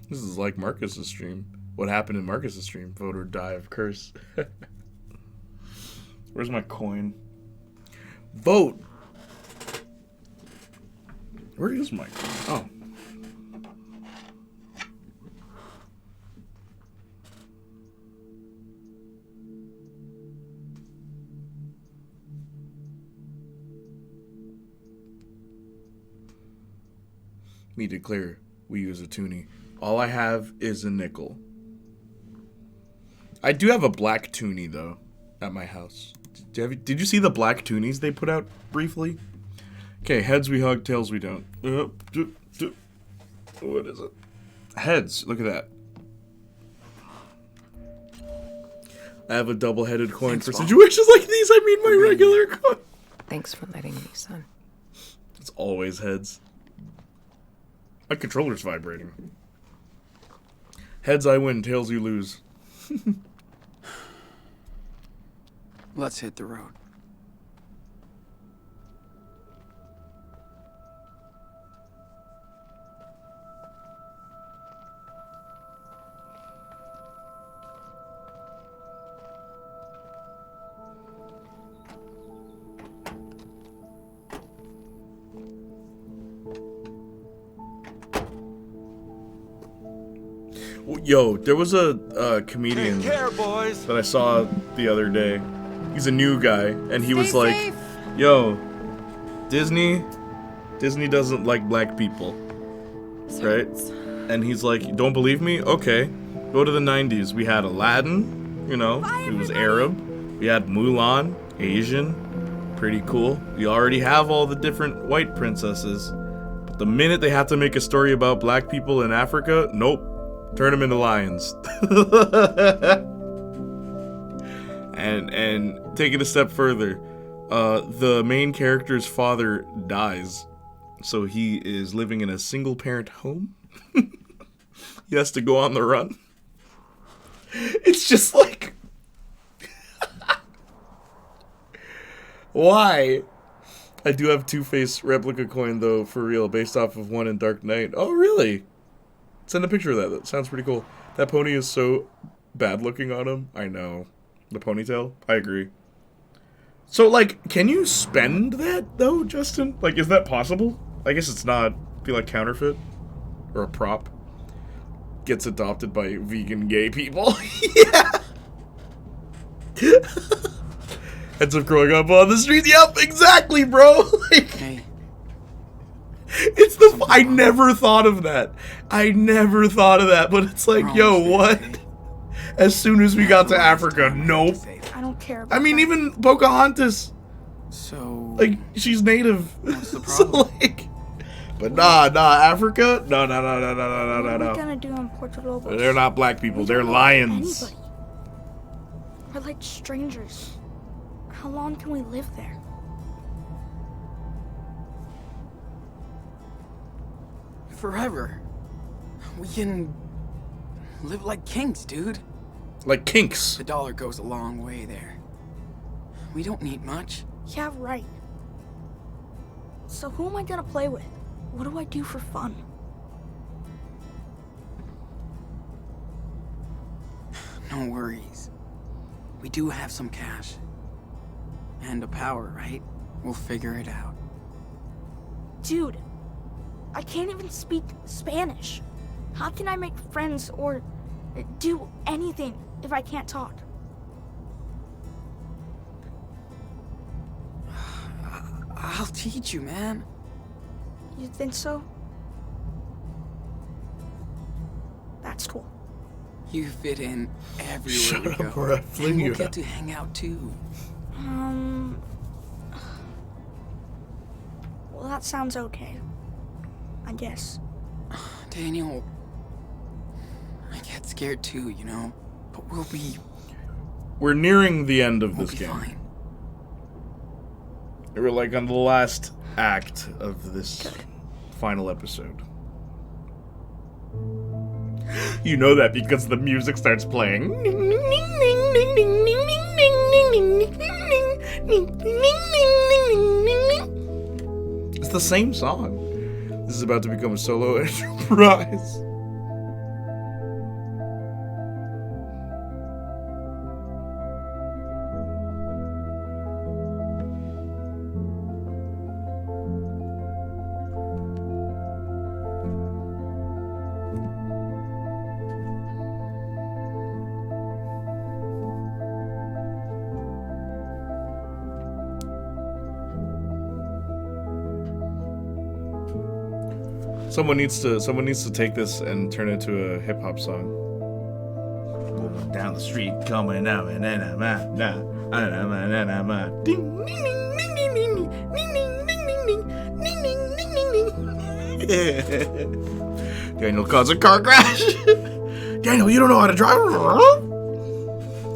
Speaker 2: This is like Marcus's stream. what happened in Marcus's stream. Vote or die of curse. Where's my coin? Vote. Where is my coin? Oh. Me declare we use a toonie. All I have is a nickel. I do have a black toonie though at my house. Did you see the black toonies they put out briefly? Okay, heads we hug, tails we don't. What is it? Heads. Look at that. I have a double-headed coin for situations like these. I mean my regular coin.
Speaker 10: Thanks for letting me, son.
Speaker 2: It's always heads. My controller's vibrating. Heads I win, tails you lose.
Speaker 1: Let's hit the road.
Speaker 2: Yo, there was a comedian that I saw the other day. He's a new guy, and he was like, yo, Disney doesn't like black people, right? And he's like, don't believe me? Okay, go to the 90s. We had Aladdin, you know, he was Arab. We had Mulan, Asian, pretty cool. We already have all the different white princesses. But the minute they have to make a story about black people in Africa, nope. Turn them into lions. and take it a step further. The main character's father dies. So he is living in a single parent home. He has to go on the run. It's just like... Why? I do have Two-Face replica coin though, for real, based off of one in Dark Knight. Oh, really? Send a picture of that. That sounds pretty cool. That pony is so bad looking on him. I know. The ponytail. I agree. So, like, can you spend that, though, Justin? Like, is that possible? I guess it's not. Be like counterfeit. Or a prop. Gets adopted by vegan gay people. Yeah! Ends up growing up on the street. Yep, exactly, bro! Like...
Speaker 1: Hey.
Speaker 2: It's the... I never thought of that. I never thought of that, but it's like, yo, what? As soon as we got to Africa, nope.
Speaker 3: I don't care about
Speaker 2: I mean,
Speaker 3: that.
Speaker 2: even Pocahontas,
Speaker 1: So...
Speaker 2: like, she's native.
Speaker 1: What's the
Speaker 2: So,
Speaker 1: problem?
Speaker 2: like... But nah, Africa? No.
Speaker 3: What are we gonna do in Portugal?
Speaker 2: They're not black people,
Speaker 3: We
Speaker 2: they're
Speaker 3: don't know
Speaker 2: lions.
Speaker 3: anybody. We're like strangers. How long can we live there?
Speaker 1: Forever. We can live like kings, dude.
Speaker 2: Like kinks.
Speaker 1: The dollar goes a long way there. We don't need much.
Speaker 3: Yeah, right. So who am I gonna play with? What do I do for fun?
Speaker 1: No worries. We do have some cash. And a power, right? We'll figure it out.
Speaker 3: Dude, I can't even speak Spanish. How can I make friends or do anything if I can't talk?
Speaker 1: I'll teach you, man.
Speaker 3: You think so? That's cool.
Speaker 1: You fit in everywhere
Speaker 2: Shut
Speaker 1: we
Speaker 2: up,
Speaker 1: go.
Speaker 2: or I fling
Speaker 1: And
Speaker 2: you
Speaker 1: we'll get
Speaker 2: out.
Speaker 1: to hang out too.
Speaker 3: Well, that sounds okay. I guess.
Speaker 1: Daniel, I get scared too, you know? But we'll be
Speaker 2: We're nearing the end of this game.
Speaker 1: fine.
Speaker 2: We're like on the last act of this final episode. You know that because the music starts playing. It's the same song. This is about to become a solo enterprise. Someone needs to take this and turn it into a hip hop song. Going down the street, coming out, and then I'm out, ding, ding, ding, ding, ding, ding, ding, ding, ding, ding, ding, ding. Daniel caused a car crash. Daniel, you don't know how to drive.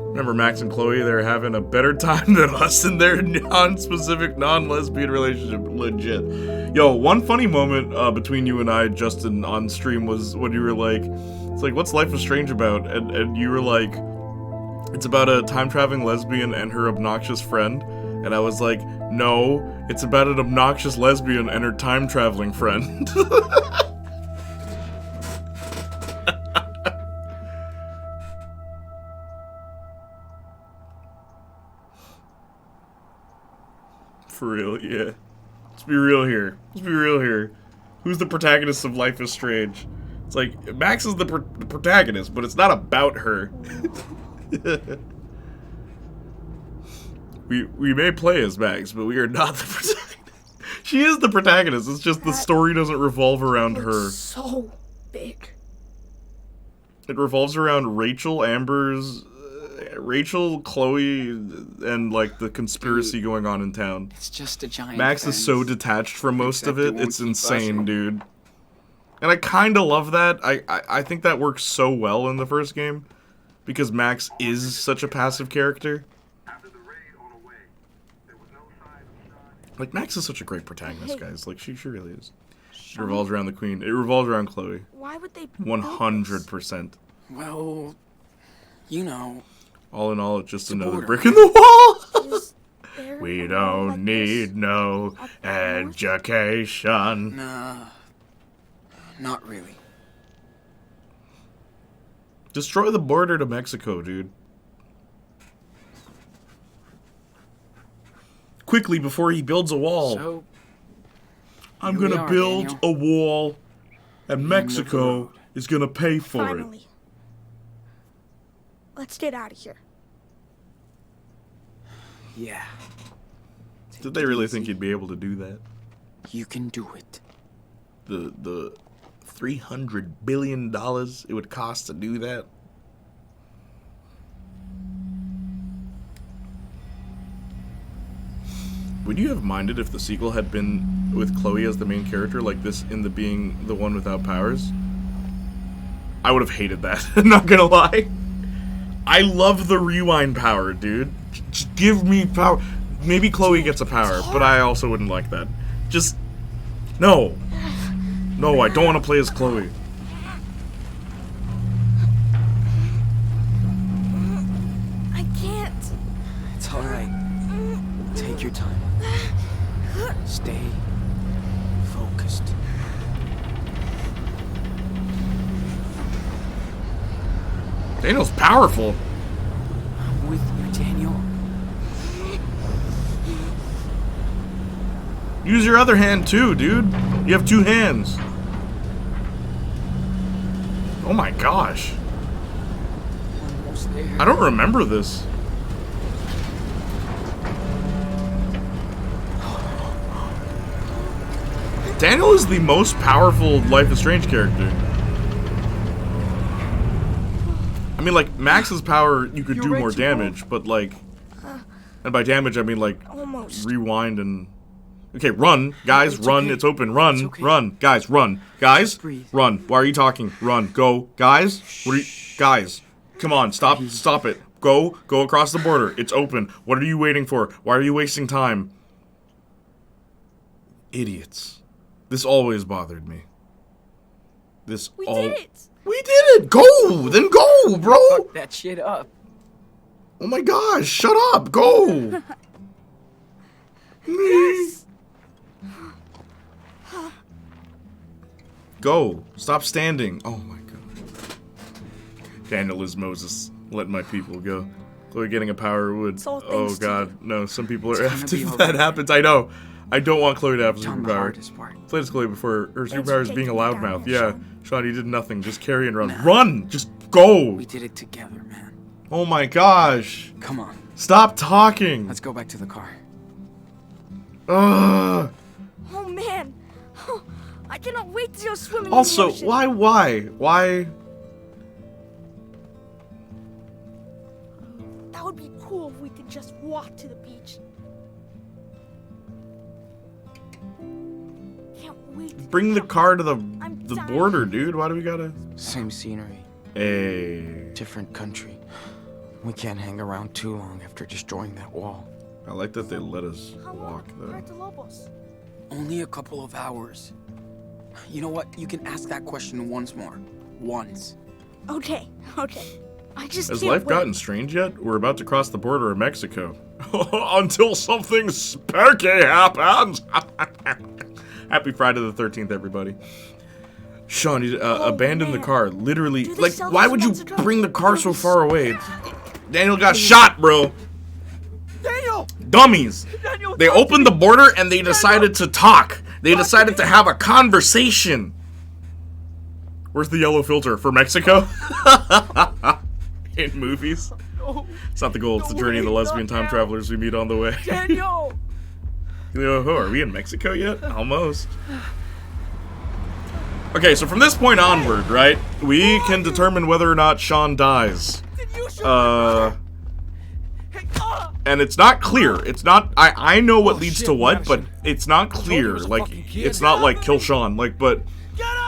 Speaker 2: Remember Max and Chloe? They're having a better time than us in their non-specific, non-lesbian relationship. Legit. Yo, one funny moment between you and I, Justin, on stream was when you were like, it's like, what's Life is Strange about? And you were like, it's about a time-traveling lesbian and her obnoxious friend. And I was like, no, it's about an obnoxious lesbian and her time-traveling friend. For real, yeah. Let's be real here. Let's be real here. Who's the protagonist of Life is Strange? It's like, Max is the protagonist, but it's not about her. we may play as Max, but we are not the protagonist. She is the protagonist, it's just the story doesn't revolve around her.
Speaker 3: So big.
Speaker 2: It revolves around Rachel, Amber's... Rachel, Chloe, and like the conspiracy going on in town.
Speaker 1: It's just a giant
Speaker 2: Max
Speaker 1: fence.
Speaker 2: is so detached from most of
Speaker 1: Except
Speaker 2: it,
Speaker 1: won't
Speaker 2: it's
Speaker 1: keep
Speaker 2: insane,
Speaker 1: us.
Speaker 2: dude. And I kind of love that. I think that works so well in the first game because Max is such a passive character. Like, Max is such a great protagonist, guys. Like, she really is. It revolves around the queen. It revolves around Chloe.
Speaker 3: Why would they?
Speaker 2: 100%.
Speaker 1: Well, you know.
Speaker 2: All in all, it's just another
Speaker 1: border,
Speaker 2: brick in the wall.
Speaker 3: There
Speaker 2: We
Speaker 3: a
Speaker 2: don't
Speaker 3: like
Speaker 2: need
Speaker 3: this
Speaker 2: no
Speaker 3: up north?
Speaker 2: education.
Speaker 1: Nah, not really.
Speaker 2: Destroy the border to Mexico, dude. Quickly before he builds a wall.
Speaker 1: So,
Speaker 2: I'm
Speaker 1: here we
Speaker 2: gonna
Speaker 1: are,
Speaker 2: build
Speaker 1: Daniel.
Speaker 2: a wall, and
Speaker 1: End of the
Speaker 2: Mexico
Speaker 1: road.
Speaker 2: is gonna pay for it.
Speaker 3: Finally. Let's get out of here.
Speaker 1: yeah,
Speaker 2: Did they really think he'd be able to do that?
Speaker 1: you can do it.
Speaker 2: The $300 billion it would cost to do that? Would you have minded if the sequel had been with Chloe as the main character, like this in the being the one without powers? I would have hated that, not gonna lie. I love the rewind power, dude. Just give me power. Maybe Chloe gets a power, but I also wouldn't like that. Just... No. No, I don't want to play as Chloe.
Speaker 3: I can't.
Speaker 1: It's alright. Take your time. Stay focused.
Speaker 2: Daniel's powerful.
Speaker 1: I'm with you, Daniel.
Speaker 2: Use your other hand too, dude. You have two hands. Oh my gosh.
Speaker 1: Almost there.
Speaker 2: I don't remember this. Daniel is the most powerful Life is Strange character. I mean, like, Max's power, you could do more damage, but like... And by damage, I mean, like,
Speaker 3: Almost.
Speaker 2: rewind and... Okay, run. Guys,
Speaker 1: It's
Speaker 2: run.
Speaker 1: okay.
Speaker 2: It's open. Run.
Speaker 1: It's okay.
Speaker 2: Run. Guys, run. Guys,
Speaker 1: breathe.
Speaker 2: run. Why are you talking? Run. Go. Guys? What are you... Guys, come on. Stop. Stop it. Go. Go across the border. It's open. What are you waiting for? Why are you wasting time? Idiots. This always bothered me. This
Speaker 3: We
Speaker 2: all...
Speaker 3: did it.
Speaker 2: We did it! Go! Then go, bro!
Speaker 1: Fuck that shit up.
Speaker 2: Oh my gosh, shut up! Go!
Speaker 3: Yes.
Speaker 2: Go. Stop standing. Oh my god. Daniel is Moses. Let my people go. Chloe getting a power would...
Speaker 3: It's all
Speaker 2: Oh
Speaker 3: thanks to
Speaker 2: god,
Speaker 3: you.
Speaker 2: no, some people are
Speaker 1: It's gonna
Speaker 2: effed
Speaker 1: be
Speaker 2: if
Speaker 1: all
Speaker 2: that
Speaker 1: right.
Speaker 2: happens. I know. I don't want Chloe to have a
Speaker 1: Done the
Speaker 2: superpower.
Speaker 1: hardest part.
Speaker 2: Play as Chloe before her
Speaker 3: Thanks for
Speaker 2: superpower is being a
Speaker 3: taking me down
Speaker 2: loudmouth.
Speaker 3: there,
Speaker 2: Yeah,
Speaker 3: Sean.
Speaker 2: Sean, you did nothing. Just carry and run.
Speaker 1: Nah.
Speaker 2: Run! Just go!
Speaker 1: We did it together, man.
Speaker 2: Oh my gosh.
Speaker 1: Come on,
Speaker 2: Stop talking!
Speaker 1: let's go back to the car.
Speaker 2: Ugh.
Speaker 3: Oh man. Oh, I cannot wait to go swimming
Speaker 2: Also,
Speaker 3: in the ocean.
Speaker 2: why?
Speaker 3: That would be cool if we could just walk to the beach. Can't wait to
Speaker 2: Bring the
Speaker 3: jump.
Speaker 2: car to the
Speaker 3: dying.
Speaker 2: border, dude. Why do we gotta?
Speaker 1: Same scenery,
Speaker 2: Hey,
Speaker 1: different country. We can't hang around too long after destroying that wall.
Speaker 2: I like that they let us
Speaker 3: How
Speaker 2: walk
Speaker 3: long?
Speaker 2: though.
Speaker 3: Right to Lobos.
Speaker 1: Only a couple of hours. You know what? You can ask that question once more. Once.
Speaker 3: Okay. I just
Speaker 2: Has
Speaker 3: can't
Speaker 2: life
Speaker 3: wait.
Speaker 2: gotten strange yet? We're about to cross the border of Mexico. Until something spooky happens. Happy Friday the 13th, everybody. Sean, you abandoned the
Speaker 3: man.
Speaker 2: car. Literally,
Speaker 3: Do they
Speaker 2: like,
Speaker 3: sell
Speaker 2: why
Speaker 3: those
Speaker 2: would
Speaker 3: in
Speaker 2: you
Speaker 3: Mexico?
Speaker 2: bring the car so far away? Daniel got shot, bro.
Speaker 3: Daniel!
Speaker 2: Dummies.
Speaker 3: Daniel,
Speaker 2: They opened the border and they decided to talk. They decided to have a conversation. Where's the yellow filter? For Mexico? In movies? It's not the goal, it's the journey of the lesbian time travelers we meet on the way.
Speaker 3: Daniel!
Speaker 2: Oh, are we in Mexico yet? Almost. Okay, so from this point onward, right, we can determine whether or not Sean dies.
Speaker 3: Did you shoot my brother? Hey,
Speaker 2: And it's not clear. It's not. I know what leads
Speaker 9: shit,
Speaker 2: to what, but
Speaker 9: Madison.
Speaker 2: it's not
Speaker 9: told you
Speaker 2: clear.
Speaker 9: he was a
Speaker 2: Like,
Speaker 9: fucking kid.
Speaker 2: it's not like kill Sean. Like, but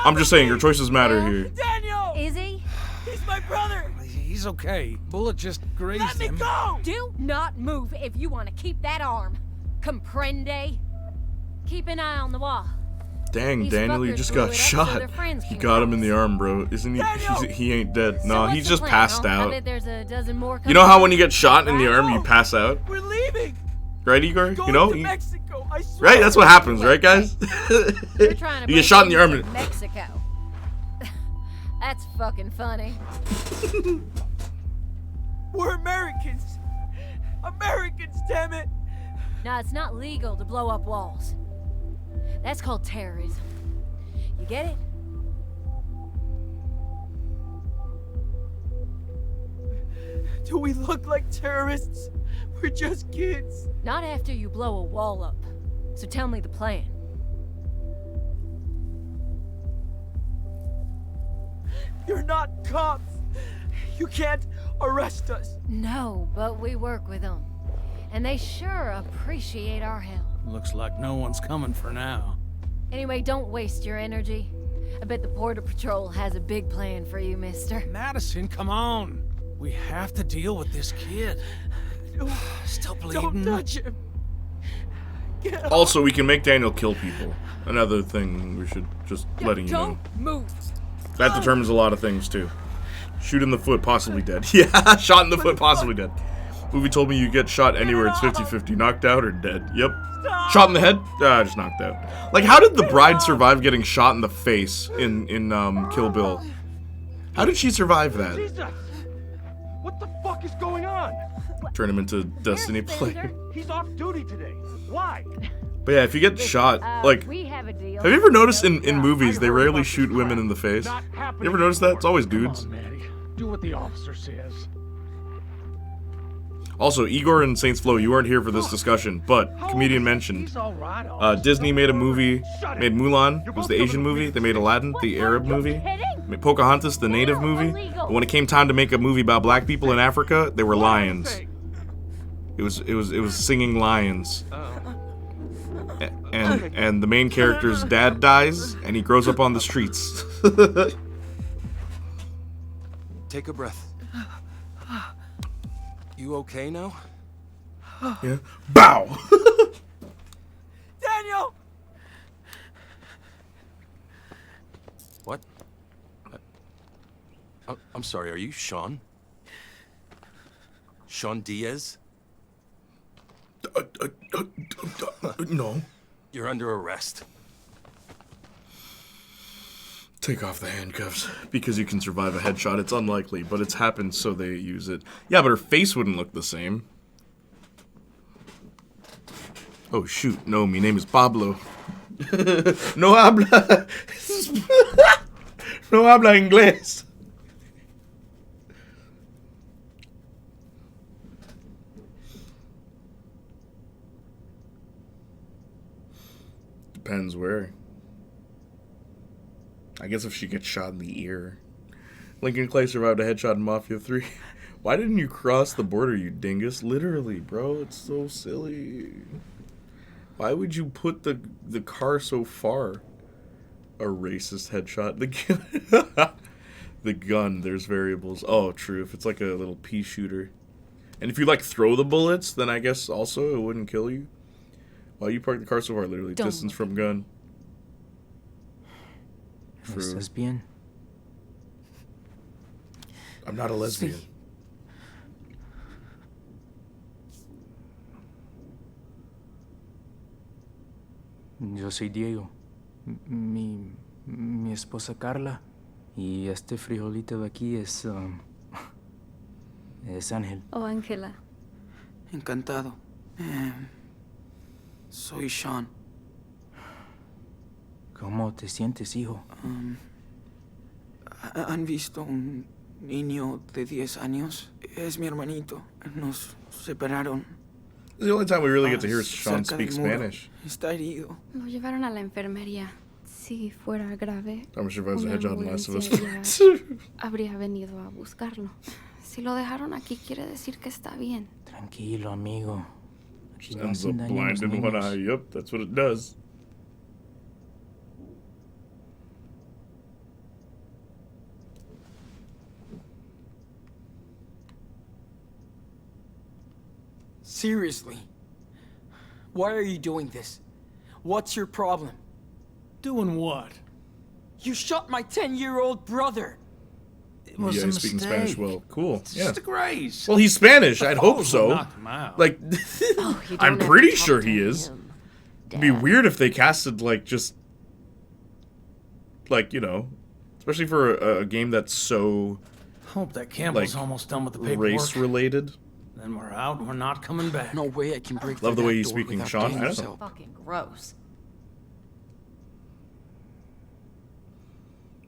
Speaker 2: I'm just saying your choices matter here.
Speaker 3: Daniel!
Speaker 12: Is he?
Speaker 3: He's my brother!
Speaker 9: He's okay. Bullet just
Speaker 3: Let
Speaker 9: grazed
Speaker 3: me
Speaker 9: him.
Speaker 3: go!
Speaker 12: Do not move if you want to keep that arm. Comprende? Keep an eye on the wall.
Speaker 2: Dang,
Speaker 12: These
Speaker 2: Daniel, you
Speaker 12: fuckers
Speaker 2: just
Speaker 12: blew
Speaker 2: got
Speaker 12: it up so
Speaker 2: shot.
Speaker 12: their friends
Speaker 2: You
Speaker 12: can
Speaker 2: got him in
Speaker 12: cross.
Speaker 2: the arm, bro. Isn't he? He ain't dead.
Speaker 12: So
Speaker 2: No,
Speaker 12: what's
Speaker 2: he's
Speaker 12: the
Speaker 2: just
Speaker 12: plan,
Speaker 2: passed
Speaker 12: huh? I
Speaker 2: out.
Speaker 12: bet there's a dozen more
Speaker 2: You know how
Speaker 12: coming
Speaker 2: when you get shot in the arm, you
Speaker 12: Right?
Speaker 2: pass out,
Speaker 3: We're leaving!
Speaker 2: right, Igor?
Speaker 3: Going
Speaker 2: You know,
Speaker 3: to Mexico, I swear!
Speaker 2: right? That's what happens, right, guys?
Speaker 12: You're trying to
Speaker 2: You get
Speaker 12: break
Speaker 2: shot in the arm.
Speaker 12: into
Speaker 2: and-
Speaker 12: Mexico. That's fucking funny.
Speaker 3: We're Americans! Americans, damn it!
Speaker 12: Now, it's not legal to blow up walls. That's called terrorism. You get it?
Speaker 3: Do we look like terrorists? We're just kids.
Speaker 12: Not after you blow a wall up. So tell me the plan.
Speaker 3: You're not cops. You can't arrest us.
Speaker 12: No, but we work with them. And they sure appreciate our help.
Speaker 9: Looks like no one's coming for now.
Speaker 12: Anyway, don't waste your energy. I bet the Border Patrol has a big plan for you, mister.
Speaker 9: Madison, come on. We have to deal with this kid.
Speaker 3: No,
Speaker 9: Still
Speaker 3: don't
Speaker 9: bleeding.
Speaker 3: touch him. Get off.
Speaker 2: Also, we can make Daniel kill people. Another thing we should just letting you know.
Speaker 12: Don't move.
Speaker 2: That determines a lot of things too. Shoot in the foot, possibly dead. Yeah, shot in the foot, possibly dead. Movie told me you get shot anywhere, it's 50-50. Knocked out or dead. Yep. Shot in the head? Just knocked out. Like, how did the bride survive getting shot in the face in Kill Bill? How did she survive that?
Speaker 11: Jesus! What the fuck is going on?
Speaker 2: Turn him into Destiny play.
Speaker 11: He's off duty today. Why?
Speaker 2: But yeah, if you get shot, like,
Speaker 12: We have a deal.
Speaker 2: have you ever noticed in movies they rarely shoot women in the face?
Speaker 11: Not happening.
Speaker 2: You ever notice that? It's always
Speaker 11: Come
Speaker 2: dudes.
Speaker 11: on, Maddie. Do what the officer says.
Speaker 2: Also, Igor and Saints Flow, you weren't here for this discussion, but comedian mentioned
Speaker 11: He's all right.
Speaker 2: Disney made a movie, made Mulan, it was the Asian movie. They made Aladdin, the Arab movie. Made Pocahontas, the native movie. But when it came time to make a movie about black people in Africa, they were lions. It was singing lions. And the main character's dad dies, and he grows up on the streets.
Speaker 13: Take a breath. You okay now?
Speaker 2: Yeah. Bow!
Speaker 3: Daniel!
Speaker 13: What? I'm sorry, are you Sean? Sean Diaz?
Speaker 2: No.
Speaker 13: You're under arrest.
Speaker 2: Take off the handcuffs. Because you can survive a headshot. It's unlikely, but it's happened, so they use it. Yeah, but her face wouldn't look the same. Oh, shoot. No, my name is Pablo. No habla... no habla inglés. Depends where. I guess if she gets shot in the ear. Lincoln Clay survived a headshot in Mafia 3. Why didn't you cross the border, you dingus? Literally, bro. It's so silly. Why would you put the car so far? A racist headshot. The gun, there's variables. Oh, true. If it's like a little pea shooter. And if you, like, throw the bullets, then I guess also it wouldn't kill you. Why you park the car so far, literally.
Speaker 1: Don't
Speaker 2: Distance from gun. True.
Speaker 9: ¿Estás bien?
Speaker 2: I'm not a lesbian.
Speaker 1: Sí.
Speaker 9: Yo soy Diego. Mi esposa Carla. Y este frijolito de aquí es Ángel.
Speaker 12: Oh, Ángela.
Speaker 1: Encantado. Soy Sean.
Speaker 9: ¿Cómo te sientes, hijo?
Speaker 1: ¿Han visto un niño de 10 años? Es mi hermanito. Nos separaron.
Speaker 2: The only time we really get to hear Sean
Speaker 1: Cerca del
Speaker 2: speak
Speaker 1: muro.
Speaker 2: Spanish.
Speaker 1: Está herido.
Speaker 14: Lo llevaron a la enfermería. Si fuera grave,
Speaker 2: I'm sure if I was a
Speaker 14: una
Speaker 2: hedgehog in Last of Us.
Speaker 14: ambulancia ya habría venido a buscarlo. Si lo dejaron aquí, quiere decir que está bien.
Speaker 9: Tranquilo, amigo. Aquí no
Speaker 2: Ends
Speaker 9: hacen
Speaker 2: up
Speaker 9: daño a
Speaker 2: blind
Speaker 9: los
Speaker 2: in one
Speaker 9: niños.
Speaker 2: eye. Yep, that's what it does.
Speaker 1: Seriously. Why are you doing this? What's your problem?
Speaker 9: Doing what?
Speaker 1: You shot my 10-year-old brother.
Speaker 9: It was
Speaker 2: Yeah,
Speaker 9: a
Speaker 2: he's speaking Spanish
Speaker 9: mistake.
Speaker 2: well. Cool.
Speaker 9: It's
Speaker 2: Yeah.
Speaker 9: just a grace.
Speaker 2: Well, he's Spanish.
Speaker 9: The
Speaker 2: I'd hope
Speaker 9: falls will
Speaker 2: so.
Speaker 9: knock him out.
Speaker 2: Like,
Speaker 7: Oh, you don't
Speaker 2: I'm
Speaker 7: have
Speaker 2: pretty
Speaker 7: to talk
Speaker 2: sure
Speaker 7: to
Speaker 2: he is.
Speaker 7: him,
Speaker 2: It'd be
Speaker 7: Dad.
Speaker 2: weird if they casted, like, just... Like, you know... Especially for a game that's so...
Speaker 9: Hope that Campbell's
Speaker 2: like,
Speaker 9: almost done with the paperwork.
Speaker 2: race-related.
Speaker 9: Then we're out and we're not coming back.
Speaker 1: No way I can break
Speaker 2: Love
Speaker 1: through
Speaker 2: the way
Speaker 1: that
Speaker 2: he's
Speaker 1: door
Speaker 2: speaking,
Speaker 1: without
Speaker 2: Sean.
Speaker 1: getting
Speaker 2: I know.
Speaker 1: yourself.
Speaker 7: Fucking gross.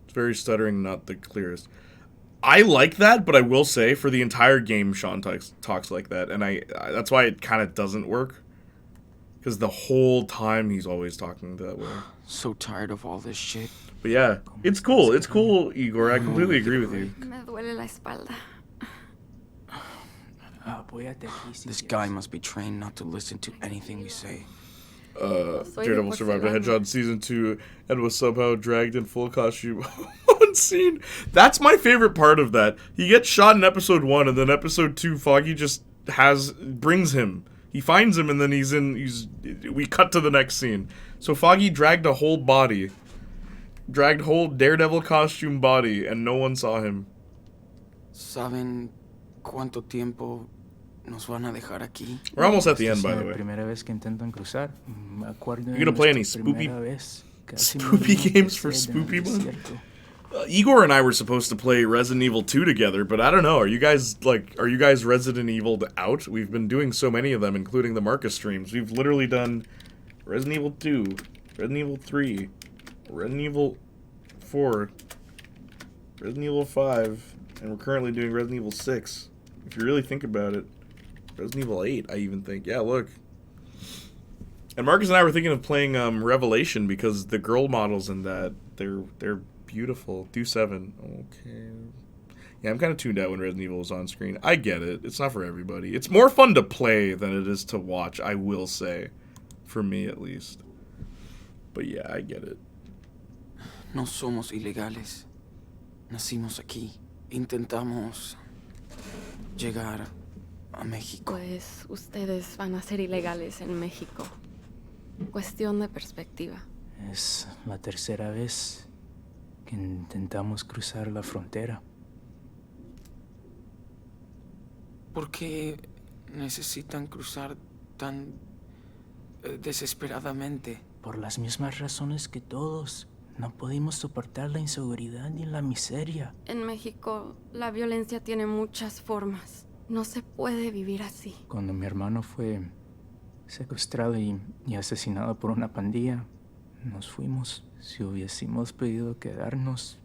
Speaker 2: It's very stuttering, not the clearest. I like that, but I will say, for the entire game, Sean talks like that. And I that's why it kind of doesn't work. Because the whole time, he's always talking that way.
Speaker 1: So tired of all this shit.
Speaker 2: But yeah, it's cool. It's cool, Igor. I completely agree with you.
Speaker 14: Me duele la espalda.
Speaker 1: This guy must be trained not to listen to anything we say.
Speaker 2: Daredevil survived a headshot in season 2 and was somehow dragged in full costume on scene. That's my favorite part of that. He gets shot in episode 1, and then episode 2, Foggy just brings him. He finds him, and then we cut to the next scene. So Foggy dragged a whole body. Dragged whole Daredevil costume body, and no one saw him.
Speaker 1: ¿Saben cuánto tiempo nos van a dejar aquí?
Speaker 2: We're almost at the end, by the way.
Speaker 9: Primera vez que intentan cruzar. Me acuerdo
Speaker 2: You gonna play any spoopy games for spoopy month? Igor and I were supposed to play Resident Evil 2 together, but I don't know. Are you guys Resident Evil'd out? We've been doing so many of them, including the Marcus streams. We've literally done Resident Evil 2, Resident Evil 3, Resident Evil 4, Resident Evil 5, and we're currently doing Resident Evil 6. If you really think about it. Resident Evil 8, I even think. Yeah, look. And Marcus and I were thinking of playing Revelation because the girl models in that, they're beautiful. Do 7. Okay. Yeah, I'm kind of tuned out when Resident Evil is on screen. I get it. It's not for everybody. It's more fun to play than it is to watch, I will say. For me, at least. But yeah, I get it.
Speaker 1: No somos ilegales. Nacimos aquí. Intentamos llegar a México.
Speaker 14: Pues ustedes van a ser ilegales en México. Cuestión de perspectiva.
Speaker 9: Es la tercera vez que intentamos cruzar la frontera.
Speaker 1: ¿Por qué necesitan cruzar tan desesperadamente?
Speaker 9: Por las mismas razones que todos. No pudimos soportar la inseguridad ni la miseria.
Speaker 14: En México, la violencia tiene muchas formas. No se puede vivir así.
Speaker 9: Cuando mi hermano fue secuestrado y asesinado por una pandilla, nos fuimos. Si hubiésemos podido quedarnos,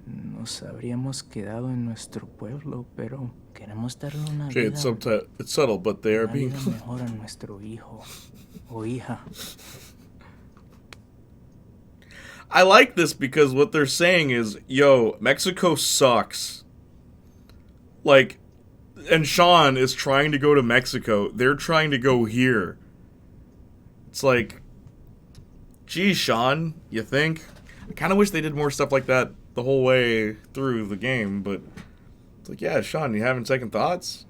Speaker 9: nos habríamos quedado en nuestro pueblo, pero queremos darle una vida,
Speaker 2: It's subtle, but they are
Speaker 9: una
Speaker 2: being...
Speaker 9: vida mejor a nuestro hijo o hija.
Speaker 2: I like this because what they're saying is, yo, Mexico sucks. Like, and Sean is trying to go to Mexico. They're trying to go here. It's like, geez, Sean, you think? I kind of wish they did more stuff like that the whole way through the game, but it's like, yeah, Sean, you having second thoughts?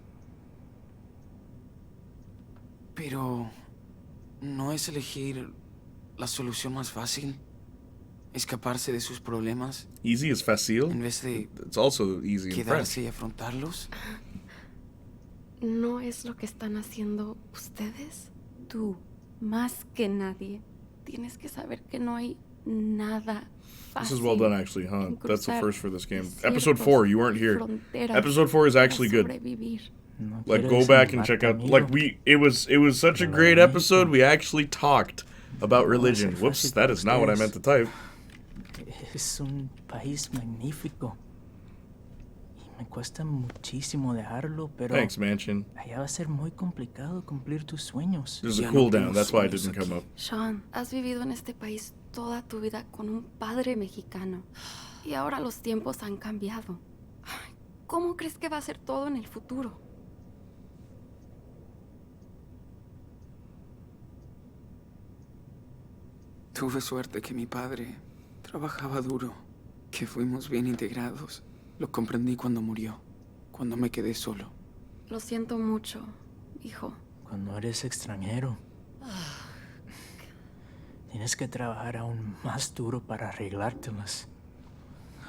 Speaker 1: Pero, ¿no es elegir la solución más fácil? Escaparse de sus problemas.
Speaker 2: Easy is facile.
Speaker 1: En vez de
Speaker 2: it's also easy in French.
Speaker 1: Quedarse y afrontarlos.
Speaker 14: ¿No es lo que están haciendo ustedes? Tú, más que nadie, tienes que saber que no hay nada fácil.
Speaker 2: This is well done, actually, huh? That's the first for this game. Episode 4, you weren't here. Episode 4 is actually good. Like, go back and check out. Like, it was such a great episode. We actually talked about religion. Whoops, that is not what I meant to type.
Speaker 9: Es un país magnífico. Y me cuesta muchísimo dejarlo, pero
Speaker 2: Thanks, Mansion.
Speaker 9: allá va a ser muy complicado cumplir tus sueños.
Speaker 2: There's a cooldown, that's why it didn't come up.
Speaker 14: Sean, has vivido en este país toda tu vida con un padre mexicano. Y ahora los tiempos han cambiado. ¿Cómo crees que va a ser todo en el futuro?
Speaker 1: Tuve suerte que mi padre trabajaba duro, que fuimos bien integrados. Lo comprendí cuando murió, cuando me quedé solo.
Speaker 14: Lo siento mucho, hijo.
Speaker 9: Cuando eres extranjero, tienes que trabajar aún más duro para arreglártelas.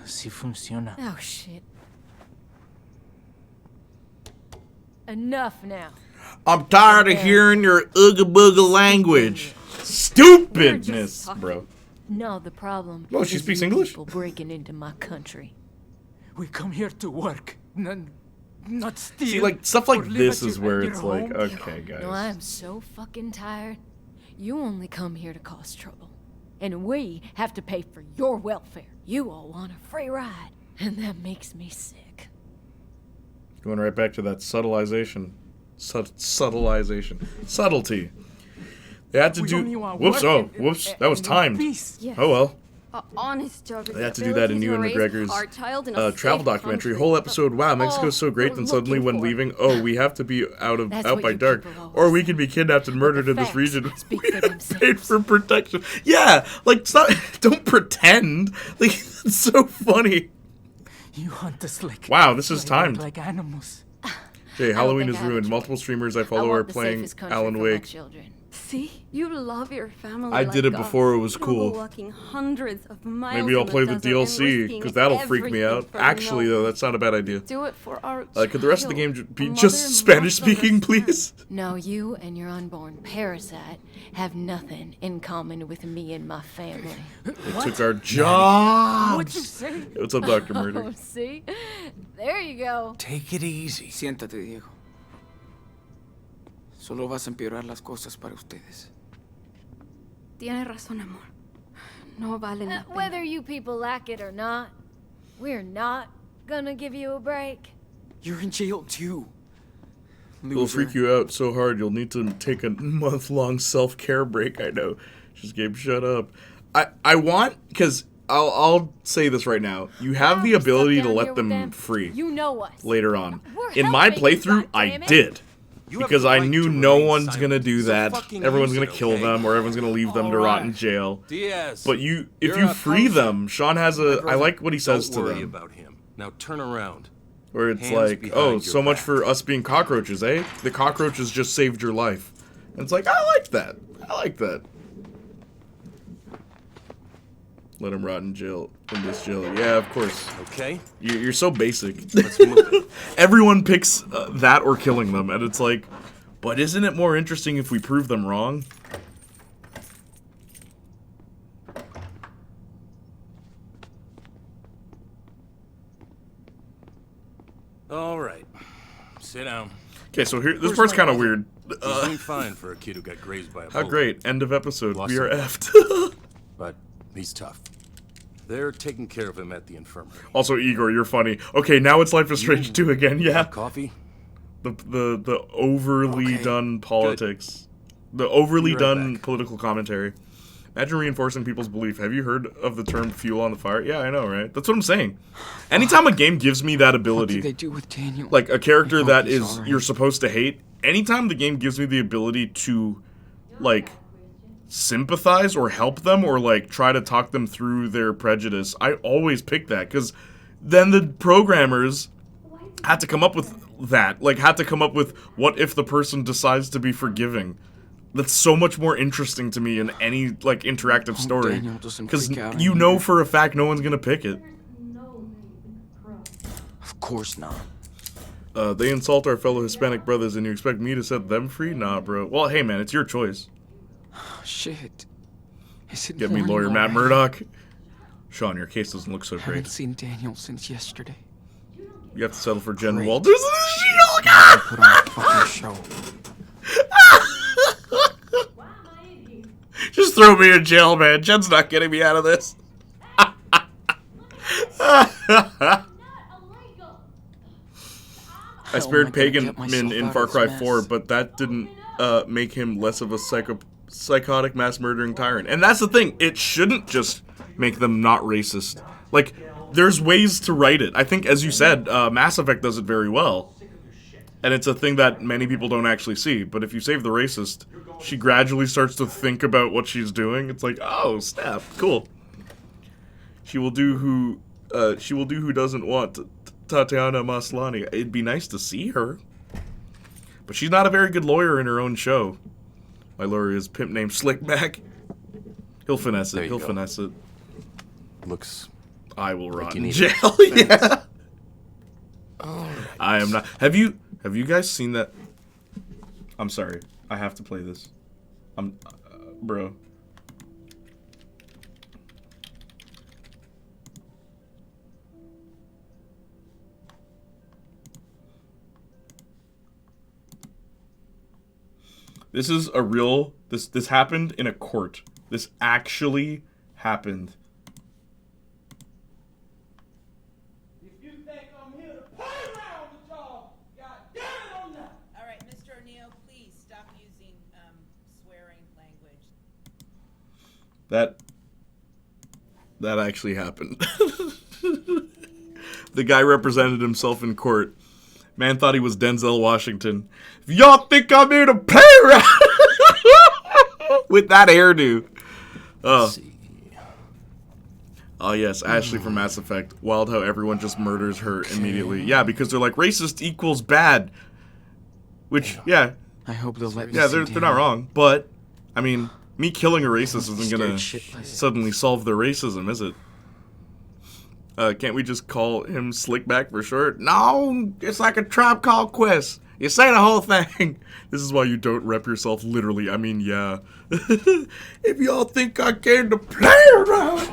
Speaker 9: Así funciona.
Speaker 12: Oh, shit. Enough now.
Speaker 2: I'm tired of hearing your ooga booga language. Stupidness, bro.
Speaker 12: No, the problem.
Speaker 2: Oh, she
Speaker 12: is
Speaker 2: speaks
Speaker 12: you
Speaker 2: English?
Speaker 12: people breaking into my country.
Speaker 9: We come here to work, not steal.
Speaker 2: See, like, stuff like
Speaker 9: or live
Speaker 2: this
Speaker 9: at
Speaker 2: is
Speaker 9: your-
Speaker 2: where
Speaker 9: at
Speaker 2: it's
Speaker 9: your
Speaker 2: like,
Speaker 9: home.
Speaker 2: okay, guys.
Speaker 12: No, I'm so fucking tired. You only come here to cause trouble. And we have to pay for your welfare. You all want a free ride. And that makes me sick.
Speaker 2: Going right back to that subtilization. Subtlety. They had to
Speaker 14: We
Speaker 2: do...
Speaker 14: only want
Speaker 2: Whoops,
Speaker 14: work
Speaker 2: whoops. That was timed.
Speaker 14: Yes.
Speaker 2: Oh, well.
Speaker 14: Honest job.
Speaker 2: They had to do that in Ewan McGregor's travel documentary. Whole episode, wow, Mexico's so great, then suddenly when leaving, oh, we have to be out
Speaker 12: That's
Speaker 2: by
Speaker 12: what
Speaker 2: dark.
Speaker 12: you people
Speaker 2: Or we could be kidnapped and murdered in this
Speaker 12: facts
Speaker 2: region.
Speaker 12: speak
Speaker 2: We
Speaker 12: for
Speaker 2: have
Speaker 12: themselves.
Speaker 2: paid for protection. Yeah, like, stop, don't pretend. Like, it's so funny.
Speaker 9: You hunt us like
Speaker 2: Wow, this is timed.
Speaker 9: like animals.
Speaker 2: Okay, Halloween is ruined. Multiple streamers I follow are playing Alan Wake.
Speaker 14: See, you love your family.
Speaker 2: I did
Speaker 14: like
Speaker 2: it before
Speaker 14: us.
Speaker 2: it was
Speaker 14: You're
Speaker 2: cool.
Speaker 14: walking hundreds of miles
Speaker 2: Maybe I'll
Speaker 14: in
Speaker 2: play the
Speaker 14: desert and
Speaker 2: DLC,
Speaker 14: risking
Speaker 2: because that'll freak me out.
Speaker 14: everything for the
Speaker 2: Actually,
Speaker 14: no.
Speaker 2: though, that's not a bad idea.
Speaker 14: Do it for our
Speaker 2: Could the rest of the game
Speaker 14: child.
Speaker 2: be
Speaker 14: A
Speaker 2: just
Speaker 14: mother
Speaker 2: Spanish-speaking,
Speaker 14: must
Speaker 2: please?
Speaker 12: No, you and your unborn parasite have nothing in common with me and my family.
Speaker 2: They took our jobs.
Speaker 12: What'd you say?
Speaker 2: Hey, what's up, Dr. Murder?
Speaker 12: Oh, see? There you go.
Speaker 9: Take it easy.
Speaker 1: Siéntate, Diego. Solo vas a empeorar las cosas para ustedes.
Speaker 14: Tienes razón, amor. No vale la pena.
Speaker 12: Whether you people like it or not, we're not gonna give you a break.
Speaker 1: You're in jail too.
Speaker 2: It'll freak you out so hard you'll need to take a month-long self-care break, I know. Just Gabe, shut up. I want, because I'll say this right now. You have the ability to let them free
Speaker 12: You know us.
Speaker 2: later on.
Speaker 12: We're
Speaker 2: In my
Speaker 12: helping you,
Speaker 2: playthrough, I
Speaker 12: goddammit.
Speaker 2: did.
Speaker 13: You have
Speaker 2: Because
Speaker 13: the
Speaker 2: I
Speaker 13: right
Speaker 2: knew
Speaker 13: to
Speaker 2: no
Speaker 13: remain
Speaker 2: one's
Speaker 13: silent.
Speaker 2: gonna do
Speaker 13: So
Speaker 2: that.
Speaker 13: fucking
Speaker 2: Everyone's
Speaker 13: use
Speaker 2: gonna
Speaker 13: it,
Speaker 2: kill
Speaker 13: okay?
Speaker 2: them, or everyone's gonna leave them to rot in jail.
Speaker 13: Diaz.
Speaker 2: But if
Speaker 13: you're
Speaker 2: you
Speaker 13: a
Speaker 2: free
Speaker 13: poser.
Speaker 2: them, Sean has a. I like what he says
Speaker 13: Don't
Speaker 2: to
Speaker 13: worry
Speaker 2: them.
Speaker 13: about him. Now turn around.
Speaker 2: Where it's
Speaker 13: Hands
Speaker 2: like,
Speaker 13: behind
Speaker 2: oh,
Speaker 13: your
Speaker 2: so much
Speaker 13: back.
Speaker 2: for us being cockroaches, eh? The cockroaches just saved your life. And it's like, I like that. I like that. Let him rot in jail. In this jail. Yeah, of course.
Speaker 13: Okay.
Speaker 2: You're so basic.
Speaker 13: Let's move it.
Speaker 2: Everyone picks that or killing them, and it's like, but isn't it more interesting if we prove them wrong?
Speaker 13: All right. Sit down.
Speaker 2: Okay, so here, this
Speaker 13: Where's
Speaker 2: part's
Speaker 13: my
Speaker 2: kind of
Speaker 13: brother?
Speaker 2: weird.
Speaker 13: He's doing fine for a kid who got grazed by a
Speaker 2: How
Speaker 13: bullet.
Speaker 2: great. End of episode.
Speaker 13: Lost
Speaker 2: We are
Speaker 13: some
Speaker 2: effed.
Speaker 13: But he's tough. They're taking care of him at the infirmary.
Speaker 2: Also, Igor, you're funny. Okay, now it's Life is Strange 2 again, yeah.
Speaker 13: Coffee?
Speaker 2: The overly done politics. The overly
Speaker 13: Be right
Speaker 2: done political commentary. Imagine reinforcing people's belief. Have you heard of the term fuel on the fire? Yeah, I know, right? That's what I'm saying. Anytime a game gives me that ability,
Speaker 1: What did they do with Daniel?
Speaker 2: like a character
Speaker 1: hope
Speaker 2: that
Speaker 1: he's
Speaker 2: is
Speaker 1: alright.
Speaker 2: you're supposed to hate, anytime the game gives me the ability to, like, sympathize or help them or, like, try to talk them through their prejudice, I always pick that, because then the programmers had to come up with that. Like, had to come up with, what if the person decides to be forgiving? That's so much more interesting to me in any, like, interactive story.
Speaker 1: Daniel doesn't
Speaker 2: Because
Speaker 1: freak out
Speaker 2: you
Speaker 1: anymore.
Speaker 2: know for a fact no one's gonna pick it.
Speaker 1: Of course not.
Speaker 2: They insult our fellow Hispanic brothers and you expect me to set them free? Nah, bro. Well, hey, man, it's your choice.
Speaker 1: Shit. Is it
Speaker 2: Get me
Speaker 1: morning
Speaker 2: lawyer Matt
Speaker 1: already?
Speaker 2: Murdock. Sean, your case doesn't look so
Speaker 1: Haven't
Speaker 2: great.
Speaker 1: seen Daniel since yesterday.
Speaker 2: You have to settle for Jen
Speaker 1: Great.
Speaker 2: Walters and the Shield.
Speaker 1: I put on a fucking show.
Speaker 2: Just throw me in jail, man. Jen's not getting me out of this. I spared Pagan in Far Cry 4, but that didn't make him less of a psychotic mass murdering tyrant. And that's the thing. It shouldn't just make them not racist. Like, there's ways to write it. I think, as you said, Mass Effect does it very well. And it's a thing that many people don't actually see. But if you save the racist, she gradually starts to think about what she's doing. It's like, oh, snap, cool. She will do who doesn't want Tatiana Maslany. It'd be nice to see her. But she's not a very good lawyer in her own show. My lawyer is pimp named Slickback. He'll finesse it. He'll finesse it.
Speaker 13: Looks.
Speaker 2: I will rot
Speaker 13: you
Speaker 2: in
Speaker 13: need
Speaker 2: jail.
Speaker 13: it.
Speaker 2: Yeah.
Speaker 13: Alright.
Speaker 2: I am not. Have you guys seen that? I'm sorry. I have to play this. Bro. This is a real. This happened in a court. This actually happened.
Speaker 15: All right, Mr. O'Neill, please stop using swearing language.
Speaker 2: That actually happened. The guy represented himself in court. Man thought he was Denzel Washington. If y'all think I'm here to play around with that hairdo. Oh yes, Ashley from Mass Effect. Wild how everyone just murders her immediately. Yeah, because they're like racist equals bad. Which, yeah.
Speaker 1: I hope they'll let me
Speaker 2: Yeah,
Speaker 1: see
Speaker 2: they're not wrong. But, I mean, me killing a racist isn't gonna suddenly solve their racism, is it? Can't we just call him Slickback for short? No, it's like a Tribe Called Quest. You say the whole thing. This is why you don't rep yourself literally. I mean, yeah. If y'all think I came to play around.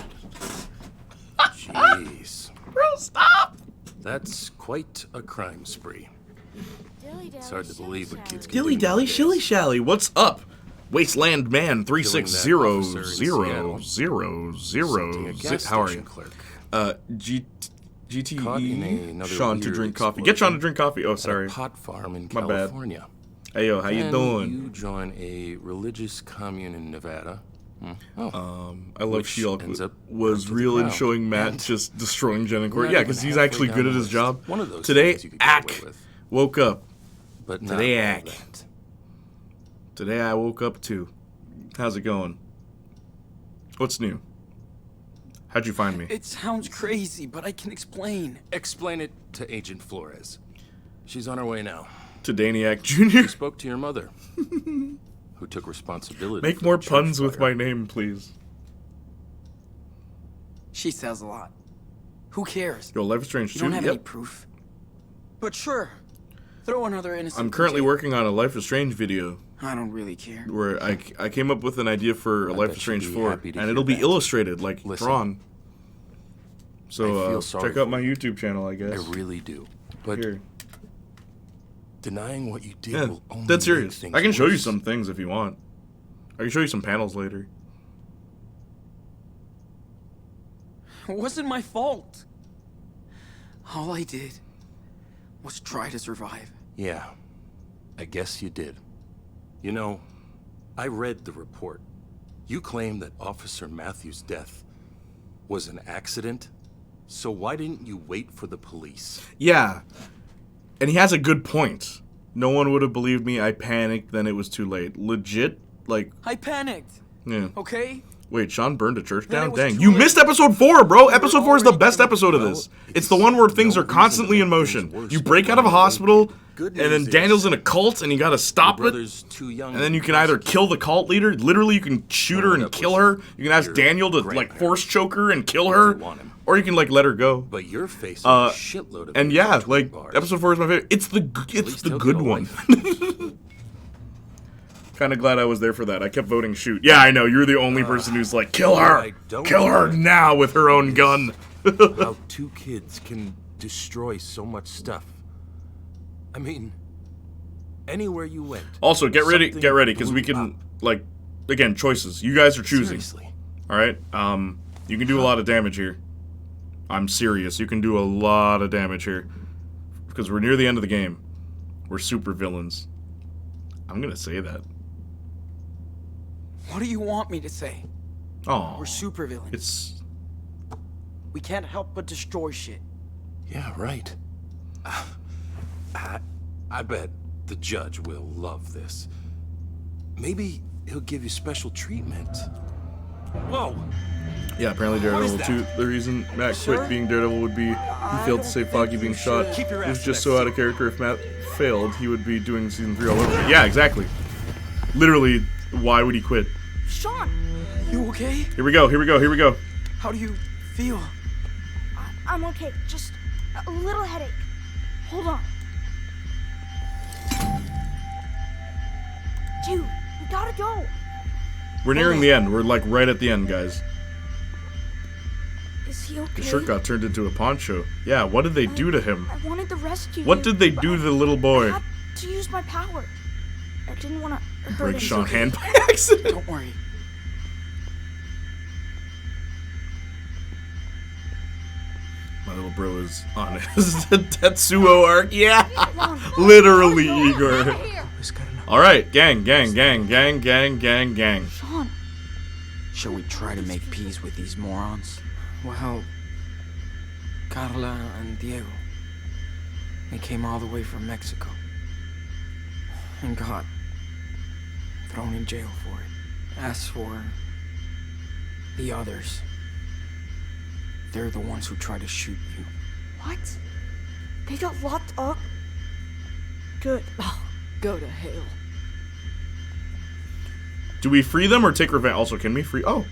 Speaker 13: Jeez.
Speaker 2: Bro, stop.
Speaker 13: That's quite a crime spree. It's hard to believe what kids can
Speaker 2: Dilly
Speaker 13: do
Speaker 2: dally,
Speaker 13: nowadays.
Speaker 2: shilly shally. What's up? Wasteland Man
Speaker 13: Killing that officer in Seattle. Assaulting a gas
Speaker 2: How are you?
Speaker 13: station clerk. Caught in
Speaker 2: GTE
Speaker 13: another
Speaker 2: Sean to
Speaker 13: weird
Speaker 2: drink coffee. Get Sean to drink coffee. Oh,
Speaker 13: at a
Speaker 2: sorry.
Speaker 13: pot farm in
Speaker 2: My bad.
Speaker 13: California.
Speaker 2: Hey yo, how you
Speaker 13: Then
Speaker 2: doing?
Speaker 13: You join a religious commune in Nevada.
Speaker 2: I love
Speaker 13: Which
Speaker 2: She-Hulk
Speaker 13: ends up
Speaker 2: was
Speaker 13: to the
Speaker 2: real in
Speaker 13: ground.
Speaker 2: showing Matt
Speaker 13: And
Speaker 2: just destroying Jen and
Speaker 13: we're
Speaker 2: Court.
Speaker 13: not
Speaker 2: Yeah,
Speaker 13: even
Speaker 2: because he's
Speaker 13: halfway
Speaker 2: actually
Speaker 13: down
Speaker 2: good
Speaker 13: the
Speaker 2: at his
Speaker 13: list.
Speaker 2: job.
Speaker 13: One of those
Speaker 2: Today,
Speaker 13: things you could get away
Speaker 2: Ack
Speaker 13: with.
Speaker 2: woke up.
Speaker 13: But not
Speaker 2: Today,
Speaker 13: all
Speaker 2: Ack.
Speaker 13: that.
Speaker 2: Today I woke up too. How's it going? What's new? How'd you find me?
Speaker 1: It sounds crazy, but I can explain.
Speaker 13: Explain it to Agent Flores. She's on her way now.
Speaker 2: To Daniac Jr.
Speaker 13: She spoke to your mother, who took responsibility.
Speaker 2: Make
Speaker 13: for
Speaker 2: more
Speaker 13: the church
Speaker 2: puns with
Speaker 13: fire.
Speaker 2: my name, please.
Speaker 1: She says a lot. Who cares?
Speaker 2: Yo, Life is Strange
Speaker 1: You
Speaker 2: 2?
Speaker 1: don't have any
Speaker 2: Yep.
Speaker 1: proof. But sure, throw another innocent.
Speaker 2: I'm currently working on a Life is Strange video
Speaker 1: I don't really care.
Speaker 2: where I came up with an idea for a
Speaker 13: I
Speaker 2: Life
Speaker 13: bet
Speaker 2: is Strange
Speaker 13: you'd be
Speaker 2: 4,
Speaker 13: happy to
Speaker 2: and
Speaker 13: hear
Speaker 2: it'll be
Speaker 13: that.
Speaker 2: illustrated, like
Speaker 13: Listen,
Speaker 2: drawn.
Speaker 13: I
Speaker 2: So
Speaker 13: feel sorry
Speaker 2: check out
Speaker 13: for
Speaker 2: my
Speaker 13: you.
Speaker 2: YouTube channel, I guess.
Speaker 13: I really do. But
Speaker 2: Here.
Speaker 13: denying what you did
Speaker 2: Yeah,
Speaker 13: will only
Speaker 2: dead serious.
Speaker 13: make things
Speaker 2: I can show you
Speaker 13: worse.
Speaker 2: some things if you want. I can show you some panels later.
Speaker 1: It wasn't my fault. All I did was try to survive.
Speaker 13: Yeah, I guess you did. You know, I read the report. You claim that Officer Matthews' death was an accident, so why didn't you wait for the police?
Speaker 2: Yeah. And he has a good point. No one would have believed me. I panicked, then it was too late. Legit? Like...
Speaker 1: I panicked.
Speaker 2: Yeah.
Speaker 1: Okay?
Speaker 2: Wait, Sean burned a church
Speaker 1: Then
Speaker 2: down?
Speaker 1: it was
Speaker 2: Dang.
Speaker 1: too
Speaker 2: You
Speaker 1: late.
Speaker 2: missed episode 4, bro!
Speaker 1: We were
Speaker 2: Episode 4 is the
Speaker 1: already
Speaker 2: best episode of this. It's the one where things are constantly in motion. You break out of a hospital, and then Daniel's in a cult, and you gotta stop it. And then you can either kill the cult leader, literally you can shoot her and kill her. You can ask Daniel to, like, force choke her and kill her. Or you can, like, let her go.
Speaker 13: But you're facing a shitload of
Speaker 2: and yeah, like,
Speaker 13: bars.
Speaker 2: episode 4 is my favorite. It's the good one. Kind of glad I was there for that. I kept voting shoot. Yeah, I know. You're the only person who's like, kill her! Kill her now with her own gun.
Speaker 13: How two kids can destroy so much stuff. I mean, anywhere you went.
Speaker 2: Also, get ready, because we can, like, again, choices. You guys are choosing.
Speaker 13: Seriously.
Speaker 2: Alright? You can do a lot of damage here. I'm serious. You can do a lot of damage here. Because we're near the end of the game. We're super villains. I'm gonna say that.
Speaker 1: What do you want me to say?
Speaker 2: Oh,
Speaker 1: We're supervillains.
Speaker 2: It's...
Speaker 1: We can't help but destroy shit.
Speaker 13: Yeah, right. I bet the judge will love this. Maybe he'll give you special treatment. Whoa!
Speaker 2: Yeah, apparently Daredevil 2, the reason Matt quit being Daredevil would be he failed to save Foggy being shot. It was just so out of character. If Matt failed, he would be doing season 3 all over again. Yeah, exactly. Literally, why would he quit?
Speaker 3: Sean!
Speaker 1: You okay?
Speaker 2: Here we go, here we go, here we go.
Speaker 1: How do you feel?
Speaker 3: I'm okay. Just a little headache. Hold on. Dude, we gotta go.
Speaker 2: We're nearing the end. We're like right at the end, guys.
Speaker 3: Is he okay?
Speaker 2: His shirt got turned into a poncho. Yeah, what did they do to him?
Speaker 3: I wanted to rescue
Speaker 2: What
Speaker 3: you,
Speaker 2: did they
Speaker 3: but
Speaker 2: do to the little boy?
Speaker 3: I had to use my power. I didn't want to hurt
Speaker 2: Break
Speaker 3: him.
Speaker 2: Sean hand by accident.
Speaker 1: Don't worry.
Speaker 2: My little bro is on his Tetsuo arc. Yeah! Literally, Igor. Alright, gang.
Speaker 3: Sean.
Speaker 1: Shall we try to make peace with these morons? Well, Carla and Diego, they came all the way from Mexico and got thrown in jail for it. As for the others, they're the ones who try to shoot you.
Speaker 3: What? They got locked up? Good.
Speaker 12: Oh, go to hell.
Speaker 2: Do we free them or take revenge? Also, can we free... Oh.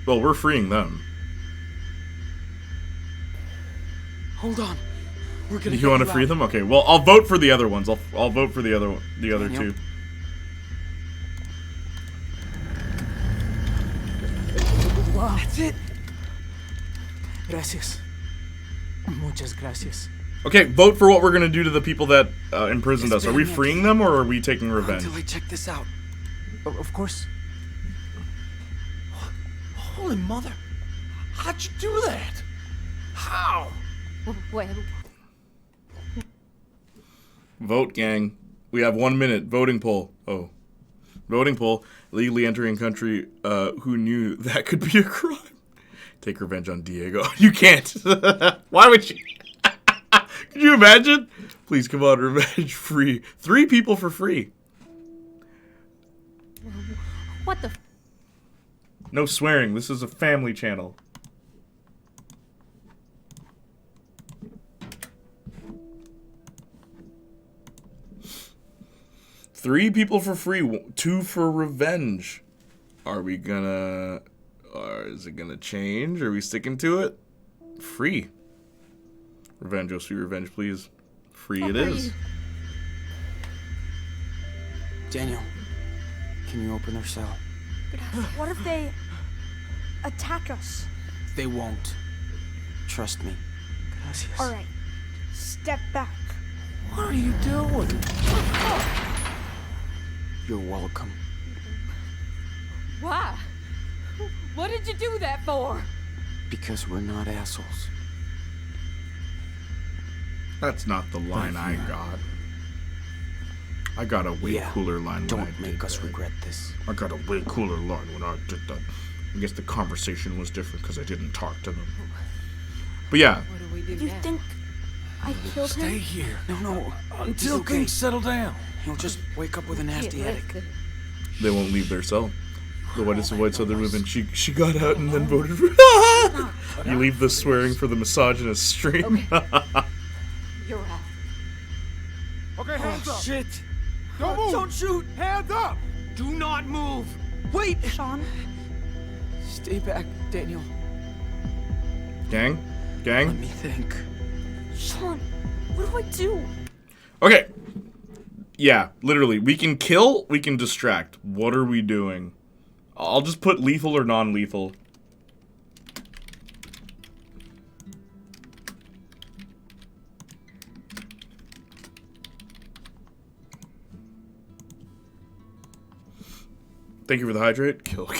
Speaker 2: Well, we're freeing them.
Speaker 1: Hold on. We're gonna
Speaker 2: You want to free them? Okay, well, I'll vote for the other ones. I'll vote for the other two.
Speaker 1: Wow. That's it. Gracias. Muchas gracias.
Speaker 2: Okay, vote for what we're gonna do to the people that imprisoned us. Are we freeing them or are we taking revenge?
Speaker 1: Until I check this out. Of course.
Speaker 9: Holy mother. How'd you do that? How?
Speaker 12: Well,
Speaker 2: Vote, gang. We have 1 minute. Voting poll. Oh. Voting poll. Legally entering country. Who knew that could be a crime? Take revenge on Diego. You can't. Why would you? Could you imagine? Please, come on, revenge free. 3 people for free.
Speaker 12: what the?
Speaker 2: No swearing. This is a family channel. Three people for free, 2 for revenge. Are we gonna... Or is it gonna change? Are we sticking to it? Free. Revenge, oh sweet revenge, please. Free it is.
Speaker 1: Daniel, can you open their cell?
Speaker 3: What if they attack us?
Speaker 1: They won't. Trust me. Gracias.
Speaker 3: All right, step back.
Speaker 1: What are you doing? You're welcome.
Speaker 12: Why? What did you do that for?
Speaker 1: Because we're not assholes.
Speaker 2: That's not the line I got. I got a way cooler line.
Speaker 1: Don't make us regret this.
Speaker 2: I got a way cooler line when I did that. I guess the conversation was different because I didn't talk to them. But yeah.
Speaker 8: What do we do
Speaker 3: You
Speaker 8: next?
Speaker 3: think I killed him?
Speaker 9: Stay here
Speaker 1: No.
Speaker 9: until
Speaker 1: He's okay.
Speaker 9: things settle down.
Speaker 1: He'll just wake up with a nasty headache.
Speaker 2: They won't leave their cell. The whitest of white Southern women. She got out and then voted for. You leave the swearing for the misogynist stream.
Speaker 12: You're out.
Speaker 16: Okay, hands up.
Speaker 1: Shit!
Speaker 16: Don't move.
Speaker 1: Don't shoot!
Speaker 16: Hands up.
Speaker 1: Do not move! Wait!
Speaker 3: Sean,
Speaker 1: Stay back, Daniel.
Speaker 2: Gang?
Speaker 1: Let me think.
Speaker 3: Sean, what do I do?
Speaker 2: Okay. Yeah, literally. We can kill, we can distract. What are we doing? I'll just put lethal or non-lethal. Thank you for the hydrate. Kill.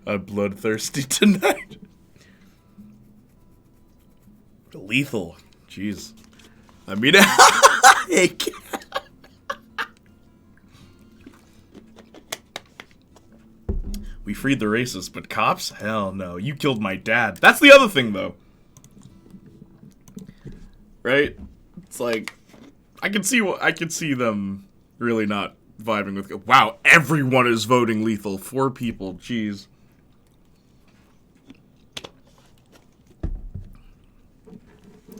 Speaker 2: I'm bloodthirsty tonight. Lethal. Jeez. I mean, we freed the racists, but cops? Hell no. You killed my dad. That's the other thing, though. Right? It's like, I can see them really not vibing with. Wow, everyone is voting lethal. 4 people. Jeez.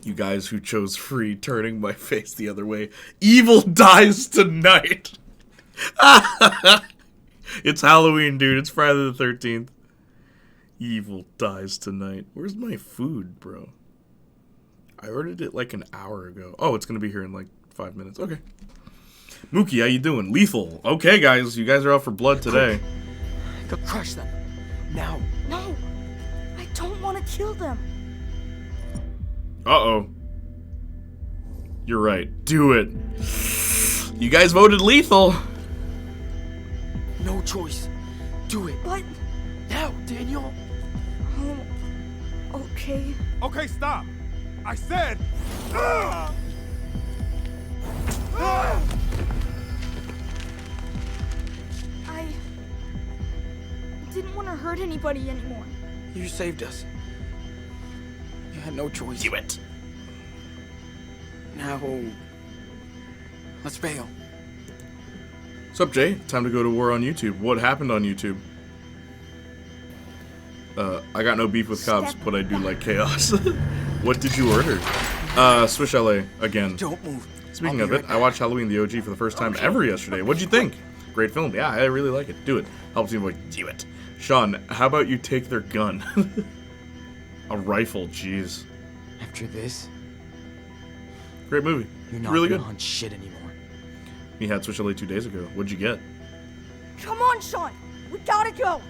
Speaker 2: You guys who chose free, turning my face the other way. Evil dies tonight. It's Halloween, dude. It's Friday the 13th. Evil dies tonight. Where's my food, bro? I ordered it like an hour ago. Oh, it's gonna be here in like 5 minutes. Okay. Mookie, how you doing? Lethal. Okay, guys. You guys are out for blood today.
Speaker 1: Go crush them. Now.
Speaker 3: No, I don't want to kill them.
Speaker 2: Uh-oh. You're right. Do it. You guys voted lethal.
Speaker 1: No choice. Do it.
Speaker 3: But
Speaker 1: Now, Daniel.
Speaker 3: okay.
Speaker 16: Okay, stop. I said.
Speaker 3: I didn't want to hurt anybody anymore.
Speaker 1: You saved us. You had no choice.
Speaker 2: Do it.
Speaker 1: Now, let's bail.
Speaker 2: What's up, Jay? Time to go to war on YouTube. What happened on YouTube? I got no beef with cops, but I do like chaos. What did you order? Swish LA again.
Speaker 1: Don't move.
Speaker 2: Speaking of it, I watched Halloween the OG for the first time ever yesterday. What'd you think? Great film. Yeah, I really like it. Do it. Helps me avoid. Do it. Sean, how about you take their gun? A rifle, jeez.
Speaker 1: After this,
Speaker 2: Great movie.
Speaker 1: you're not
Speaker 2: Really
Speaker 1: gonna
Speaker 2: good.
Speaker 1: hunt shit anymore.
Speaker 2: We had Swish LA 2 days ago. What'd you get?
Speaker 3: Come on, Sean. We gotta go.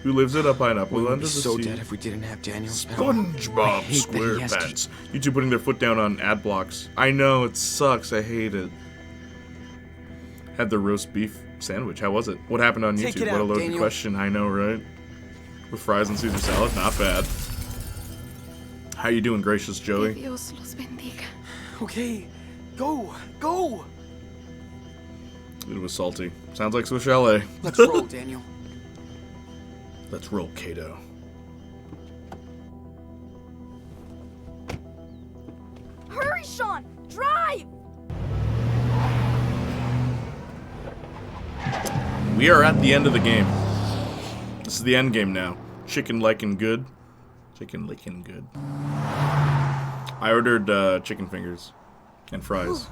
Speaker 2: Who lives in a pineapple
Speaker 1: We would
Speaker 2: under
Speaker 1: be
Speaker 2: the
Speaker 1: so
Speaker 2: sea?
Speaker 1: dead if we didn't have Daniel's power. I
Speaker 2: SpongeBob
Speaker 1: hate that he has to-
Speaker 2: SquarePants. You two putting their foot down on ad blocks. I know, it sucks. I hate it. Had the roast beef sandwich. How was it? What happened on
Speaker 1: Take
Speaker 2: YouTube?
Speaker 1: it
Speaker 2: What a
Speaker 1: out,
Speaker 2: loaded
Speaker 1: Daniel.
Speaker 2: question. I know, right? With fries and Caesar salad? Not bad. How you doing, gracious
Speaker 14: Que
Speaker 2: Joey?
Speaker 14: Dios los bendiga.
Speaker 1: Okay, go.
Speaker 2: It was salty. Sounds like Swish LA.
Speaker 1: Let's roll, Daniel.
Speaker 2: Let's roll, Kato.
Speaker 3: Hurry, Sean. Drive.
Speaker 2: We are at the end of the game. This is the end game now. Chicken liking good. Chicken licking good. I ordered chicken fingers and fries.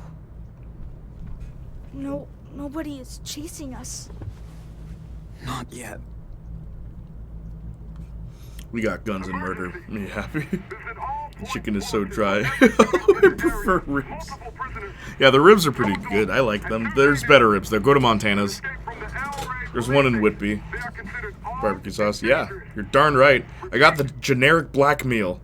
Speaker 3: No, nobody is chasing us.
Speaker 1: Not yet.
Speaker 2: We got guns and murder. Me happy. The chicken is so dry. I prefer ribs. Yeah, the ribs are pretty good. I like them. There's better ribs there. Go to Montana's. There's one in Whitby. Barbecue sauce. Yeah, you're darn right. I got the generic black meal.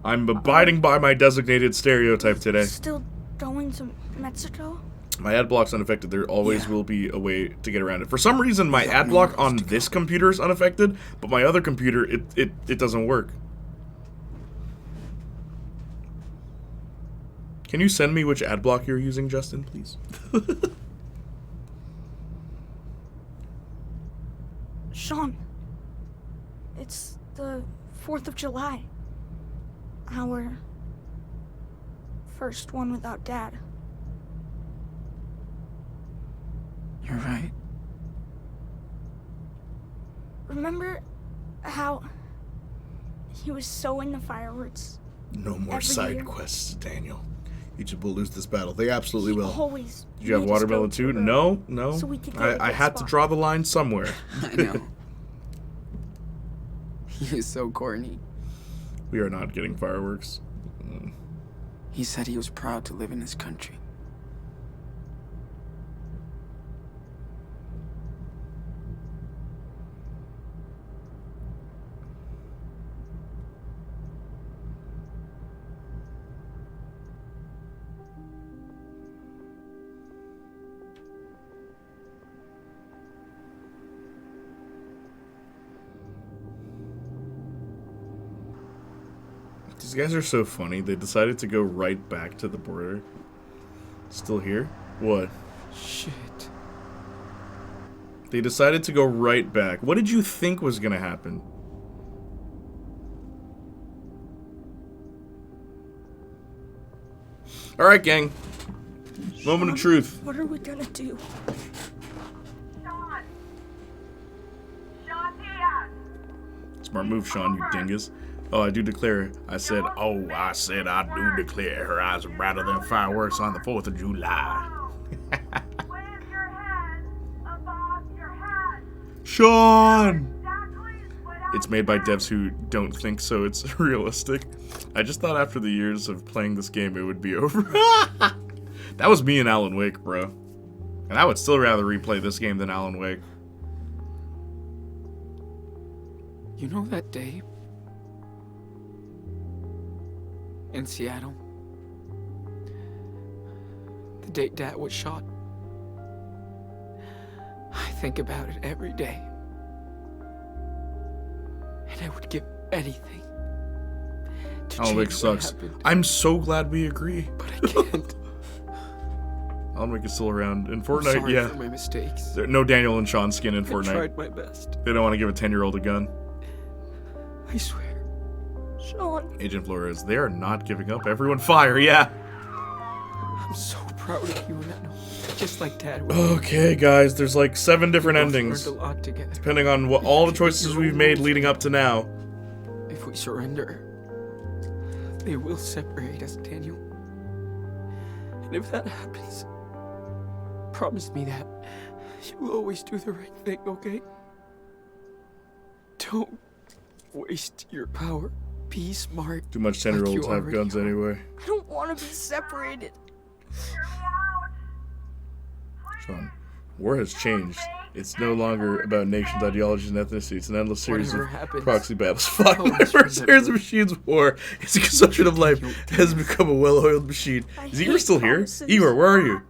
Speaker 2: I'm abiding by my designated stereotype today.
Speaker 3: Still going to Mexico?
Speaker 2: My ad block's unaffected. There always will be a way to get around it. For some reason, my ad block on this computer is unaffected, but my other computer, it doesn't work. Can you send me which ad block you're using, Justin, please?
Speaker 3: Sean, it's the 4th of July. Our first one without Dad.
Speaker 1: You're right.
Speaker 3: Remember how he was so into fireworks?
Speaker 2: No more
Speaker 3: Every
Speaker 2: side
Speaker 3: year?
Speaker 2: quests, Daniel. Egypt will lose this battle. They absolutely will.
Speaker 3: Always.
Speaker 2: Did you have
Speaker 3: made us
Speaker 2: watermelon
Speaker 3: go
Speaker 2: too?
Speaker 3: early
Speaker 2: No, no.
Speaker 3: So we could get a
Speaker 2: I
Speaker 3: good
Speaker 2: had to
Speaker 3: spot.
Speaker 2: draw the line somewhere.
Speaker 1: I know. He is so corny.
Speaker 2: We are not getting fireworks.
Speaker 1: He said he was proud to live in his country.
Speaker 2: These guys are so funny. They decided to go right back to the border. Still here? What?
Speaker 1: Shit.
Speaker 2: They decided to go right back. What did you think was gonna happen? Alright, gang. Moment of truth.
Speaker 3: What are we gonna do?
Speaker 2: Smart move, Sean, you dingus. Oh, I do declare. I said I do declare her eyes are brighter than fireworks on the 4th of July. Sean! It's made by devs who don't think so it's realistic. I just thought after the years of playing this game it would be over. That was me and Alan Wake, bro. And I would still rather replay this game than Alan Wake.
Speaker 1: You know that day in Seattle? The day Dad was shot? I think about it every day. And I would give anything to
Speaker 2: Alan Wake
Speaker 1: change what
Speaker 2: sucks.
Speaker 1: happened.
Speaker 2: I'm so glad we agree.
Speaker 1: But I can't.
Speaker 2: Alan Wake is still around. In
Speaker 1: I'm
Speaker 2: Fortnite,
Speaker 1: sorry
Speaker 2: yeah.
Speaker 1: for my mistakes.
Speaker 2: No Daniel and Sean skin in
Speaker 1: I
Speaker 2: Fortnite.
Speaker 1: tried my best.
Speaker 2: They don't want to give a 10-year-old a gun.
Speaker 1: I swear.
Speaker 3: Sean.
Speaker 2: Agent Flores, they are not giving up. Everyone fire, yeah.
Speaker 1: I'm so proud of you, and I know, just like Dad was.
Speaker 2: Okay, guys, there's like 7 different
Speaker 1: We both
Speaker 2: endings.
Speaker 1: learned a lot together.
Speaker 2: Depending on what all the choices we've made leading up to now.
Speaker 1: If we surrender, they will separate us, Daniel. And if that happens, promise me that you will always do the right thing, okay? Don't waste your power. Be smart.
Speaker 2: Too much 10-year-olds have guns anyway.
Speaker 3: I don't want to be separated.
Speaker 2: Sean, war has changed. It's no longer about nations, ideologies, and ethnicity. It's an endless series
Speaker 1: Whatever
Speaker 2: of
Speaker 1: happens,
Speaker 2: proxy battles. Fuck,
Speaker 1: always
Speaker 2: whatever
Speaker 1: remember
Speaker 2: series of machines war. It's a consumption of life. It has become a well-oiled machine. Is Igor still here? Igor, where are you?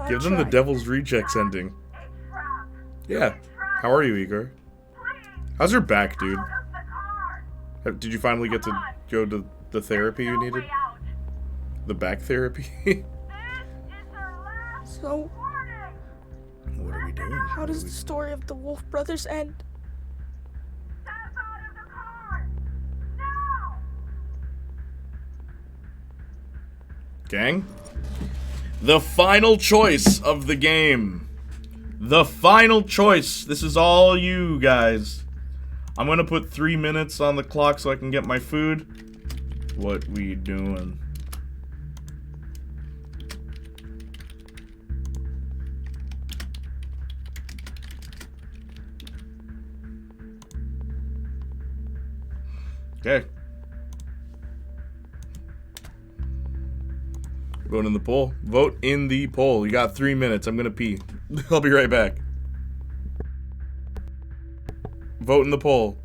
Speaker 2: Give them the Devil's Rejects ending. Yeah. How are you, Igor? How's your back, dude? Did you finally get to go to the therapy you needed? The back therapy?
Speaker 3: So,
Speaker 2: What are we doing?
Speaker 3: how does the story of the Wolf Brothers end?
Speaker 2: Gang? The final choice of the game. The final choice. This is all you guys. I'm gonna put 3 minutes on the clock so I can get my food. What we doing? Okay. Vote in the poll. Vote in the poll. You got 3 minutes. I'm gonna pee. I'll be right back. Vote in the poll.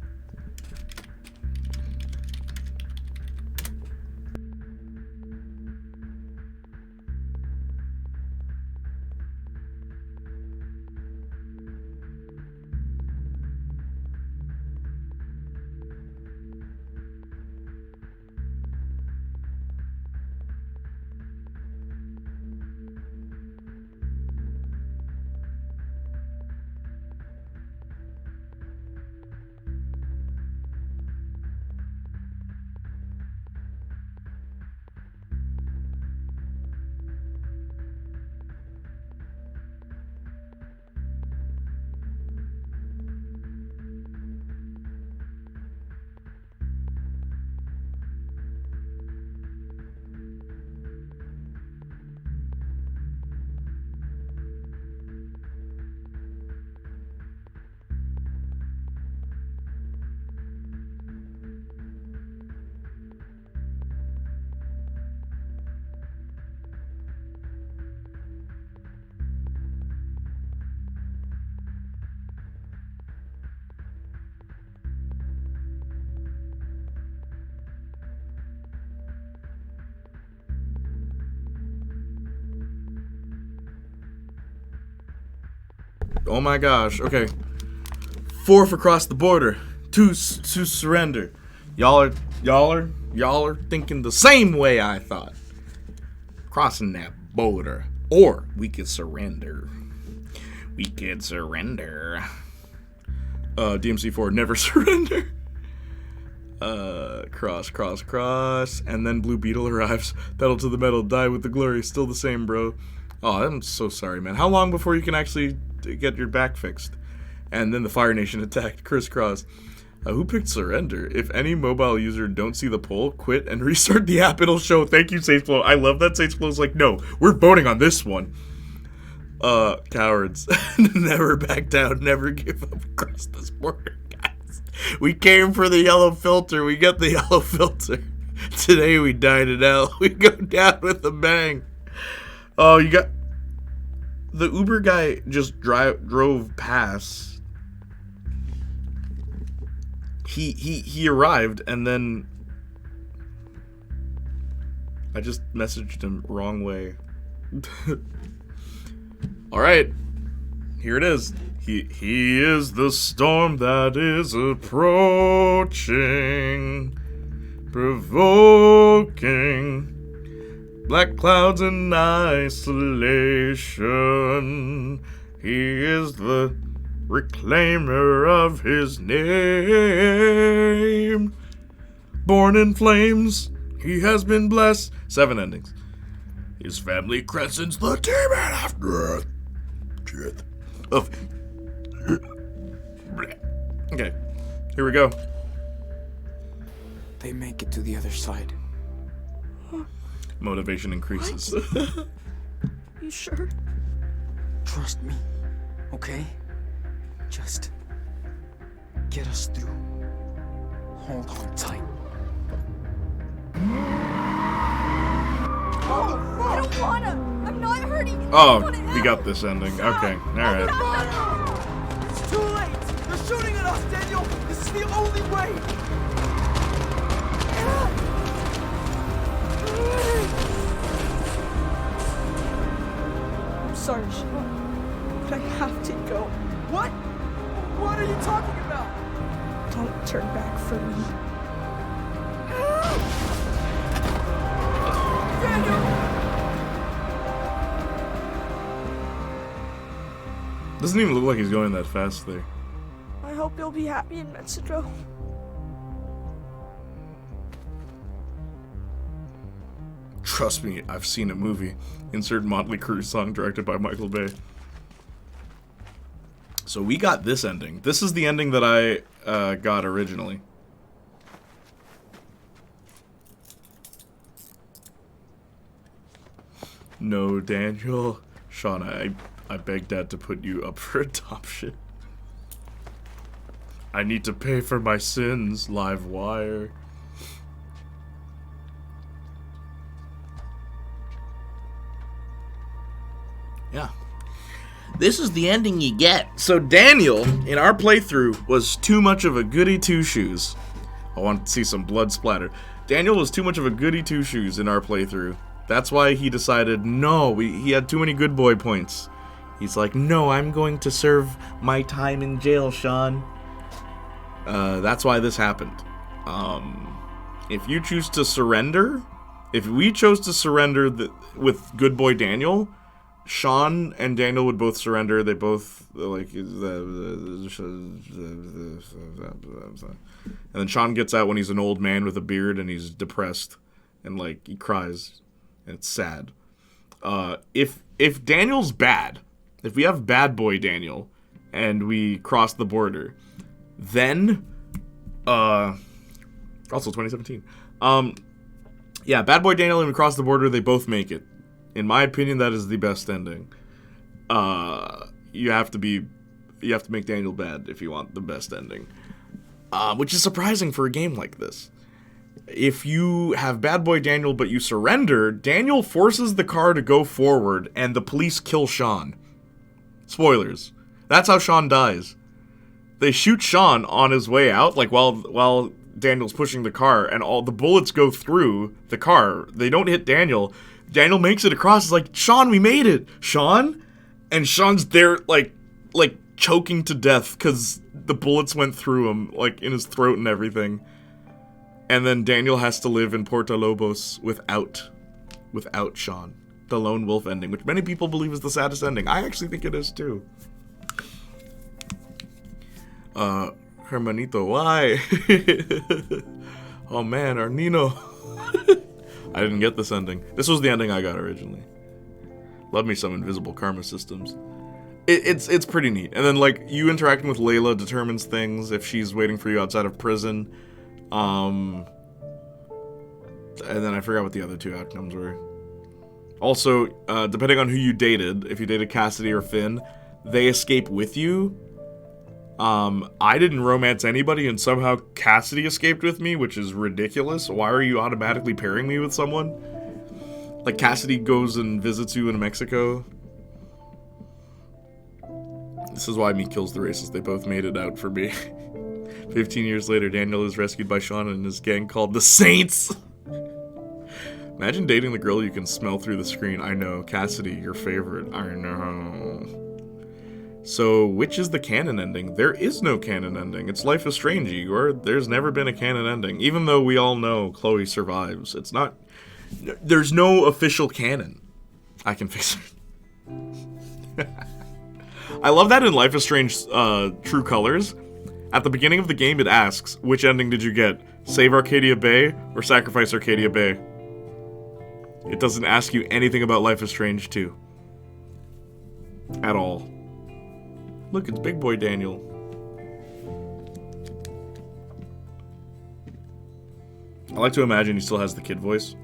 Speaker 2: Oh my gosh. Okay. 4 for cross the border. 2 to surrender. Y'all are thinking the same way I thought. Crossing that border. Or we could surrender. We could surrender. DMC4, never surrender. Cross. And then Blue Beetle arrives. Pedal to the metal, die with the glory. Still the same, bro. Oh, I'm so sorry, man. How long before you can actually get your back fixed? And then the Fire Nation attacked. Crisscross. Who picked surrender? If any mobile user don't see the poll, quit and restart the app. It'll show. Thank you, Sageflow. I love that Sageflow's like, no, we're voting on this one. Cowards. Never back down. Never give up across this border, guys. We came for the yellow filter. We got the yellow filter. Today we died in hell. We go down with a bang. Oh, you got... The Uber guy just drove past. He arrived, and then I just messaged him wrong way. All right, here it is. He is the storm that is approaching, provoking black clouds in isolation. He is the reclaimer of his name. Born in flames, he has been blessed. 7 endings. His family crescents the demon after death of... Okay, here we go.
Speaker 1: They make it to the other side.
Speaker 2: Motivation increases.
Speaker 3: You sure?
Speaker 1: Trust me, okay? Just get us through. Hold on tight.
Speaker 3: Oh, I don't wanna! I'm not hurting you!
Speaker 2: Oh, we got this ending. Okay, alright.
Speaker 17: It's too late! They're shooting at us, Daniel! This is the only way!
Speaker 3: I'm sorry, Sean, but I have to go.
Speaker 17: What? What are you talking about?
Speaker 3: Don't turn back for me.
Speaker 2: Doesn't even look like he's going that fast there.
Speaker 3: I hope you'll be happy in Mexico.
Speaker 2: Trust me, I've seen a movie. Insert Motley Crue song directed by Michael Bay. So we got this ending. This is the ending that I got originally. No, Daniel. Shauna, I begged Dad to put you up for adoption. I need to pay for my sins, Live Wire. Yeah. This is the ending you get. So Daniel, in our playthrough, was too much of a goody two-shoes. I want to see some blood splatter. Daniel was too much of a goody two-shoes in our playthrough. That's why he decided, no, he had too many good boy points. He's like, no, I'm going to serve my time in jail, Sean. That's why this happened. If you choose to surrender, if we chose to surrender with good boy Daniel, Sean and Daniel would both surrender. They both, like, and then Sean gets out when he's an old man with a beard and he's depressed and, like, he cries and it's sad. If Daniel's bad, if we have bad boy Daniel and we cross the border, then also 2017. Yeah, bad boy Daniel and we cross the border, they both make it. In my opinion, that is the best ending. You have to make Daniel bad if you want the best ending. Which is surprising for a game like this. If you have bad boy Daniel but you surrender, Daniel forces the car to go forward and the police kill Sean. Spoilers. That's how Sean dies. They shoot Sean on his way out, like while Daniel's pushing the car, and all the bullets go through the car. They don't hit Daniel. Daniel makes it across. It's like, Sean, we made it. Sean? And Sean's there, like, like, choking to death because the bullets went through him, like, in his throat and everything. And then Daniel has to live in Porto Lobos without Sean. The lone wolf ending, which many people believe is the saddest ending. I actually think it is, too. Hermanito, why? Oh, man, our Nino. I didn't get this ending. This was the ending I got originally. Love me some invisible karma systems. It's pretty neat. And then, like, you interacting with Layla determines things if she's waiting for you outside of prison. And then I forgot what the other two outcomes were. Also, depending on who you dated, if you dated Cassidy or Finn, they escape with you. I didn't romance anybody, and somehow Cassidy escaped with me, which is ridiculous. Why are you automatically pairing me with someone? Like, Cassidy goes and visits you in Mexico. This is why me kills the racist. They both made it out for me. 15 years later, Daniel is rescued by Sean and his gang called the Saints. Imagine dating the girl you can smell through the screen. I know. Cassidy, your favorite. I know. So, which is the canon ending? There is no canon ending. It's Life is Strange, Igor. There's never been a canon ending. Even though we all know Chloe survives. It's not... There's no official canon. I can fix it. I love that in Life is Strange True Colors. At the beginning of the game, it asks, which ending did you get? Save Arcadia Bay or Sacrifice Arcadia Bay? It doesn't ask you anything about Life is Strange 2. At all. Look, it's Big Boy Daniel. I like to imagine he still has the kid voice.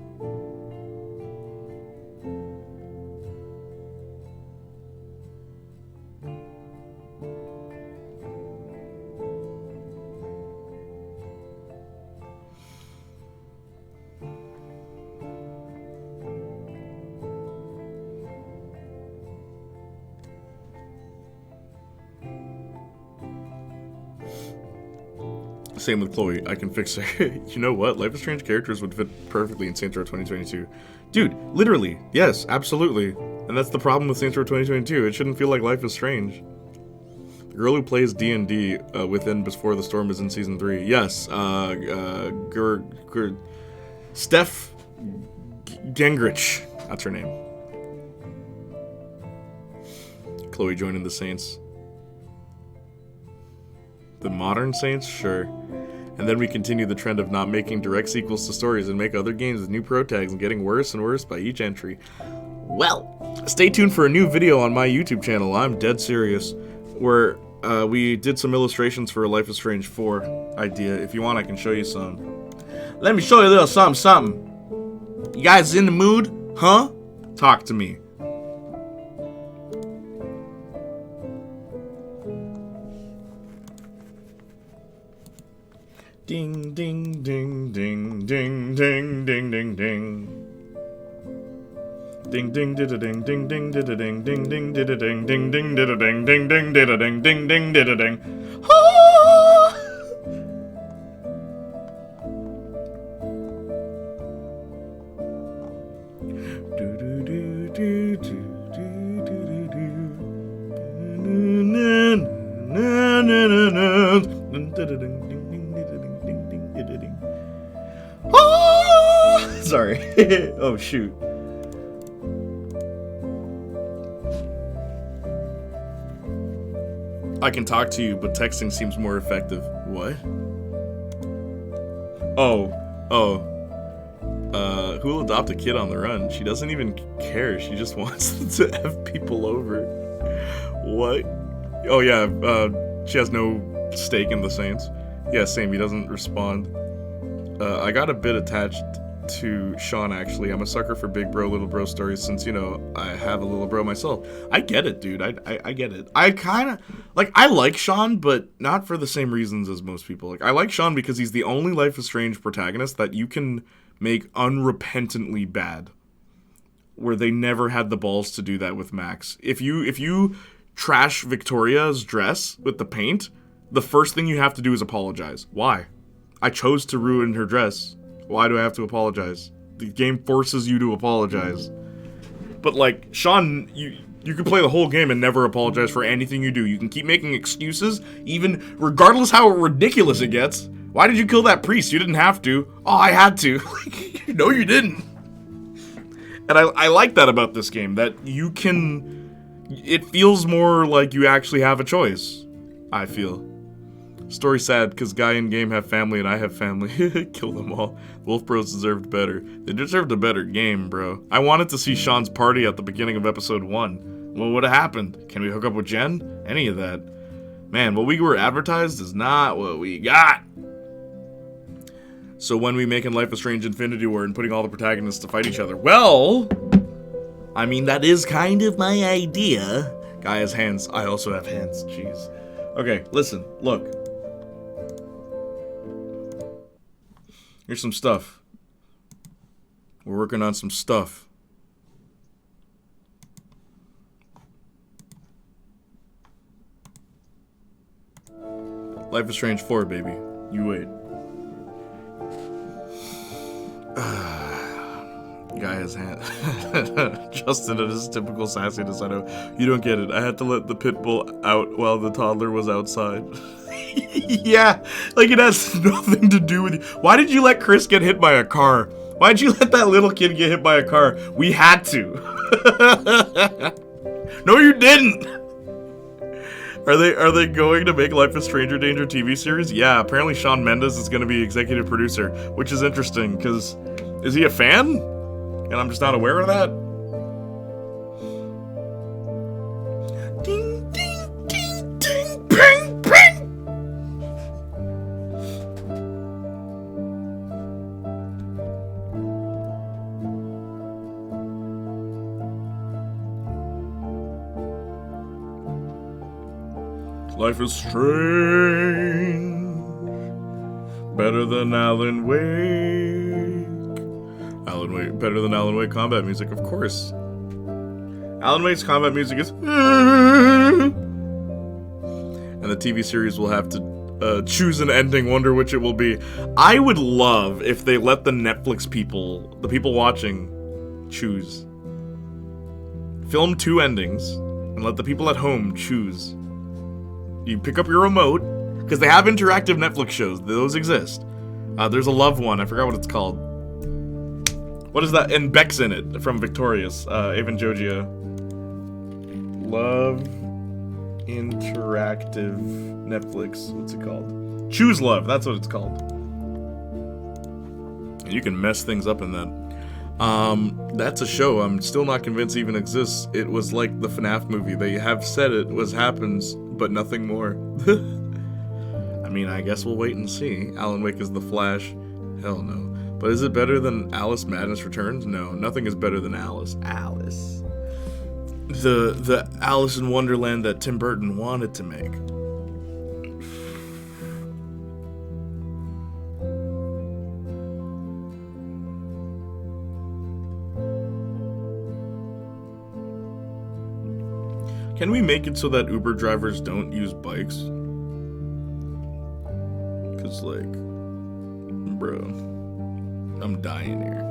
Speaker 2: Same with Chloe. I can fix her. You know what? Life is Strange characters would fit perfectly in Saints Row 2022. Dude, literally. Yes, absolutely. And that's the problem with Saints Row 2022. It shouldn't feel like Life is Strange. The girl who plays D&D within Before the Storm is in Season 3. Yes, Steph Gingrich. That's her name. Chloe joining the Saints. The modern Saints? Sure. And then we continue the trend of not making direct sequels to stories and make other games with new pro tags and getting worse and worse by each entry. Well, stay tuned for a new video on my YouTube channel, I'm dead serious, where we did some illustrations for a Life is Strange 4 idea. If you want, I can show you some. Let me show you a little something. You guys in the mood? Huh? Talk to me. Ding, ding, ding, ding, ding, ding, ding, ding, ding. Ding, ding, dida, ding, ding, ding, dida, ding, ding, ding, dida, ding, ding, ding, dida, ding, ding, ding, dida, ding, ding, ding, dida, ding. Sorry. Oh, shoot. I can talk to you, but texting seems more effective. What? Who'll adopt a kid on the run? She doesn't even care. She just wants to F people over. What? Oh, yeah, she has no stake in the Saints. Yeah, same. He doesn't respond. I got a bit attached to Sean, actually. I'm a sucker for big bro, little bro stories since, you know, I have a little bro myself. I get it, dude. I get it. I kind of, like, I like Sean, but not for the same reasons as most people. Like, I like Sean because he's the only Life is Strange protagonist that you can make unrepentantly bad. Where they never had the balls to do that with Max. If you trash Victoria's dress with the paint, the first thing you have to do is apologize. Why? I chose to ruin her dress. Why do I have to apologize? The game forces you to apologize. But, like, Sean, You can play the whole game and never apologize for anything you do. You can keep making excuses, even regardless how ridiculous it gets. Why did you kill that priest? You didn't have to. Oh, I had to. No, you didn't. And I like that about this game, that you can... It feels more like you actually have a choice, I feel. Story sad, because guy in game have family and I have family. Kill them all. Wolf Bros deserved better. They deserved a better game, bro. I wanted to see Sean's party at the beginning of episode 1. What would have happened? Can we hook up with Jen? Any of that. Man, what we were advertised is not what we got. So when we making Life is Strange Infinity War and putting all the protagonists to fight each other, well, I mean, that is kind of my idea. Guy has hands. I also have hands. Jeez. Okay, listen. Look. Here's some stuff. We're working on some stuff. Life is Strange 4, baby. You wait. Guy has hand. Justin in his typical sassiness. I know. You don't get it. I had to let the pit bull out while the toddler was outside. Yeah, like it has nothing to do with you. Why did you let Chris get hit by a car? Why did you let that little kid get hit by a car? We had to. No, you didn't. Are they going to make Life is Stranger Danger TV series? Yeah, apparently Shawn Mendes is going to be executive producer, which is interesting because is he a fan? And I'm just not aware of that. Ding, ding, ding, ding, ping, ping. Life is strange, better than Alan Wake. Alan Wake, better than Alan Wake combat music, of course. Alan Wake's combat music is... And the TV series will have to choose an ending, wonder which it will be. I would love if they let the Netflix people, the people watching, choose. Film 2 endings, and let the people at home choose. You pick up your remote, because they have interactive Netflix shows. Those exist. There's a love one. I forgot what it's called. What is that? And Beck's in it, from Victorious. Avon Jogia. Love interactive Netflix. What's it called? Choose Love. That's what it's called. And you can mess things up in that. That's a show I'm still not convinced even exists. It was like the FNAF movie. They have said it happens, but nothing more. I mean, I guess we'll wait and see. Alan Wake is the Flash. Hell no. But is it better than Alice Madness Returns? No, nothing is better than Alice. Alice. The Alice in Wonderland that Tim Burton wanted to make. Can we make it so that Uber drivers don't use bikes? Cause like, bro, I'm dying here.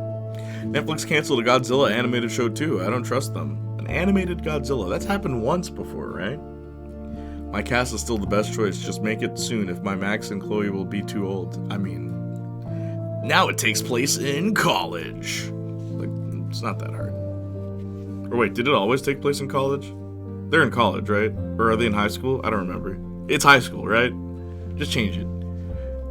Speaker 2: Netflix canceled a Godzilla animated show too. I don't trust them. An animated Godzilla. That's happened once before, right? My cast is still the best choice. Just make it soon if my Max and Chloe will be too old. I mean, now it takes place in college. Like, it's not that hard. Or wait, did it always take place in college? They're in college, right? Or are they in high school? I don't remember. It's high school, right? Just change it.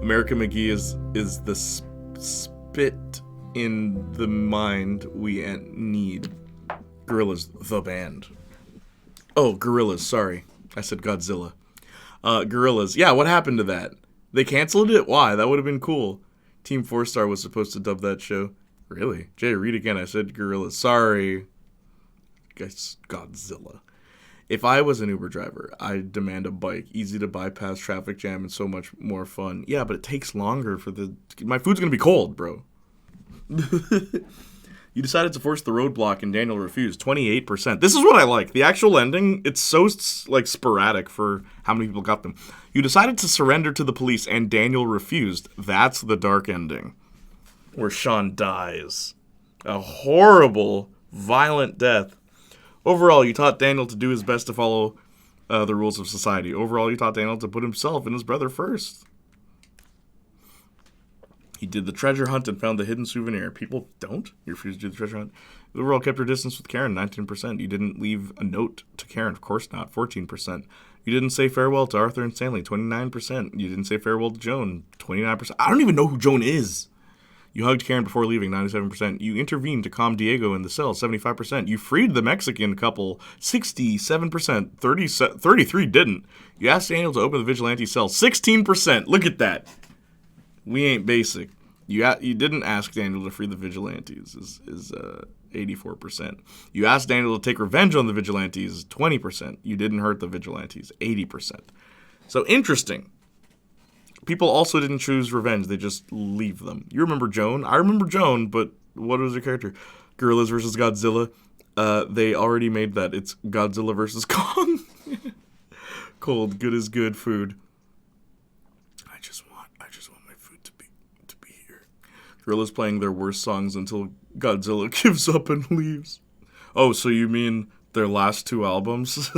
Speaker 2: America McGee is the spit in the mind we need. Gorillaz, the band. Oh, Gorillaz, sorry. I said Godzilla. Gorillaz. Yeah, what happened to that? They canceled it? Why? That would have been cool. Team 4-Star was supposed to dub that show. Really? Jay, read again. I said Gorillaz. Sorry. Guys, Godzilla. If I was an Uber driver, I'd demand a bike. Easy to bypass traffic jam and so much more fun. Yeah, but it takes longer for the... My food's gonna be cold, bro. You decided to force the roadblock and Daniel refused. 28%. This is what I like. The actual ending, it's so, like, sporadic for how many people got them. You decided to surrender to the police and Daniel refused. That's the dark ending. Where Sean dies. A horrible, violent death. Overall, you taught Daniel to do his best to follow the rules of society. Overall, you taught Daniel to put himself and his brother first. He did the treasure hunt and found the hidden souvenir. People don't? You refused to do the treasure hunt? You overall kept your distance with Karen, 19%. You didn't leave a note to Karen, of course not, 14%. You didn't say farewell to Arthur and Stanley, 29%. You didn't say farewell to Joan, 29%. I don't even know who Joan is. You hugged Karen before leaving, 97%. You intervened to calm Diego in the cell, 75%. You freed the Mexican couple, 67%. 33 didn't. You asked Daniel to open the vigilante cell, 16%. Look at that. We ain't basic. You didn't ask Daniel to free the vigilantes, is 84%. You asked Daniel to take revenge on the vigilantes, 20%. You didn't hurt the vigilantes, 80%. So interesting. People also didn't choose revenge. They just leave them. You remember Joan? I remember Joan, but what was her character? Gorillas versus Godzilla. They already made that. It's Godzilla versus Kong. Cold, good is good food. I just want my food to be here. Gorillas playing their worst songs until Godzilla gives up and leaves. Oh, so you mean their last 2 albums?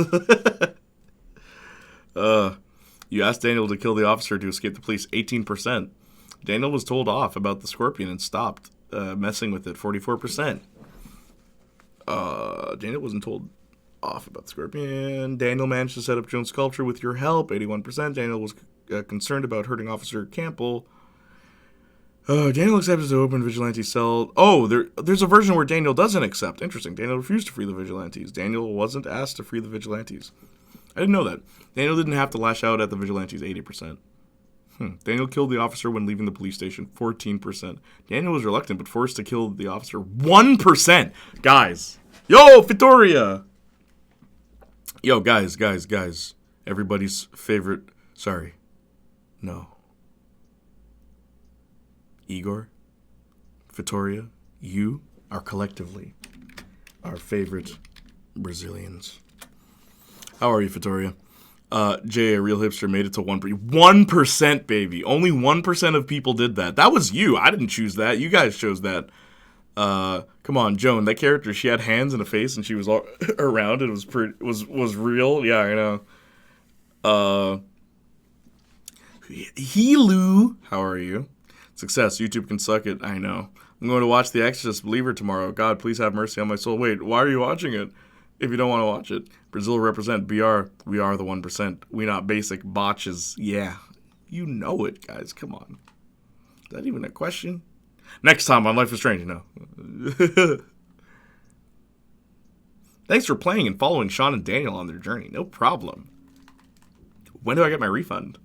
Speaker 2: You asked Daniel to kill the officer to escape the police, 18%. Daniel was told off about the scorpion and stopped messing with it, 44%. Daniel wasn't told off about the scorpion. Daniel managed to set up Joan's sculpture with your help, 81%. Daniel was concerned about hurting Officer Campbell. Daniel accepted to open vigilante cell. Oh, there's a version where Daniel doesn't accept. Interesting. Daniel refused to free the vigilantes. Daniel wasn't asked to free the vigilantes. I didn't know that. Daniel didn't have to lash out at the vigilantes, 80%. Daniel killed the officer when leaving the police station, 14%. Daniel was reluctant but forced to kill the officer, 1%. Guys. Yo, Vittoria. Yo, guys. Everybody's favorite. Sorry. No. Igor, Vittoria, you are collectively our favorite Brazilians. How are you, Vittoria? Jay, a real hipster, made it to 1%, baby. Only 1% of people did that. That was you. I didn't choose that. You guys chose that. Come on, Joan. That character, she had hands and a face, and she was all around. It was was real. Yeah, I know. Helu, how are you? Success. YouTube can suck it. I know. I'm going to watch The Exorcist Believer tomorrow. God, please have mercy on my soul. Wait, why are you watching it? If you don't want to watch it. Brazil represent BR. We are the 1%. We not basic botches. Yeah. You know it, guys. Come on. Is that even a question? Next time on Life is Strange, no. Thanks for playing and following Sean and Daniel on their journey. No problem. When do I get my refund?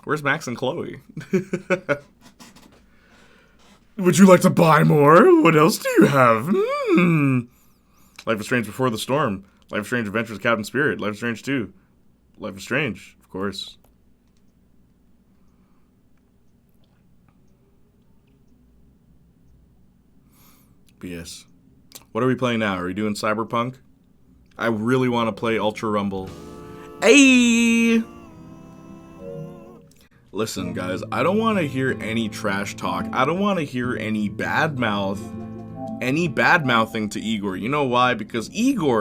Speaker 2: Where's Max and Chloe? Would you like to buy more? What else do you have? Life is Strange Before the Storm. Life is Strange Adventures of Captain Spirit. Life is Strange 2. Life is Strange, of course. But yes. What are we playing now? Are we doing Cyberpunk? I really want to play Ultra Rumble. Hey! Listen, guys, I don't want to hear any trash talk. I don't want to hear any bad mouthing to Igor. You know why? Because Igor